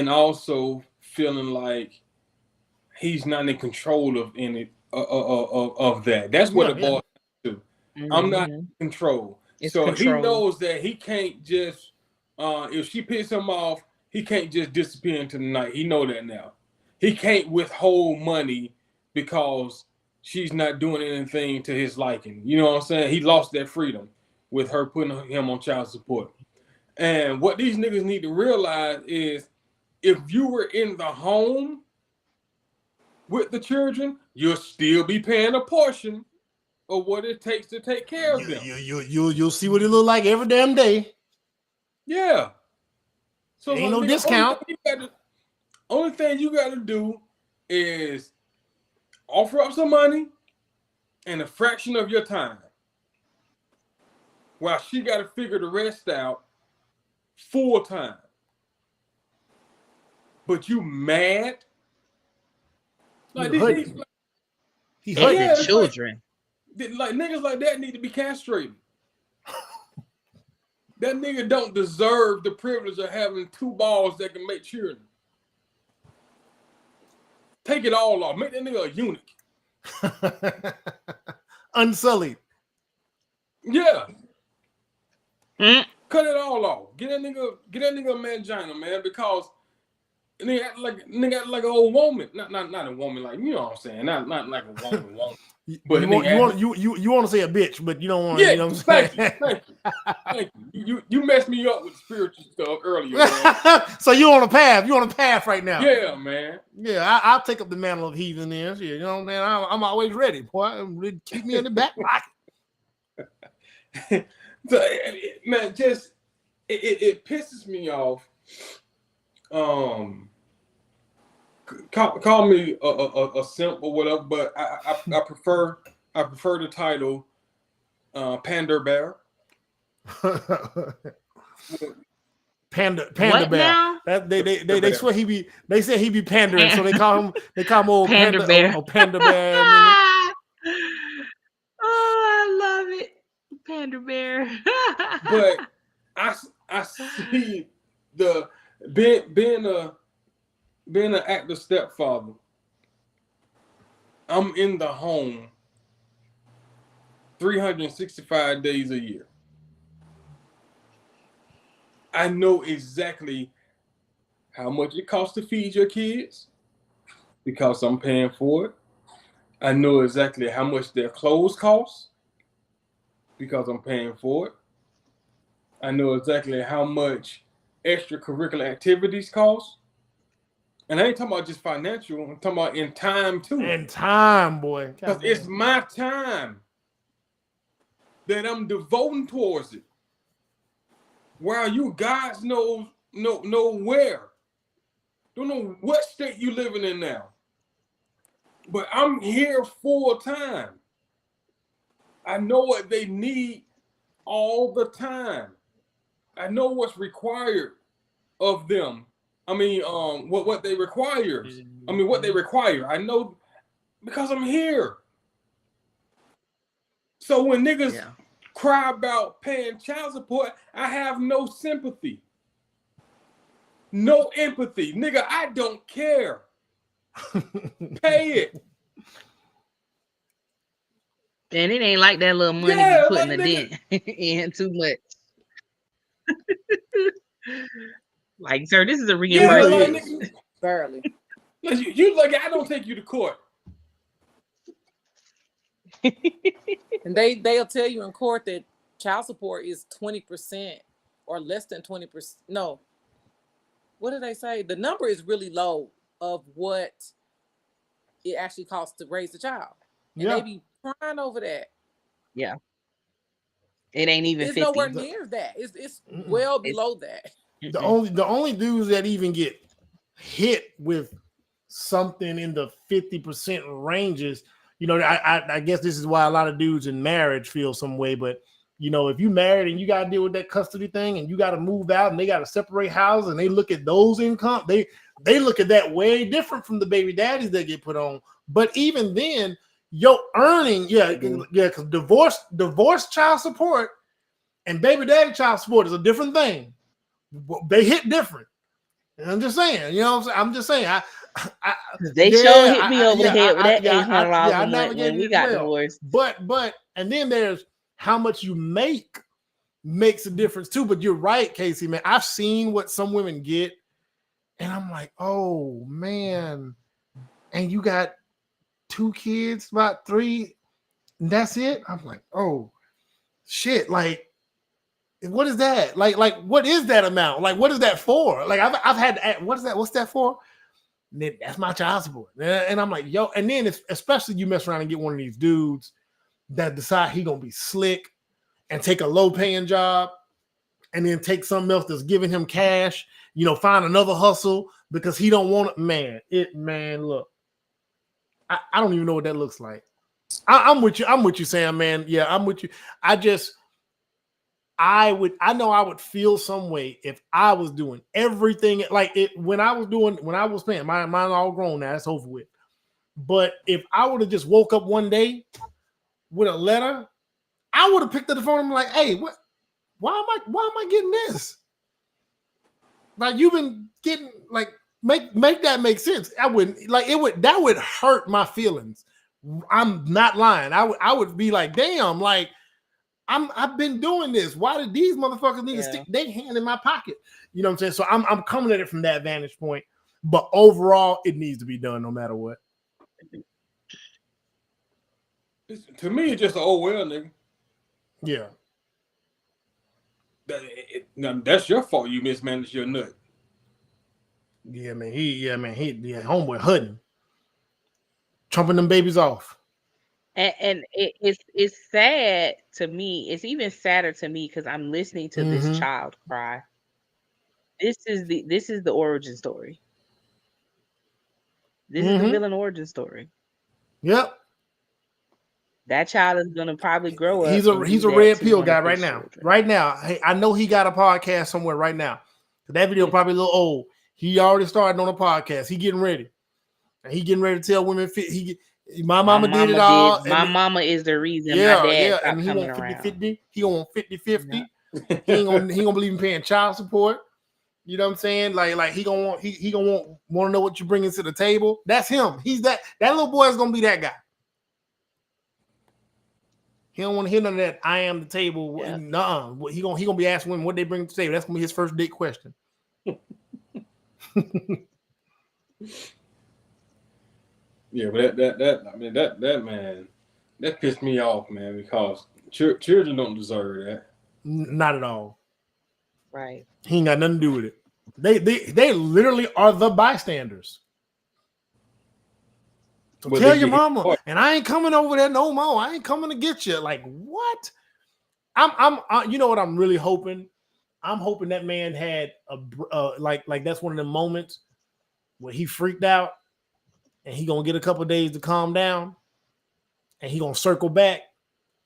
also feeling like he's not in control of any of that. That's what it boils down to. I'm not in control. He knows that he can't just if she pisses him off, he can't just disappear into the night. He know that now. He can't withhold money because she's not doing anything to his liking. You know what I'm saying? He lost that freedom with her putting him on child support. And what these niggas need to realize is, if you were in the home with the children, you'll still be paying a portion of what it takes to take care of them. You'll see what it look like every damn day. Yeah. So ain't no discount. Only thing you got to do is offer up some money and a fraction of your time, while she got to figure the rest out full time. But you mad? Like he hurt the children. Like niggas like that need to be castrated. That nigga don't deserve the privilege of having two balls that can make children. Take it all off. Make that nigga a eunuch. Unsullied. Yeah. Cut it all off. Get that nigga a mangina, man, because nigga act like an old woman. Not a woman, like, you know what I'm saying. Not like a woman. But you want to say a bitch, but you don't want to. Yeah, you know what I'm saying? Thank you. You messed me up with spiritual stuff earlier, man. So you on a path. You on a path right now. Yeah, man. Yeah, I'll take up the mantle of heathen then. You know what I'm saying? I'm always ready, boy. Keep me in the back pocket. So, man, just it pisses me off. Call me a simp or whatever, but I prefer the title Pander Bear. Panda Bear. Now? They swear they say he be pandering, so they call him old Panda Bear. Panda Bear. Oh, I love it. Panda Bear. But I see the being an active stepfather. I'm in the home 365 days a year. I know exactly how much it costs to feed your kids because I'm paying for it. I know exactly how much their clothes cost because I'm paying for it. I know exactly how much extracurricular activities cost And I ain't talking about just financial. I'm talking about in time too. And time, boy. Because it's my time that I'm devoting towards it. While you guys know where. Don't know what state you living in now. But I'm here full time. I know what they need all the time. I know what's required of them. I mean, what they require. I mean, what they require. I know because I'm here. So when niggas cry about paying child support, I have no sympathy. No empathy. Nigga, I don't care. Pay it. And it ain't like that little money Yeah, be putting like, a nigga. dent in too much. Like, sir, this is a Yeah, reimbursement. like, nigga, Barely. you like, I don't take you to court. And they'll tell you in court that child support is 20% or less than 20%. No. What do they say? The number is really low of what it actually costs to raise a child. And they be crying over that. Yeah. It ain't even It's 50. nowhere near that. It's well below that. The only dudes that even get hit with something in the 50% ranges, you know, I guess this is why a lot of dudes in marriage feel some way, but you know, if you married and you got to deal with that custody thing and you got to move out and they got to separate houses and they look at those income, they look at that way different from the baby daddies that get put on. But even then, your earning, because divorce child support and baby daddy child support is a different thing. They hit different. And I'm just saying, you know what I'm saying? They sure hit me over the head with that $800 a month when we got divorced. But and then there's how much you make makes a difference too. But you're right, Casey, man. I've seen what some women get, and I'm like, oh man, and you got 2 kids, about 3, and that's it. I'm like, oh shit, like. What is that? Like, what is that amount? Like, what is that for? Like, I've had to ask, what is that? What's that for? And then, that's my child support. And I'm like, yo, and then especially you mess around and get one of these dudes that decide he gonna be slick and take a low-paying job and then take something else that's giving him cash, you know, find another hustle because he don't want it. Man, look, I don't even know what that looks like. I'm with you, Sam, man. Yeah, I'm with you. I know I would feel some way if I was doing everything like it when I was paying. Mine all grown now, it's over with. But if I would have just woke up one day with a letter, I would have picked up the phone and been like, hey, what? Why am I getting this? Like, you've been getting, like, make that make sense. I wouldn't, like, that would hurt my feelings. I'm not lying. I would be like, damn, like, I've been doing this. Why did these motherfuckers need to stick their hand in my pocket? You know what I'm saying? So I'm coming at it from that vantage point. But overall, it needs to be done no matter what. To me, it's just an oh well, nigga. Yeah. That's your fault. You mismanaged your nut. Yeah, man. Homeboy Hutton, trumping them babies off. And it's sad to me. It's even sadder to me because I'm listening to this child cry. This is the origin story. This is the villain origin story. Yep. That child is gonna probably grow up. He's a red pill guy right now. Children. Right now, I know he got a podcast somewhere right now. That video probably a little old. He already started on a podcast. He getting ready. And he getting ready to tell women. My mama did it all. My mama is the reason my dad stopped and he coming want 50, around. 50. He want 50-50. Yeah. He ain't gonna believe in paying child support. You know what I'm saying? Like he gonna want to know what you bringing to the table. That's him. He's that little boy is gonna be that guy. He don't want to hear none of that. I am the table. Yeah. Nuh-uh. He gonna be asking women what they bring to the table. That's gonna be his first date question. Yeah, but that man, that pissed me off, man, because children don't deserve that. Not at all. Right. He ain't got nothing to do with it. They literally are the bystanders. So But tell they your get mama, hit and I ain't coming over there no more. I ain't coming to get you. Like what? You know what I'm really hoping? I'm hoping that man had like that's one of the moments where he freaked out, and he gonna get a couple days to calm down, and he gonna circle back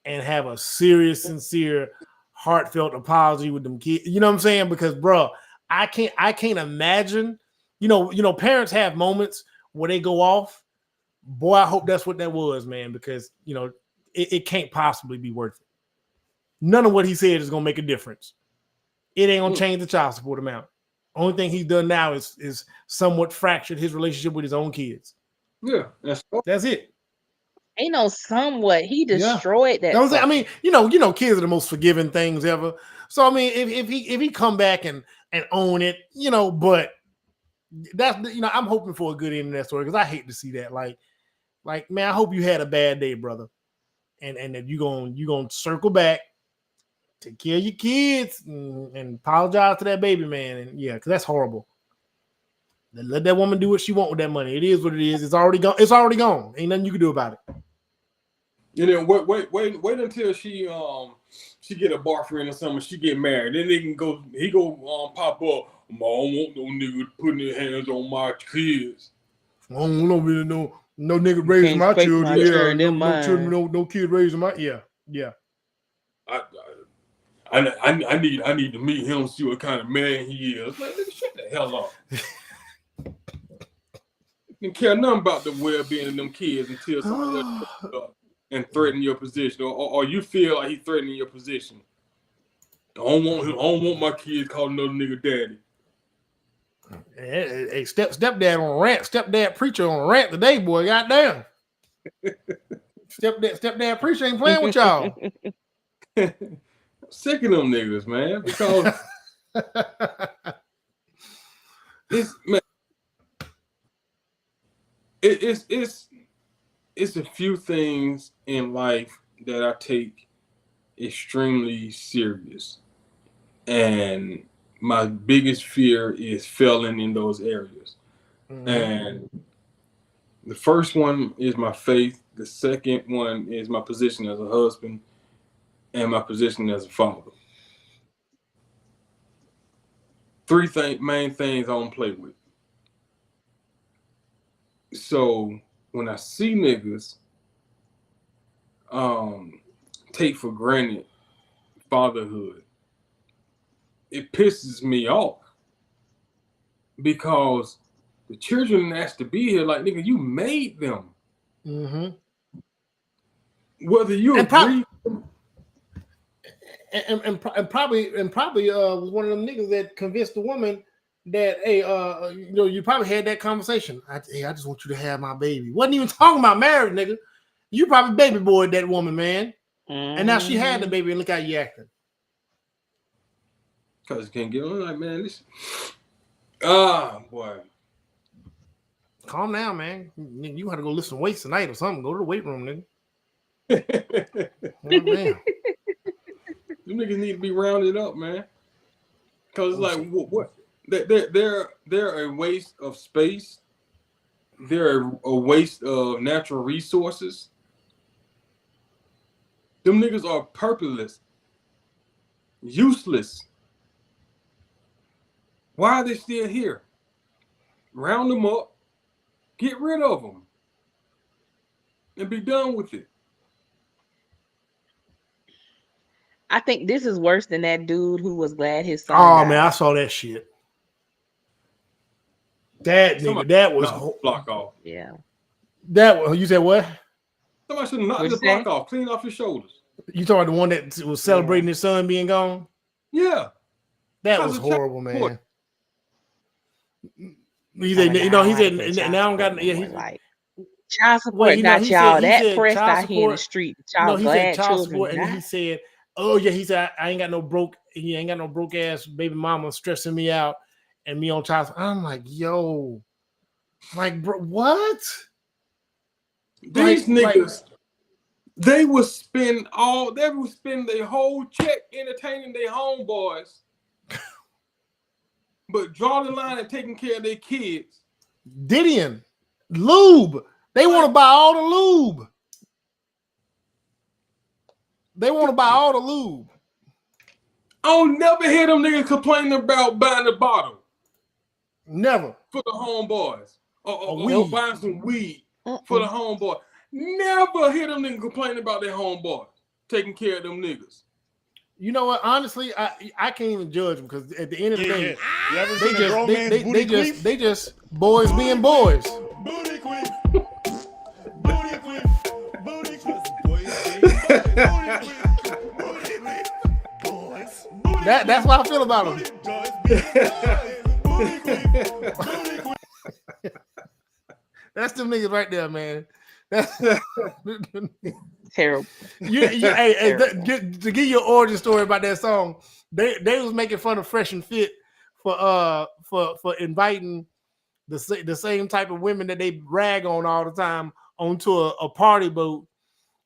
and have a serious, sincere, heartfelt apology with them kids. You know what I'm saying? Because, bro, I can't imagine. You know, parents have moments where they go off. Boy, I hope that's what that was, man. Because it can't possibly be worth it. None of what he said is gonna make a difference. It ain't gonna change the child support amount. Only thing he's done now is somewhat fractured his relationship with his own kids. Yeah, that's it. Ain't no somewhat. He destroyed that. I mean, kids are the most forgiving things ever. So I mean, if he come back and own it, but that's I'm hoping for a good end of that story because I hate to see that. Like man, I hope you had a bad day, brother, and that you gonna circle back, take care of your kids, and apologize to that baby man, and because that's horrible. Let that woman do what she want with that money. It is what it is. It's already gone. It's already gone. Ain't nothing you can do about it. And then wait until she get a boyfriend or something. She get married. Then he go pop up. I don't want no nigga putting their hands on my kids. I don't want no nigga raising my children. No children, no kids raising my yeah. I need to meet him, see what kind of man he is. Like, nigga, shut the hell up. You care nothing about the well-being of them kids until somebody else comes up and threaten your position, or you feel like he's threatening your position. I don't want my kids calling another nigga daddy. Hey, stepdad on a rant, stepdad preacher on a rant today, boy. Goddamn. Stepdad preacher ain't playing with y'all. Sick of them niggas, man. Because it's a few things in life that I take extremely serious, and my biggest fear is failing in those areas. Mm-hmm. And the first one is my faith. The second one is my position as a husband and my position as a father. Three main things I don't play with. So when I see niggas take for granted fatherhood, it pisses me off because the children has to be here. Like, nigga, you made them. Mm-hmm. Whether you agree. And probably was one of them niggas that convinced the woman that, hey, you probably had that conversation. I just want you to have my baby. Wasn't even talking about marriage, nigga. You probably baby boyed that woman, man. Mm-hmm. And now she had the baby, and look how you acting. Because you can't get on, like, man, this. Boy. Calm down, man. You got to go lift some weights tonight or something. Go to the weight room, nigga. Oh, man. Them niggas need to be rounded up, man. Because it's like, what? They're a waste of space. They're a waste of natural resources. Them niggas are purposeless, useless. Why are they still here? Round them up, get rid of them, and be done with it. I think this is worse than that dude who was glad his son died. Man, I saw that shit. That nigga, that was block off. Yeah. That was, you said what? Somebody should have knocked the block off, clean off his shoulders. You talking about the one that was celebrating his son being gone? Yeah. That was horrible, man. He said, now I don't got like child support got y'all that pressed out here in the street. Child he said child support, and he said, "Oh yeah," he said, "I ain't got no broke ass baby mama stressing me out and me on child support." I'm like, yo, like, bro, what? These niggas, they would spend their whole check entertaining their homeboys. but draw the line at taking care of their kids. Diddy and lube. They want to buy all the lube. They want to buy all the lube. I'll never hear them niggas complaining about buying the bottle. Never. For the homeboys. Or weed. buying some weed for the homeboy. Never hear them niggas complaining about their homeboy taking care of them niggas. You know what? Honestly, I can't even judge them because at the end of the day, You ever seen a grown man's booty queef? they just boys being boys. Booty queef. Booty queef. Booty queef. Boys being boys. Booty queef. Boys. That's what I feel about them. Booty queef. Booty queef. That's them niggas right there, man. Terrible. To give you an origin story about that song, they was making fun of Fresh and Fit for inviting the same type of women that they rag on all the time onto a party boat,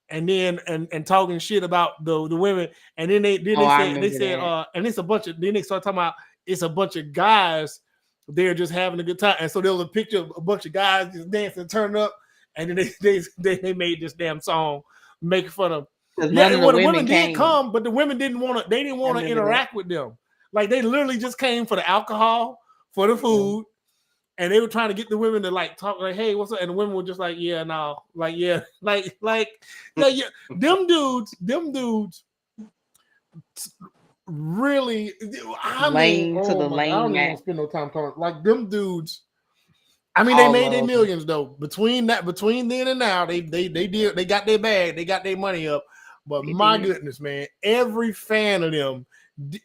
and then and talking shit about the women, and then they said and it's a bunch of, then they start talking about it's a bunch of guys there just having a good time, and so there was a picture of a bunch of guys just dancing, turning up, and then they made this damn song making fun of. Yeah, the women did come, but the women didn't want to. They didn't want to interact with them. Like they literally just came for the alcohol, for the food, and they were trying to get the women to like talk like, "Hey, what's up?" And the women were just like, "Yeah, no, like yeah, like yeah." Them dudes, really. I mean, I don't even want to spend no time talking. Like them dudes. I mean, they made their millions though. Between then and now, they got their bag, they got their money up. But my goodness, man, every fan of them,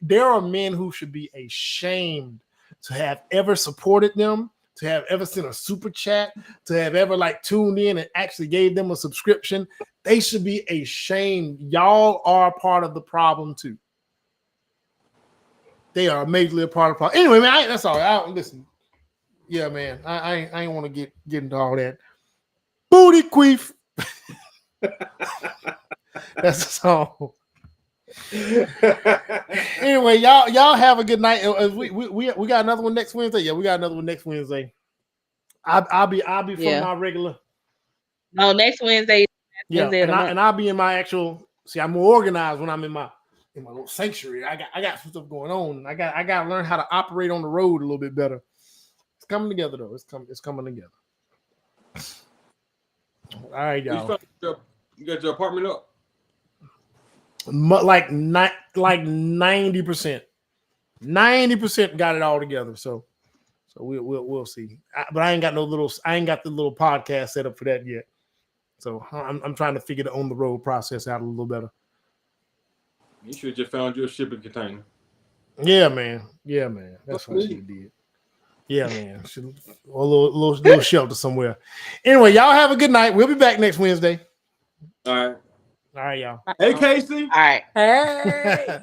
there are men who should be ashamed to have ever supported them, to have ever sent a super chat, to have ever like tuned in and actually gave them a subscription. They should be ashamed. Y'all are part of the problem too. They are majorly a part of the problem. Anyway, man, that's all. I don't listen. Yeah, man. I ain't want to get into all that. Booty queef. That's the song. Anyway, y'all have a good night. We got another one next Wednesday. Yeah, we got another one next Wednesday. I'll be from my regular. No, next Wednesday. Yeah, and I'll be in my actual. See, I'm more organized when I'm in my little sanctuary. I got some stuff going on. I got to learn how to operate on the road a little bit better. It's coming together though. It's coming together. All right, y'all. You got your apartment up? Like 90%. 90% got it all together. So we'll see. But I ain't got the little podcast set up for that yet. So I'm trying to figure the on the road process out a little better. You should have just found your shipping container. Yeah, man. That's what she did. Yeah, man. A little shelter somewhere. Anyway, y'all have a good night. We'll be back next Wednesday. All right, y'all. Hey, Casey. All right. Hey.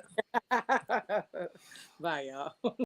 Bye, y'all.